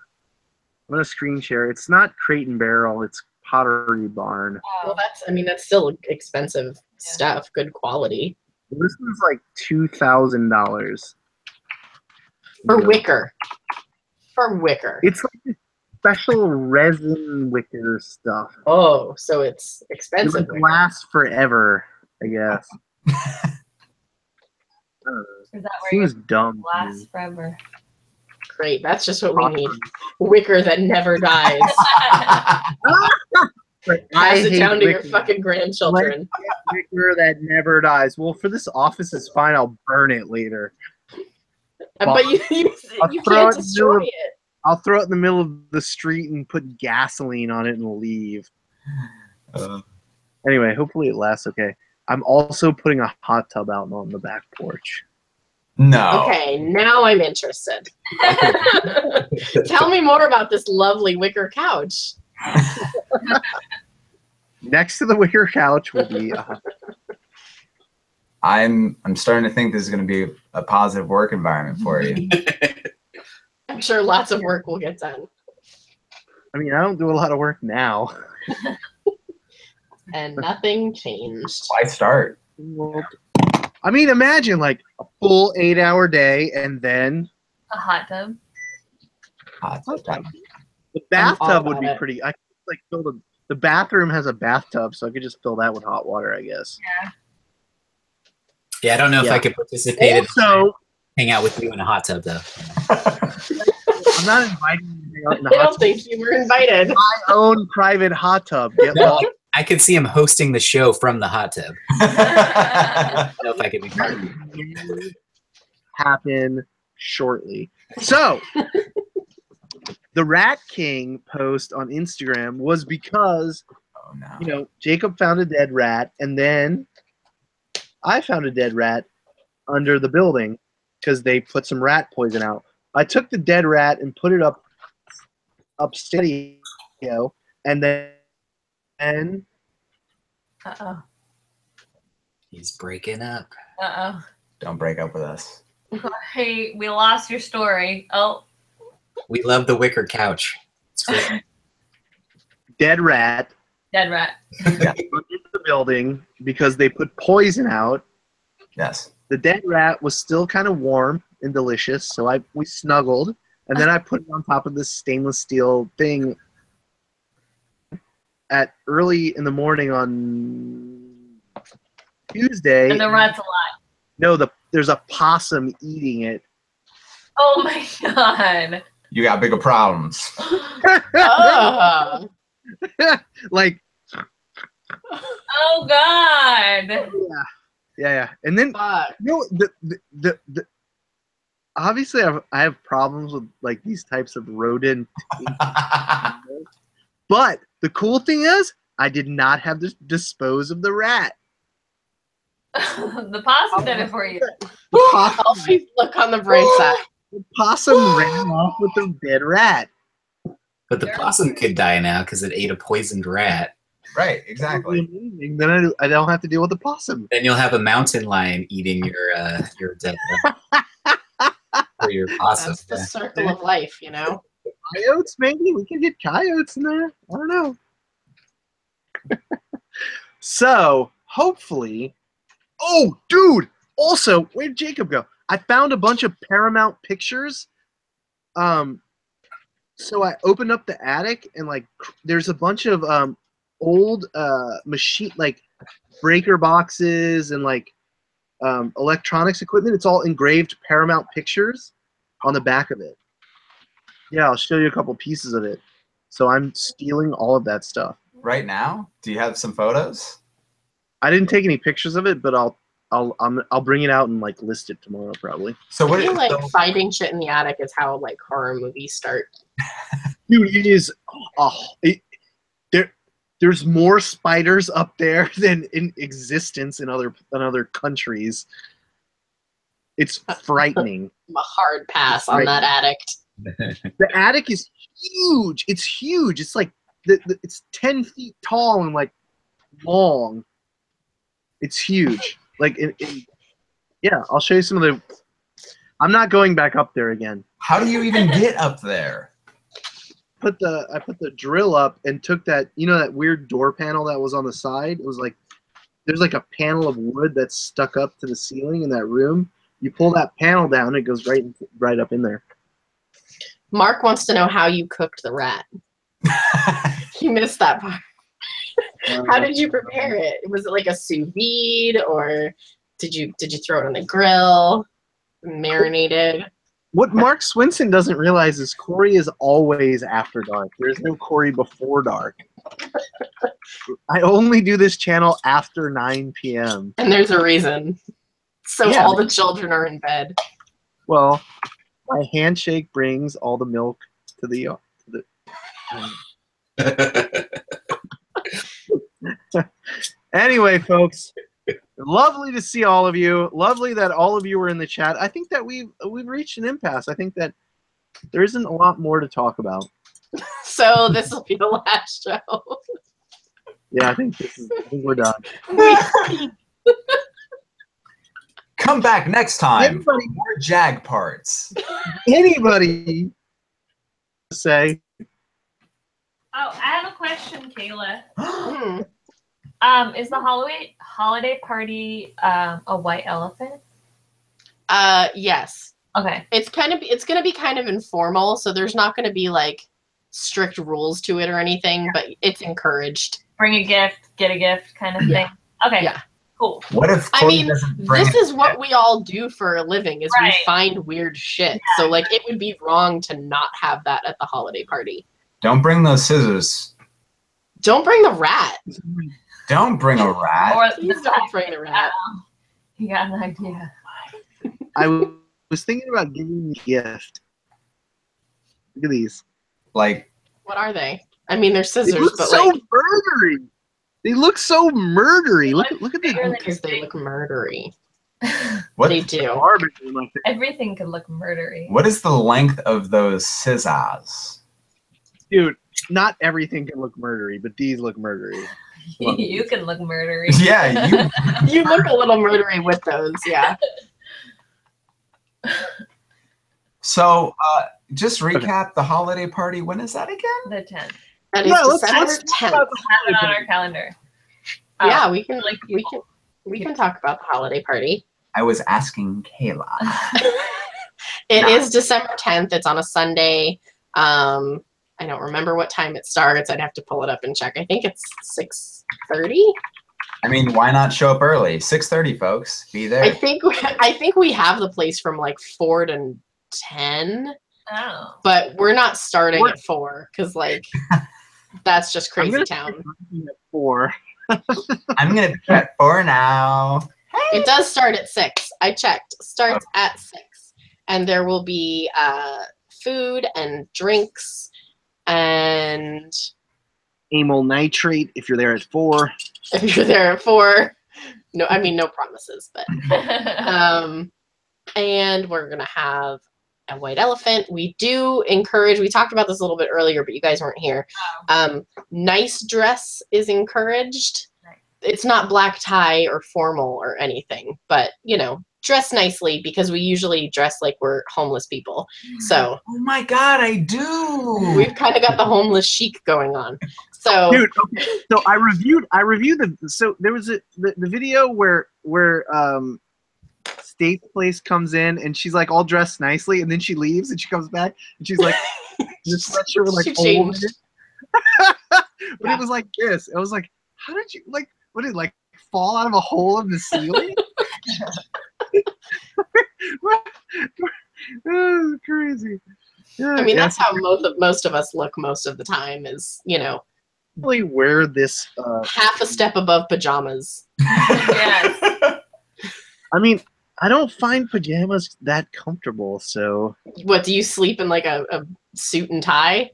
A: I'm gonna screen share. It's not Crate and Barrel. It's Pottery Barn.
C: Well, that's still expensive stuff. Good quality.
A: This is like $2,000
C: For wicker. For wicker.
A: It's like special resin wicker stuff.
C: Oh, so it's
A: It
C: expensive.
A: would last forever, I guess. I don't know.
G: Is that where
A: Seems dumb. to me.
G: last forever?
C: Great. That's just what we need. Wicker that never dies.
A: But
C: Pass it
A: hate
C: down to your
A: wicker.
C: fucking grandchildren.
A: Wicker that never dies. Well, for this office is fine. I'll burn it later. Well,
C: but you
A: I'll
C: you
A: throw
C: can't
A: it in the
C: destroy
A: middle of-
C: it.
A: I'll throw it in the middle of the street and put gasoline on it and leave. Anyway, hopefully it lasts okay. I'm also putting a hot tub out on the back porch.
F: No.
C: Okay, now I'm interested. Tell me more about this lovely wicker couch.
A: Next to the wicker couch will be a hot tub.
F: I'm starting to think this is going to be a positive work environment for you.
C: I'm sure lots of work will get done.
A: I mean, I don't do a lot of work now.
C: And nothing changed.
F: Why start?
A: Well, I mean, imagine like a full 8-hour day and then
G: A hot tub.
F: Hot tub.
A: the
C: I'm all
A: bathtub would
C: about
A: be
C: it.
A: pretty. I could like fill the bathroom has a bathtub, so I could just fill that with hot water, I guess.
D: Yeah, I don't know if
A: Yeah.
D: I could participate in
A: Also,
D: hang out with you in a hot tub though.
A: I'm not inviting you to hang out in the
C: I
A: hot
C: don't
A: tub.
C: think you were invited.
A: My own private hot tub. Get
D: No,
A: lost.
D: I could see him hosting the show from the hot tub. I don't know if I could be part of it.
A: Happen shortly. So, the Rat King post on Instagram was because,
F: Oh no.
A: you know, Jacob found a dead rat, and then I found a dead rat under the building because they put some rat poison out. I took the dead rat and put it upstairs, and then
G: Uh-oh.
D: He's breaking up.
G: Uh-oh.
F: Don't break up with us.
G: Hey, we lost your story. Oh.
D: We love the wicker couch. It's great.
A: dead rat
G: Dead rat.
A: under the building because they put poison out.
F: Yes.
A: The dead rat was still kind of warm and delicious, so we snuggled, and then I put it on top of this stainless steel thing at early in the morning on Tuesday.
G: And the rat's alive.
A: No, there's a possum eating it.
G: Oh my god.
F: You got bigger problems.
C: Oh.
A: Like,
G: Oh god.
A: yeah. And then,
C: Fuck.
A: you know, the obviously I have problems with like these types of rodent. But the cool thing is, I did not have to dispose of the rat.
G: The possum did it for you.
A: The possum,
C: Always look on the bright side.
A: the possum ran off with the dead rat.
D: But the possum could die now because it ate a poisoned rat.
F: Right,
A: That'd be
F: exactly.
A: amazing. Then I don't have to deal with the possum.
D: Then you'll have a mountain lion eating your dead rat. Or your possum.
C: That's the circle of life, you know?
A: Coyotes, maybe we can get coyotes in there. I don't know. So hopefully, oh, dude. Also, where did Jacob go? I found a bunch of Paramount pictures. So I opened up the attic and like there's a bunch of old machine like breaker boxes and like electronics equipment. It's all engraved Paramount pictures on the back of it. Yeah, I'll show you a couple pieces of it. So I'm stealing all of that stuff.
F: Right now? Do you have some photos?
A: I didn't take any pictures of it, but I'll bring it out and like list it tomorrow probably.
F: So
C: I
F: what?
C: feel like finding shit in the attic is how like horror movies start.
A: Dude, it is. There's more spiders up there than in existence in other countries. It's frightening.
C: I'm a hard pass on that attic.
A: The attic is huge. It's huge. It's like it's 10 feet tall and like long. It's huge. Like yeah, I'll show you some of the. I'm not going back up there again.
F: How do you even get up there?
A: I put the drill up and took that, you know, that weird door panel that was on the side. It was like there's like a panel of wood that's stuck up to the ceiling in that room. You pull that panel down, it goes right up in there.
C: Mark wants to know how you cooked the rat. He missed that part. How did you prepare it? Was it like a sous vide, or did you throw it on the grill, marinated?
A: What Mark Swinson doesn't realize is Corey is always after dark. There's no Corey before dark. I only do this channel after 9 p.m.
C: And there's a reason. So
A: Yeah.
C: all the children are in bed.
A: Well, my handshake brings all the milk to the. Anyway, folks, lovely to see all of you. Lovely that all of you were in the chat. I think that we've reached an impasse. I think that there isn't a lot more to talk about.
C: So this will be the last show.
A: Yeah, I think we're done.
F: Come back next time
A: Anybody-
F: for more Jag parts.
A: Anybody say?
G: Oh, I have a question, Kayla.
C: Hmm.
G: Is the holiday party a white elephant?
C: Yes.
G: Okay.
C: It's gonna be kind of informal, so there's not gonna be like strict rules to it or anything, but it's encouraged.
G: Bring a gift, get a gift kind of thing.
C: Yeah.
G: Okay.
C: Yeah.
G: Cool.
F: What if
C: I
F: Chloe
C: mean,
F: doesn't bring
C: this
F: it?
C: is what we all do for a living is
G: Right.
C: we find weird shit. So like it would be wrong to not have that at the holiday party.
F: Don't bring those scissors.
C: Don't bring the rat.
F: Don't bring a rat.
G: Or
C: Please don't bring the rat.
G: You got an idea.
A: I was thinking about giving you a gift. Look at these.
F: Like,
C: What are they? I mean, they're
A: They
C: scissors,
A: look
C: but
A: so
C: like
A: murdery. They look so murdery. Look at
G: Bigger
A: the
G: than
C: because they look murdery.
F: what?
C: They do.
A: garbage in my face.
G: Everything could look murdery.
F: What is the length of those scissors?
A: Dude, not everything can look murdery, but these look murdery.
G: You can look murdery.
F: Yeah, you.
C: You look a little murdery with those, yeah.
F: So, just recap the holiday party. When is that again?
G: The 10th.
C: That is
A: Yeah, let's
C: December
A: talk
C: 10th.
A: about the
G: Have it on
A: holiday
G: our calendar.
C: Yeah, we can
G: like
C: we can talk about the holiday party.
F: I was asking Kayla.
C: It is December 10th. It's on a Sunday. I don't remember what time it starts. I'd have to pull it up and check. I think it's 6:30.
F: I mean, why not show up early? 6:30, folks. Be there.
C: I think we have the place from like 4 to 10,
G: Oh.
C: but we're not starting at 4 because like that's just
A: I'm
C: crazy
A: gonna
C: town.
A: at 4.
F: I'm gonna be at 4 now.
C: It does start at 6. I checked. Starts at 6, and there will be food and drinks and
A: Amyl nitrate if you're there at 4.
C: if you're there at 4, no, I mean no promises, but and we're gonna have a white elephant. We do encourage. We talked about this a little bit earlier, but you guys weren't here. Nice dress is encouraged.
G: Nice.
C: It's not black tie or formal or anything, but you know, dress nicely because we usually dress like we're homeless people. So
F: Oh my God, I do.
C: we've kind of got the homeless chic going on. So
A: Dude, okay. So I reviewed the so there was the video where State's Place comes in and she's like all dressed nicely and then she leaves and she comes back and she's like this sweatshirt with like
C: She
A: holes in
C: changed.
A: it. But
C: Yeah.
A: it was like this. It was like, how did you like what did it like fall out of a hole in the ceiling? Oh, crazy.
C: I mean, that's how most of us look most of the time is, you know,
A: really wear this
C: half a step above pajamas.
G: Yes.
A: I mean, I don't find pajamas that comfortable, so
C: What, do you sleep in like a suit and tie?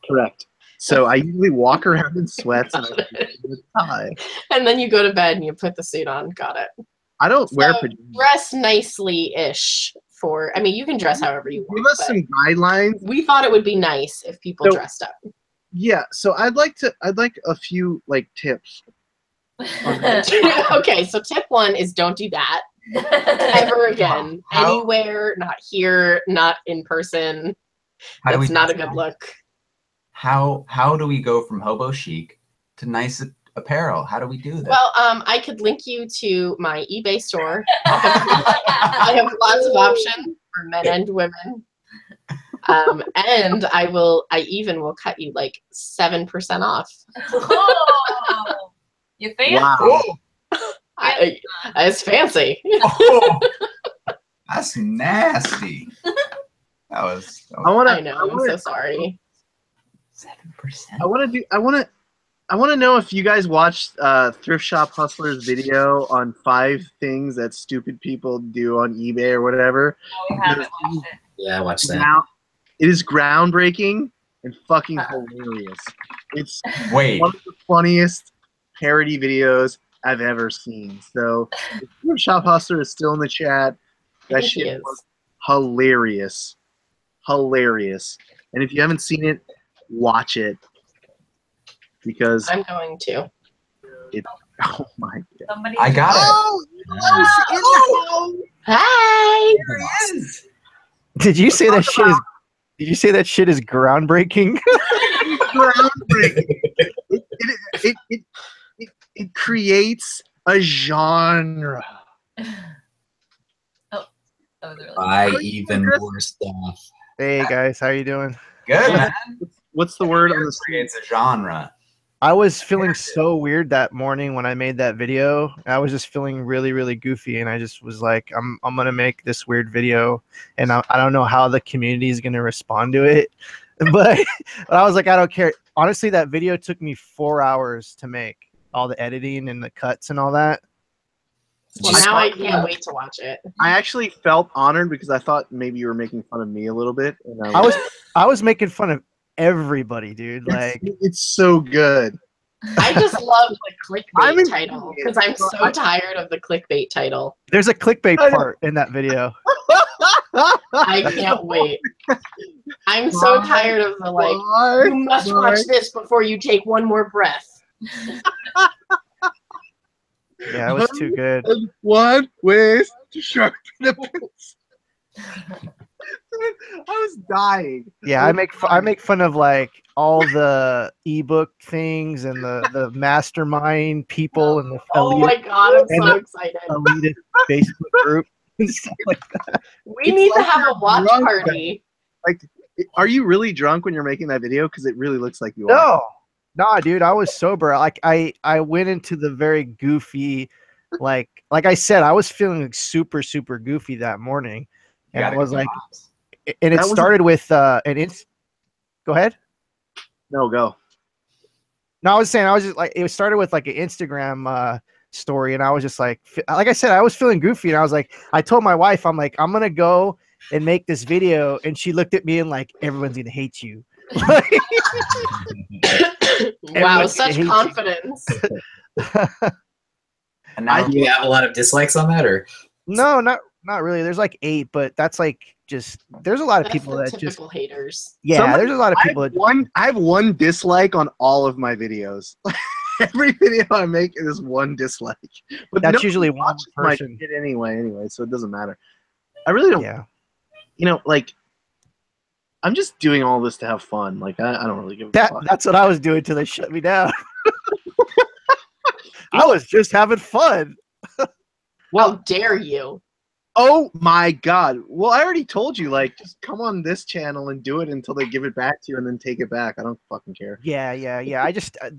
A: correct. So I usually walk around in sweats and a tie.
C: And then you go to bed and you put the suit on. Got it.
A: I don't wear
C: So,
A: pajamas.
C: dress nicely-ish for, I mean, you can dress however you want.
A: Give us
C: but
A: some guidelines.
C: we thought it would be nice if people
A: So-
C: dressed up.
A: Yeah, so I'd like a few like tips.
C: Okay, so tip 1 is don't do that ever again.
F: How-
C: Anywhere, not here, not in person.
F: How do
C: That's
F: we
C: not a good look.
F: How do we go from hobo chic to nice apparel? How do we do that?
C: Well, I could link you to my eBay store. I have lots of options for men and women. And I even will cut you like 7% off.
G: Oh, you fancy.
A: Wow.
C: It's fancy.
F: Oh, that's nasty. That was
A: I want
C: I know. I'm so sorry.
F: 7%.
A: I want to I want to know if you guys watched Thrift Shop Hustler's video on 5 things that stupid people do on eBay or whatever.
G: No, we haven't watched it.
D: Yeah, I watched that.
A: Now, it is groundbreaking and fucking hilarious. It's
F: Wait.
A: one of the funniest parody videos I've ever seen. So, if Thrift Shop Hustler is still in the chat. That
C: think he
A: shit
C: is.
A: was hilarious. Hilarious. And if you haven't seen it, watch it. Because,
C: I'm going to.
A: oh my God.
G: Somebody.
F: I got it.
A: Oh,
C: Hi.
H: Did you say that shit is? Did you say that shit is groundbreaking?
A: groundbreaking. It creates a genre.
G: That was really
D: Buy even more stuff.
H: Hey guys, how you doing?
F: Good, man.
A: What's the word on the screen?
F: It's a genre.
H: I was feeling so weird that morning when I made that video. I was just feeling really, really goofy, and I just was like, I'm gonna make this weird video, and I don't know how the community is gonna respond to it, but I was like, I don't care. Honestly, that video took me 4 hours to make, all the editing and the cuts and all that.
C: Well, now I can't wait to watch it.
A: I actually felt honored because I thought maybe you were making fun of me a little bit. And
H: I was making fun of everybody, dude. Like,
A: it's so good.
C: I just love the
A: I'm
C: clickbait
A: in-
C: title because I'm so tired of the clickbait title.
H: there's a clickbait part in that video.
C: I can't wait. I'm so tired of the like, you must watch this before you take one more breath.
H: Yeah, it was too good.
A: One ways to sharpen a pencil. I was dying.
H: Yeah, I make fun of like all the ebook things and the mastermind people and the
C: Oh my god, I'm so excited.
H: elitist Facebook group and stuff like that.
C: We need to have a watch
A: drunk.
C: party.
A: Like, are you really drunk when you're making that video? Because it really looks like you are.
H: No, nah, dude, I was sober. Like I went into the very goofy, like I said, I was feeling super goofy that morning, and I was like, and it started with go ahead.
A: No, go.
H: No, I was saying, I was just like, it started with like an Instagram story, and I was just like I said, I was feeling goofy, and I was like, I told my wife, I'm like, I'm gonna go and make this video, and she looked at me and like, everyone's gonna hate you.
C: Wow, such confidence.
F: And now
D: Do you have a lot of dislikes on that, or
H: No, not really. There's like 8, but that's like just there's a lot of
C: That's
H: people
C: the
H: that just
C: typical haters.
H: there's a lot of people that
A: I have one dislike on all of my videos. Every video I make is one dislike. But
H: That's
A: nobody
H: usually one
A: watches my
H: person.
A: shit anyway, so it doesn't matter. I really don't.
H: Yeah.
A: You know, like, I'm just doing all this to have fun. Like, I don't really give a fuck.
H: That's what I was doing till they shut me down. I was just having fun.
C: How dare you?
A: Oh my god. Well, I already told you, like, just come on this channel and do it until they give it back to you and then take it back. I don't fucking care.
H: Yeah.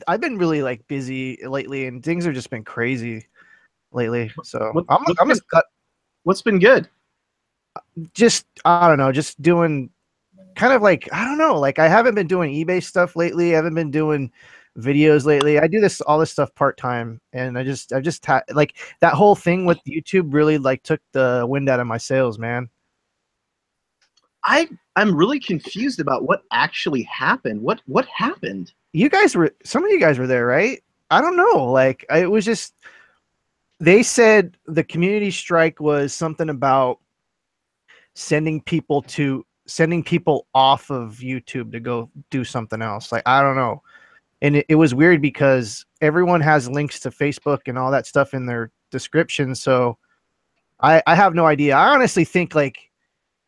H: I've been really like busy lately, and things have just been crazy lately. So
A: What's been good?
H: just I don't know, just doing kind of like I don't know, like I haven't been doing eBay stuff lately. I haven't been doing videos lately. I do all this stuff part-time, and like that whole thing with YouTube really like took the wind out of my sails, man.
A: I'm really confused about what actually happened. What happened?
H: Some of you guys were there, right? I don't know. Like it was just they said the community strike was something about sending people off of YouTube to go do something else. Like I don't know. And it was weird because everyone has links to Facebook and all that stuff in their description. So I have no idea. I honestly think like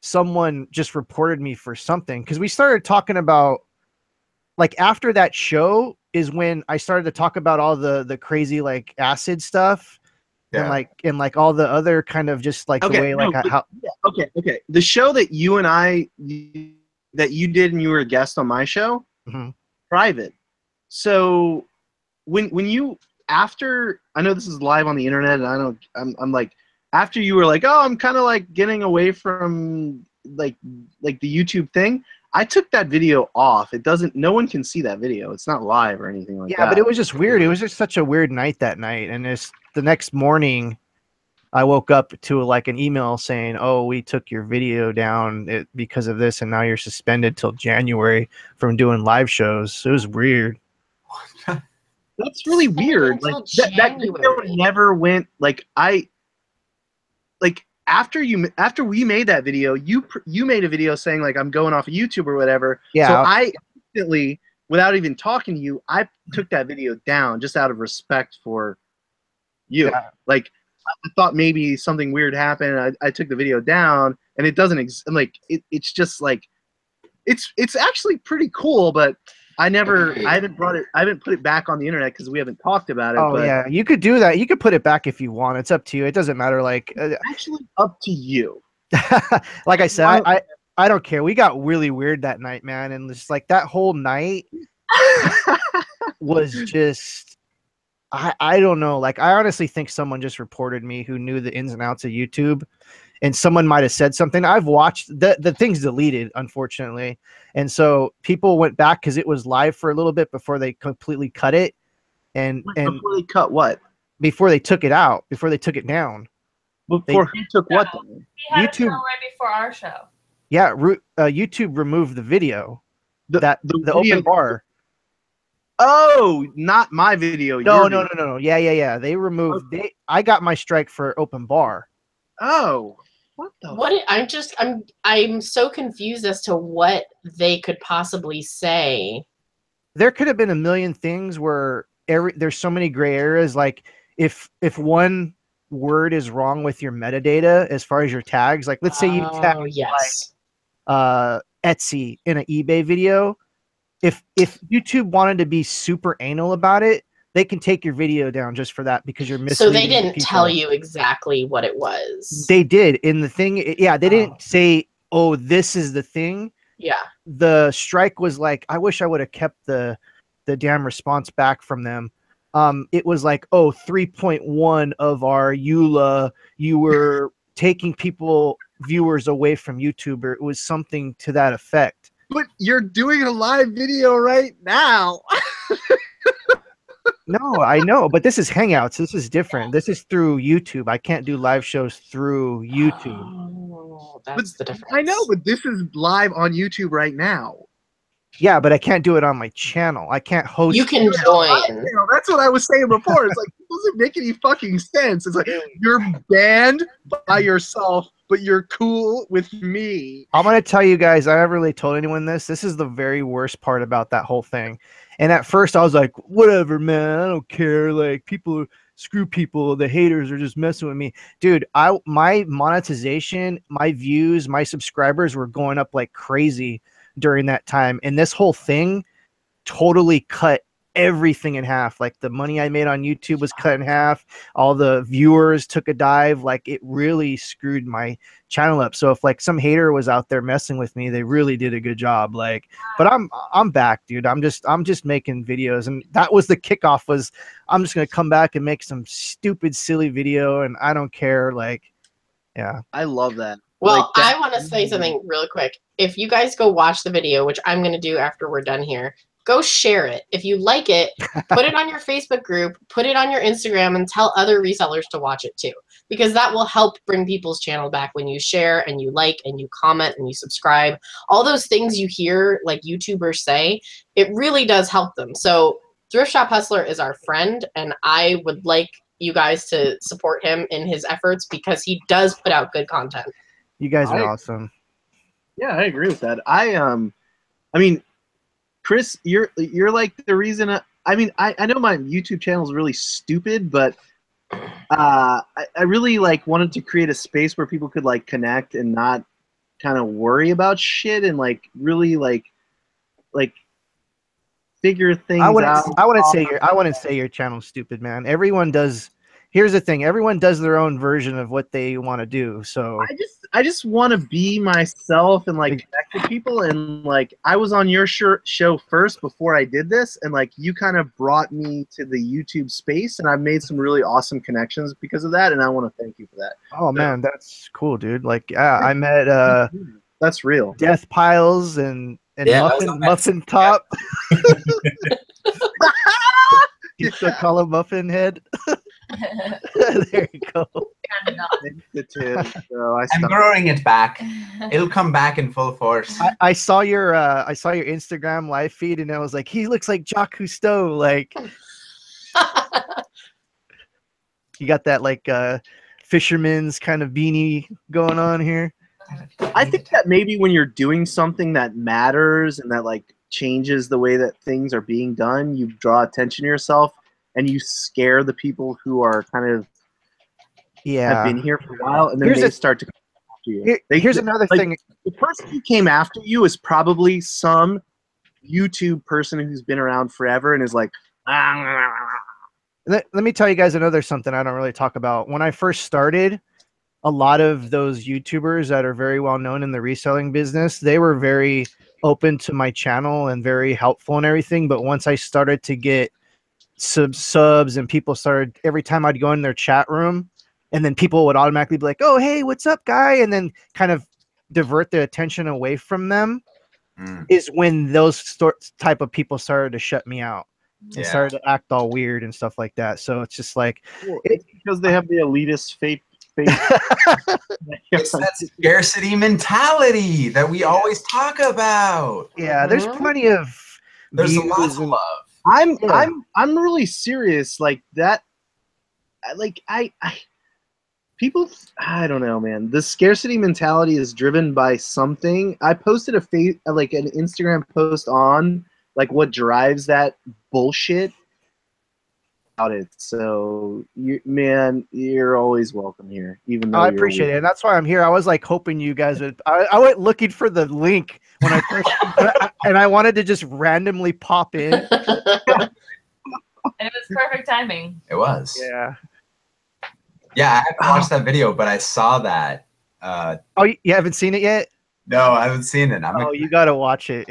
H: someone just reported me for something, because we started talking about like after that show is when I started to talk about all the crazy like acid stuff.
F: Yeah.
H: and like all the other kind of just like the way like how
A: Okay. The show that you and that you did and you were a guest on my show, private. So when you after I know this is live on the internet, and I'm like after you were like, oh, I'm kind of like getting away from like the YouTube thing. I took that video off. It doesn't. No one can see that video. It's not live or anything like that.
H: Yeah, but it was just weird. It was just such a weird night that night, and it's the next morning. I woke up to like an email saying, "Oh, we took your video down because of this, and now you're suspended till January from doing live shows." It was weird.
A: That's really weird. Like that video never went. Like after we made that video, you made a video saying like I'm going off of YouTube or whatever.
H: Yeah.
A: So I instantly, without even talking to you, I took that video down just out of respect for you.
H: Yeah.
A: Like I thought maybe something weird happened. I took the video down, and it doesn't it's just like it's actually pretty cool, but I haven't put it back on the internet because we haven't talked about it.
H: Oh,
A: but
H: yeah, you could do that. You could put it back if you want. It's up to you. It doesn't matter. Like
A: actually up to you.
H: Like I said, I don't care. We got really weird that night, man, and just like that whole night was just I don't know. Like I honestly think someone just reported me who knew the ins and outs of YouTube. And someone might have said something. I've watched the thing's deleted, unfortunately. And so people went back because it was live for a little bit before they completely cut it. And
A: before they cut what?
H: Before they took it out, before they took it down.
A: Who took what?
G: We had
H: YouTube
G: a show right before our show.
H: Yeah, YouTube removed the video. The
A: video,
H: open bar.
A: Oh, not my video.
H: No. Yeah. They removed. I got my strike for open bar.
A: Oh.
C: I'm so confused as to what they could possibly say.
H: There could have been a million things where there's so many gray areas. Like if one word is wrong with your metadata as far as your tags, like let's say you tag Etsy in an eBay video. If YouTube wanted to be super anal about it, they can take your video down just for that because you're missing.
C: So they didn't tell you exactly what it was.
H: They did in the thing. Yeah, they didn't say, "Oh, this is the thing."
C: Yeah.
H: The strike was like, I wish I would have kept the damn response back from them. It was like, "Oh, 3.1 of our EULA, you were taking viewers away from YouTube," or it was something to that effect.
A: But you're doing a live video right now.
H: No, I know, but this is Hangouts. This is different. This is through YouTube. I can't do live shows through YouTube.
C: Oh, that's the difference.
A: I know, but this is live on YouTube right now.
H: Yeah, but I can't do it on my channel. I can't host.
C: You can join.
A: That's what I was saying before. It's like, it doesn't make any fucking sense. It's like, you're banned by yourself, but you're cool with me.
H: I'm going to tell you guys, I never really told anyone this. This is the very worst part about that whole thing. And at first I was like, whatever, man, I don't care. Like screw people. The haters are just messing with me. Dude, my monetization, my views, my subscribers were going up like crazy during that time. And this whole thing totally cut everything in half. Like the money I made on YouTube was cut in half. All the viewers took a dive. Like it really screwed my channel up. So if like some hater was out there messing with me, they really did a good job. Like, but I'm back, dude. I'm just making videos. And that was the kickoff, was I'm just going to come back and make some stupid, silly video. And I don't care. Like, yeah.
A: I love that.
C: Well, I want to say something real quick. If you guys go watch the video, which I'm going to do after we're done here, go share it. If you like it, put it on your Facebook group, put it on your Instagram, and tell other resellers to watch it too. Because that will help bring people's channel back when you share and you like and you comment and you subscribe. All those things you hear like YouTubers say, it really does help them. So Thrift Shop Hustler is our friend, and I would like you guys to support him in his efforts because he does put out good content.
H: You guys are awesome.
A: Yeah, I agree with that. I mean, Chris, you're like the reason. I know my YouTube channel is really stupid, but I really like wanted to create a space where people could like connect and not kind of worry about shit and like really like figure things out.
H: I wouldn't say your channel's stupid, man. Everyone does. Here's the thing: everyone does their own version of what they want to do. So
A: I just want to be myself and like connect with people. And like I was on your show first before I did this, and like you kind of brought me to the YouTube space, and I've made some really awesome connections because of that. And I want to thank you for that.
H: Oh man, that's cool, dude. Like I met
A: That's real.
H: death piles and
D: Yeah, I was on
H: muffin
D: that.
H: top. You still call him Muffin Head? There you go.
A: So I
F: I'm
A: stopped.
F: growing it back. It'll come back in full force.
H: I saw your Instagram live feed and I was like, he looks like Jacques Cousteau. Like you got that like fisherman's kind of beanie going on here.
A: I think that maybe when you're doing something that matters and that like changes the way that things are being done, you draw attention to yourself and you scare the people who are kind of have been here for a while, and then they start to come after you.
H: Here's another thing.
A: The person who came after you is probably some YouTube person who's been around forever and is like,
H: Let me tell you guys another something I don't really talk about. When I first started, a lot of those YouTubers that are very well known in the reselling business, they were very open to my channel and very helpful and everything. But once I started to get subs and people started, every time I'd go in their chat room, and then people would automatically be like, oh, hey, what's up, guy? And then kind of divert the attention away from them is when those type of people started to shut me out and started to act all weird and stuff like that. So it's just like,
A: it's because they have the elitist fake.
F: It's that scarcity mentality that we always talk about.
H: Yeah, there's plenty of
F: There's lots of love.
A: I'm really serious. Like that. People, I don't know, man. The scarcity mentality is driven by something. I posted an Instagram post on like what drives that bullshit about it. So, you're always welcome here, even though
H: I appreciate it. And that's why I'm here. I was like hoping you guys would. I went looking for the link when I first, and I wanted to just randomly pop in.
G: And it was perfect timing.
F: It was.
H: Yeah.
F: Yeah, I haven't watched that video, but I saw that.
H: Oh, you haven't seen it yet?
F: No, I haven't seen it.
H: You gotta watch it.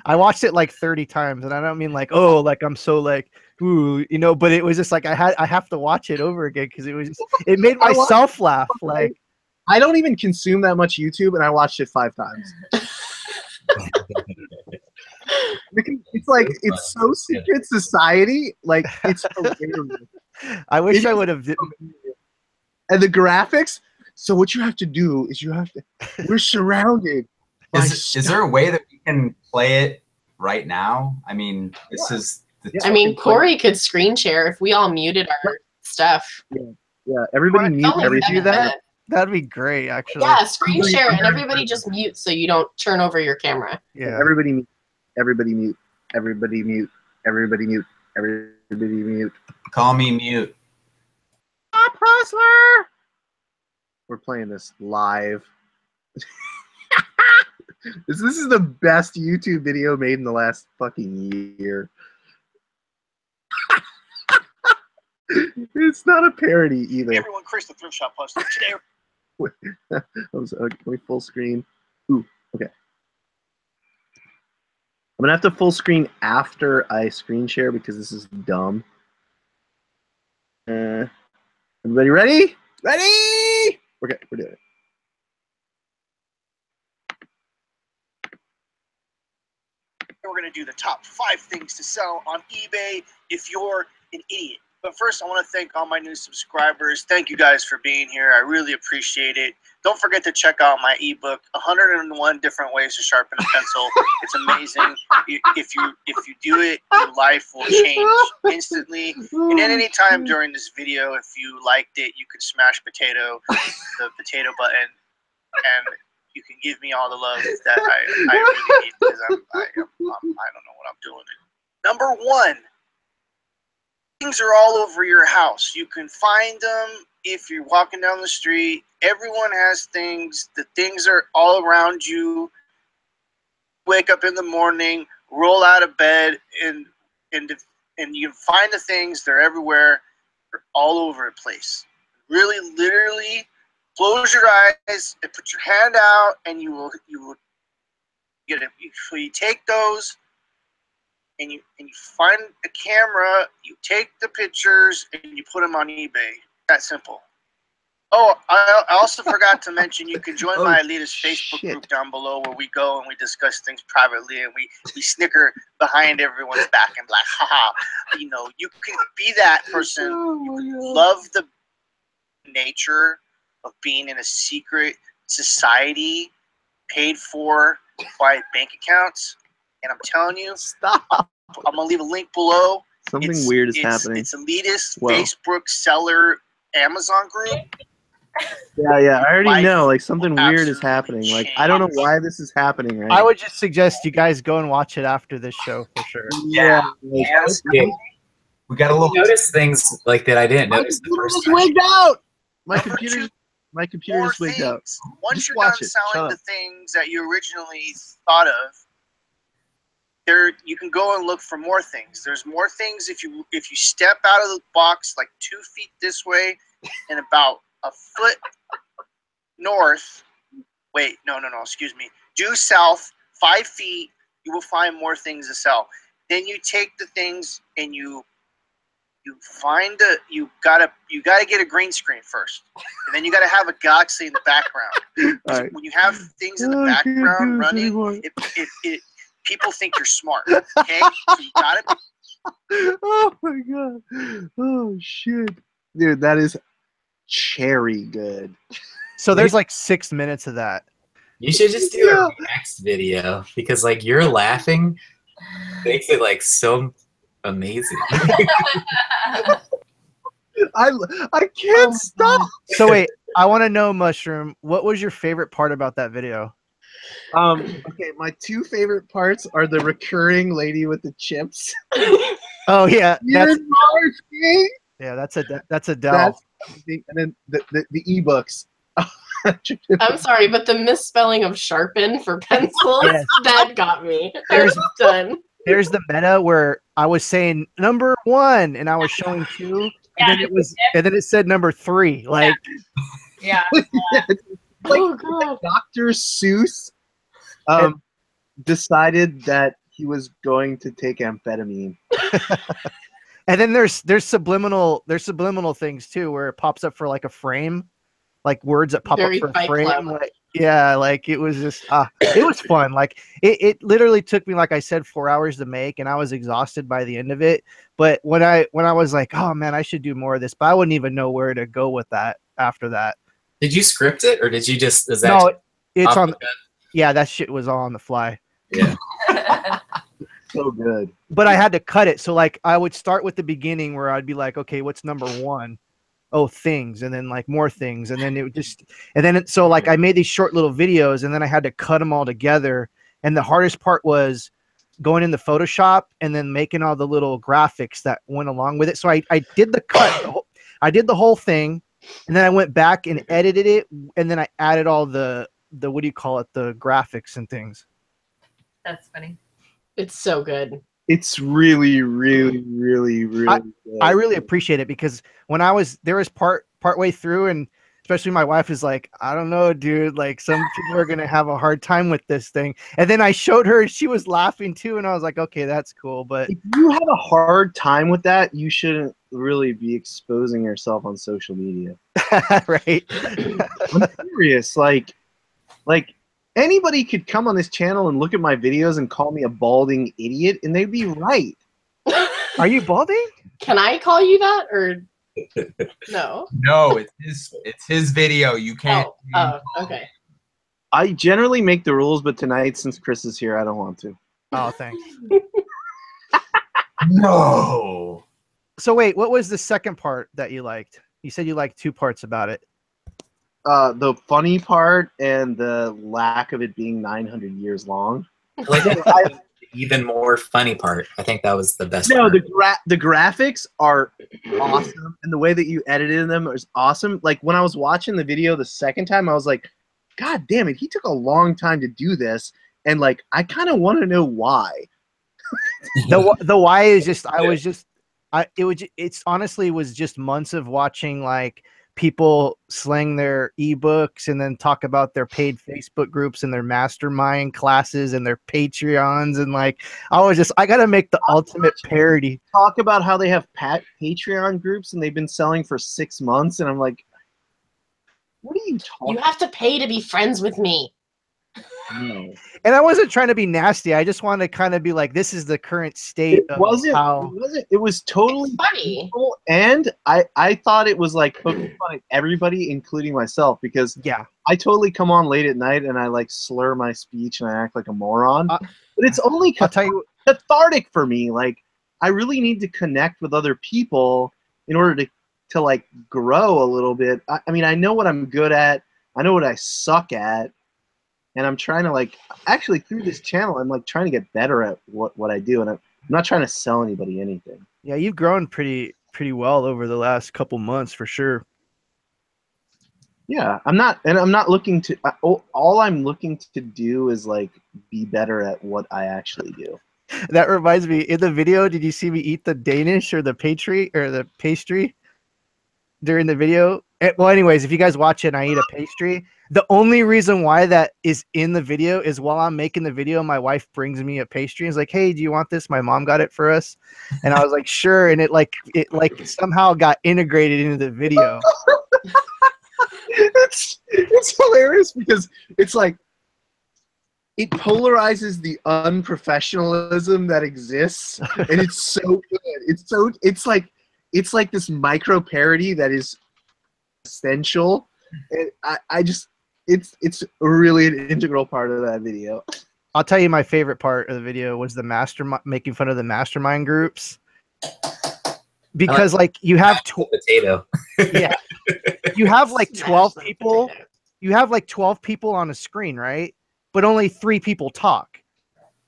H: I watched it like 30 times, and I don't mean like, oh, like I'm so like, ooh, but it was just like I have to watch it over again because it made myself laugh. Like
A: I don't even consume that much YouTube, and I watched it 5 times. It's like it's so secret society. Like it's hilarious.
H: I wish I would have.
A: And the graphics. So what you have to do is we're surrounded.
F: Is there a way that we can play it right now? I mean, this is.
C: Corey could screen share if we all muted our stuff.
A: Yeah. Everybody mute everything.
H: Do that. That'd be great, actually.
C: Yeah, screen share and everybody just mute so you don't turn over your camera.
H: Yeah.
A: Everybody mute. Everybody mute. Everybody mute. Everybody mute. Everybody mute.
F: Call me mute.
A: Stop, Hustler! We're playing this live. This is the best YouTube video made in the last fucking year. It's not a parody either.
I: Everyone, Chris, the thrift shop posted today.
A: Can we full screen? Ooh, okay. I'm gonna have to full screen after I screen share because this is dumb. Everybody ready? Ready? Okay, we're doing it.
I: We're going to do the top 5 things to sell on eBay if you're an idiot. But first, I want to thank all my new subscribers. Thank you guys for being here. I really appreciate it. Don't forget to check out my ebook, 101 Different Ways to Sharpen a Pencil. It's amazing. If you do it, your life will change instantly. And at any time during this video, if you liked it, you could smash the potato button, and you can give me all the love that I really need because I don't know what I'm doing. Number 1. Things are all over your house. You can find them if you're walking down the street. Everyone has things. The things are all around you. Wake up in the morning, roll out of bed, and you can find the things. They're everywhere. They're all over the place. Really, literally, close your eyes and put your hand out, and you will get it. So you take those. And you find a camera, you take the pictures, and you put them on eBay. That simple. Oh, I also forgot to mention you can join
A: Oh,
I: my elitist Facebook
A: shit.
I: group down below where we go and we discuss things privately and we snicker behind everyone's back and be like, haha, you know, you can be that person. Love the nature of being in a secret society paid for by bank accounts. And I'm telling you,
A: Stop.
I: I'm going to leave a link below.
A: Something weird is happening.
I: It's elitist
A: Whoa.
I: Facebook seller Amazon group.
A: Yeah, I already
I: Life
A: know. Like something weird is
I: absolutely
A: happening. Like I don't know
I: changed.
A: why this is happening right
H: I
A: now.
H: would just suggest you guys go and watch it after this show for sure.
F: Yeah.
A: like,
D: Okay,
F: We got a little.
D: notice things like that I didn't
A: my
D: notice the
A: computer
D: first
A: just
D: time.
A: wigged out. My
I: Number
A: computer,
I: two,
A: my computer
I: More
A: just wigged out.
I: things. Once
A: Just
I: you're
A: watch
I: done
A: it. Shut
I: selling
A: up.
I: the things that you originally thought of, there you can go and look for more things. There's more things if you step out of the box like 2 feet this way and about a foot north. Wait, no, excuse me. Due south 5 feet, you will find more things to sell. Then you take the things and you find you gotta get a green screen first, and then you gotta have a galaxy in the background.
A: All right.
I: When you have things in the
A: I can't do
I: background
A: this
I: running,
A: anymore.
I: it people think you're smart. Okay, so you gotta.
A: Oh my god. Oh shit. Dude, that is cherry good.
H: So there's like 6 minutes of that.
D: You should just do a next video because like your laughing makes it like so amazing.
A: I can't stop.
H: So wait, I want to know, Mushroom, what was your favorite part about that video?
A: Okay, my two favorite parts are the recurring lady with the chips.
H: Oh yeah,
A: You're
H: that's
A: Marcy.
H: that's Adele.
A: That's and then the ebooks.
C: I'm sorry, but the misspelling of sharpen for pencils,
H: Yes.
C: that got me.
H: There's-
C: I'm done.
H: There's the meta where I was saying number 1 and I was showing 2, and then it said number 3. Like
G: Yeah.
A: Yeah, it's like,
C: Oh god.
A: Dr. Seuss decided that he was going to take amphetamine.
H: and then there's subliminal things too where it pops up for like a frame, like words that pop
C: Very
H: up for a
C: Fight
H: frame.
C: Club.
H: Like, yeah, like it was just it was fun. Like it literally took me, like I said, 4 hours to make, and I was exhausted by the end of it. But when I was like, oh man, I should do more of this, but I wouldn't even know where to go with that after that.
D: Did you script it or did you just is that
H: No, it's
D: off
H: on.
D: the cuff?
H: Yeah, that shit was all on the fly.
D: Yeah.
A: So good.
H: But I had to cut it. So like I would start with the beginning where I'd be like, okay, what's number 1? Oh, things, and then like more things, and then it would just, and then so like I made these short little videos, and then I had to cut them all together. And the hardest part was going into Photoshop and then making all the little graphics that went along with it. So I did the cut, I did the whole thing, and then I went back and edited it, and then I added all the what do you call it, the graphics and things.
G: That's funny.
C: It's so good.
A: It's really, really, really, really good.
H: I really appreciate it because when there was partway through, and especially my wife is like, I don't know, dude, like some people are gonna have a hard time with this thing. And then I showed her, and she was laughing too, and I was like, okay, that's cool. But
A: If you have a hard time with that, you shouldn't really be exposing yourself on social media.
H: right.
A: I'm serious. Like anybody could come on this channel and look at my videos and call me a balding idiot, and they'd be right.
H: Are you balding?
C: Can I call you that or no?
F: No, it's his video. You can't.
C: Oh, okay.
A: I generally make the rules, but tonight, since Chris is here, I don't want to.
H: Oh, thanks.
F: No.
H: So wait, what was the second part that you liked? You said you liked 2 parts about it.
A: The funny part and the lack of it being 900 years long.
D: Like the even more funny part. I think that was the best
A: No,
D: part.
A: the graphics are awesome, and the way that you edited them is awesome. Like when I was watching the video the second time, I was like, God damn it, he took a long time to do this, and like I kind of want to know why.
H: The why is just it's honestly was just months of watching like people slang their ebooks and then talk about their paid Facebook groups and their mastermind classes and their Patreons, and like I gotta make the ultimate parody.
A: Talk about how they have Patreon groups and they've been selling for 6 months, and I'm like, What are you talking?
C: You have to pay to be friends with me.
A: No.
H: And I wasn't trying to be nasty. I just wanted to kind of be like, this is the current state
A: It
H: of
A: wasn't.
H: how.
A: It wasn't. It was totally
C: It's funny.
A: cool, and I thought it was like poking fun at everybody, including myself, because
H: Yeah.
A: I totally come on late at night and I like slur my speech and I act like a moron. But it's only
H: I'll tell you.
A: cathartic for me. Like I really need to connect with other people in order to like grow a little bit. I mean, I know what I'm good at. I know what I suck at. And I'm trying to like actually through this channel, I'm like trying to get better at what I do, and I'm not trying to sell anybody anything.
H: Yeah, you've grown pretty well over the last couple months for sure.
A: Yeah, I'm not looking to. All I'm looking to do is like be better at what I actually do.
H: That reminds me, in the video, did you see me eat the Danish or the pastry during the video? Well, anyways, if you guys watch it and I eat a pastry, the only reason why that is in the video is while I'm making the video, my wife brings me a pastry and is like, "Hey, do you want this? My mom got it for us." And I was like, "Sure." And it somehow got integrated into the video.
A: It's hilarious because it's like it polarizes the unprofessionalism that exists, and it's so good. It's like this micro parody that is essential, and it's really an integral part of that video.
H: I'll tell you, my favorite part of the video was the making fun of the mastermind groups, because like you have
D: potato.
H: Yeah, you have like 12 people. You have like 12 people on a screen, right? But only 3 people talk.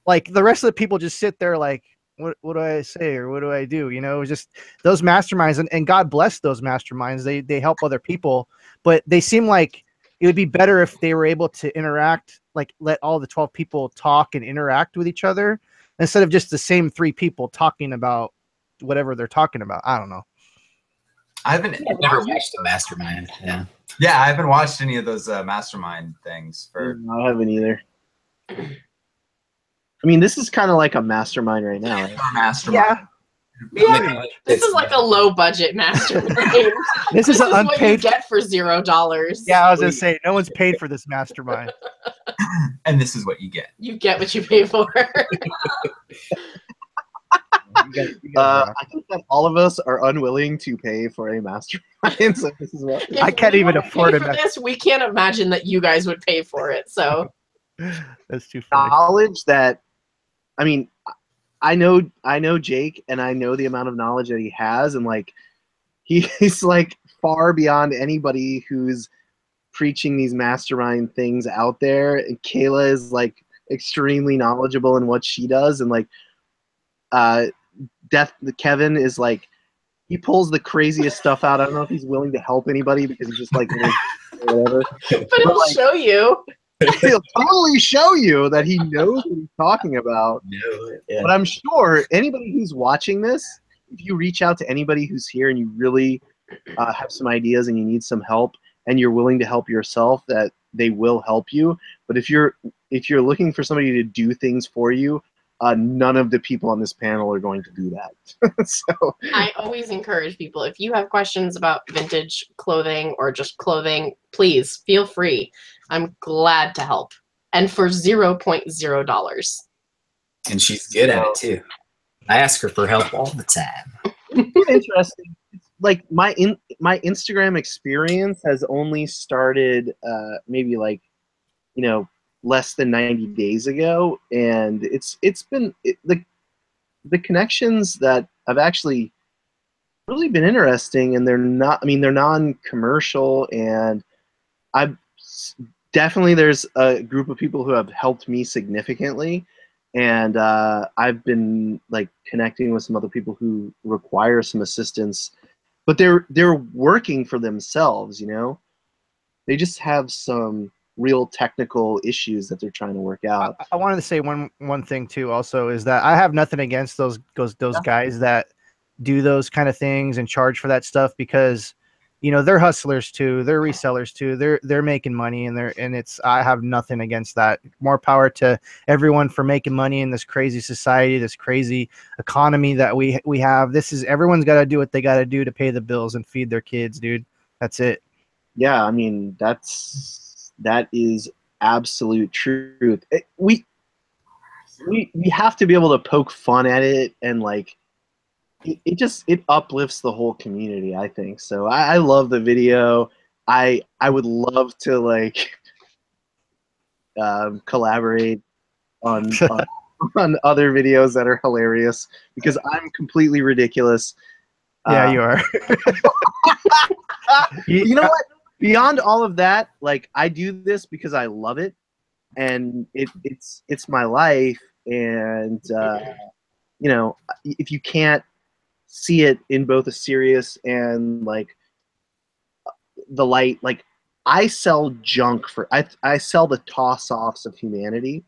H: Like the rest of the people just sit there like, what do I say or what do I do? You know, it was just those masterminds, and God bless those masterminds. They help other people, but they seem like it would be better if they were able to interact, like let all the 12 people talk and interact with each other instead of just the same 3 people talking about whatever they're talking about. I don't know.
D: I've never watched a mastermind. Yeah.
F: Yeah, I haven't watched any of those mastermind things for.
A: No, I haven't either. I mean, this is kind of like a mastermind right now. Right?
F: Mastermind.
C: Yeah. This is like a low budget mastermind.
H: This is an
C: what you
H: unpaid.
C: get for $0.
H: Yeah, I was gonna say no one's paid for this mastermind.
F: And this is what you get.
C: You get what you pay for.
A: I think that all of us are unwilling to pay for a mastermind. So this is what
H: I can't even afford it.
C: This we can't imagine that you guys would pay for it. So
H: that's too funny.
A: Knowledge that, I mean, I know Jake, and I know the amount of knowledge that he has, and like he's like far beyond anybody who's preaching these mastermind things out there. And Kayla is like extremely knowledgeable in what she does, and like Kevin is like, he pulls the craziest stuff out. I don't know if he's willing to help anybody because he's just like whatever.
C: But he'll like, show you.
A: He'll totally show you that he knows what he's talking about.
D: No, yeah.
A: But I'm sure anybody who's watching this, if you reach out to anybody who's here and you really have some ideas and you need some help and you're willing to help yourself, that they will help you. But if you're looking for somebody to do things for you, none of the people on this panel are going to do that. So
C: I always encourage people, if you have questions about vintage clothing or just clothing, please feel free. I'm glad to help. And for $0.0.
D: And she's good at it too. I ask her for help all the time.
A: Interesting. Like my Instagram experience has only started maybe like, less than 90 days ago, and it's been the connections that have actually really been interesting, and they're non-commercial, and there's a group of people who have helped me significantly, and I've been like connecting with some other people who require some assistance, but they're working for themselves, they just have some real technical issues that they're trying to work out.
H: I wanted to say one thing too also is that I have nothing against those guys that do those kind of things and charge for that stuff, because they're hustlers too, they're resellers too, they're making money, and I have nothing against that. More power to everyone for making money in this crazy society, this crazy economy that we have. Everyone's got to do what they got to do to pay the bills and feed their kids, dude. That's it.
A: Yeah, I mean that is absolute truth. We have to be able to poke fun at it, and like it uplifts the whole community, I think. So I love the video. I would love to like collaborate on on other videos that are hilarious because I'm completely ridiculous.
H: Yeah, you are.
A: You know what? Beyond all of that, like I do this because I love it, and it's my life. And you know, if you can't see it in both a serious and like the light, like I sell junk for I sell the toss offs of humanity,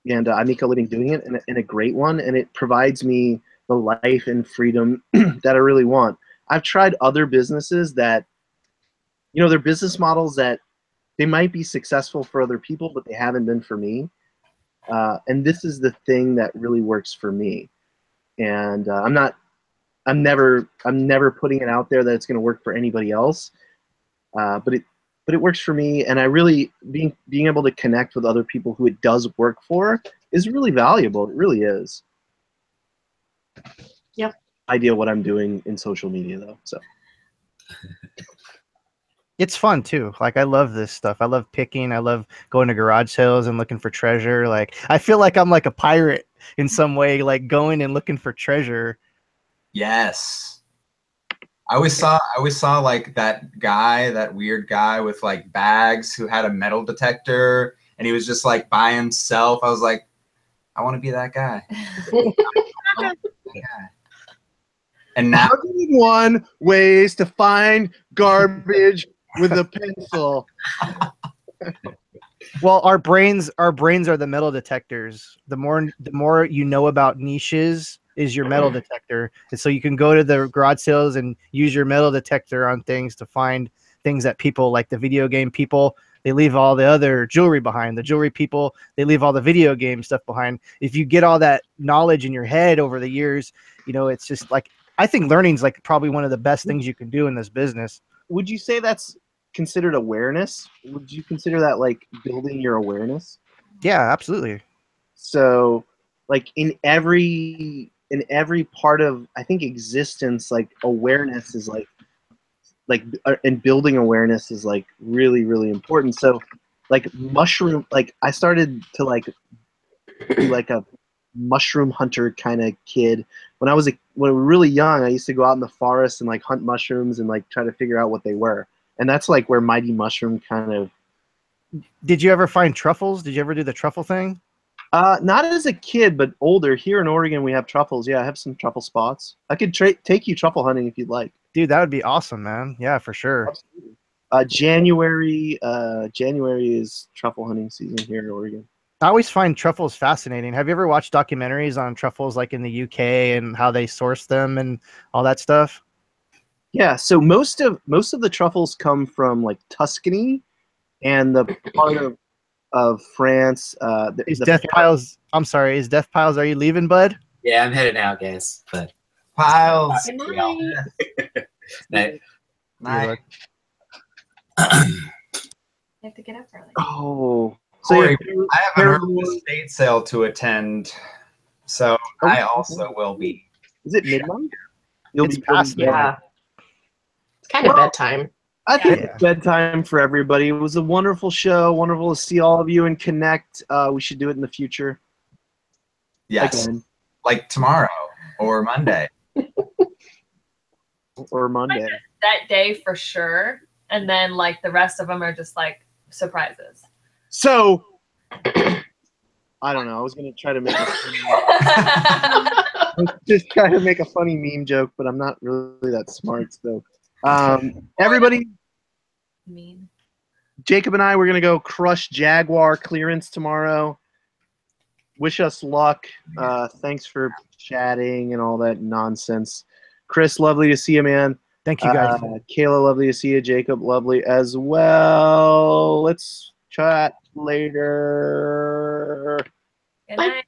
A: and I make a living doing it, and a great one, and it provides me the life and freedom that I really want. I've tried other businesses that, you know, they're business models that they might be successful for other people, but they haven't been for me. And this is the thing that really works for me. And I'm never putting it out there that it's going to work for anybody else. But it works for me, and I really being able to connect with other people who it does work for is really valuable. It really is.
C: Yep.
A: Idea what I'm doing in social media though. So
H: it's fun too. Like I love this stuff. I love picking. I love going to garage sales and looking for treasure. Like I feel like I'm like a pirate in some way, like going and looking for treasure.
F: Yes. I always saw like that weird guy with like bags who had a metal detector, and he was just like by himself. I was like, I want to be that guy. And now
A: 101 ways to find garbage with a pencil.
H: Well, our brains are the metal detectors. The more you know about niches is your metal detector. And so you can go to the garage sales and use your metal detector on things to find things that people like. The video game people, they leave all the other jewelry behind. The jewelry people, they leave all the video game stuff behind. If you get all that knowledge in your head over the years, you know, it's just like, I think learning's like probably one of the best things you can do in this business.
A: Would you say that's considered awareness? Would you consider that like building your awareness?
H: Yeah, absolutely.
A: So like in every part of, I think, existence, like awareness is like and building awareness is like really, really important. So like mushroom, like I started to like be like a mushroom hunter kind of kid when I was really young. I used to go out in the forest and like hunt mushrooms and like try to figure out what they were. And that's like where Mighty Mushroom kind of.
H: Did you ever find truffles? Did you ever do the truffle thing?
A: Not as a kid, but older. Here in Oregon, we have truffles. Yeah, I have some truffle spots. I could take you truffle hunting if you'd like.
H: Dude, that would be awesome, man. Yeah, for sure.
A: January is truffle hunting season here in Oregon.
H: I always find truffles fascinating. Have you ever watched documentaries on truffles like in the UK and how they source them and all that stuff?
A: Yeah, so most of the truffles come from like Tuscany and the part of France.
H: Is Death Piles? I'm sorry. Is Death Piles? Are you leaving, bud?
D: Yeah, I'm headed out, guys. But
F: Piles.
C: Good
D: night.
F: Night.
G: You have to get up early.
A: Oh,
F: so Corey, I haven't heard of the estate sale to attend, so I also will be.
A: Is it midnight?
H: It's past midnight.
C: Yeah. It's kind of bedtime.
A: I think it's bedtime for everybody. It was a wonderful show. Wonderful to see all of you and connect. We should do it in the future.
F: Yes.
A: Again.
F: Like tomorrow or Monday.
A: Or Monday.
G: That day for sure. And then like the rest of them are just like surprises.
A: So, I don't know. I was going to try to make a funny meme joke, but I'm not really that smart. So, everybody, Jacob and I, we're going to go crush Jaguar clearance tomorrow. Wish us luck. Thanks for chatting and all that nonsense. Chris, lovely to see you, man.
H: Thank you, guys.
A: Kayla, lovely to see you. Jacob, lovely as well. Let's chat later.
G: Good night.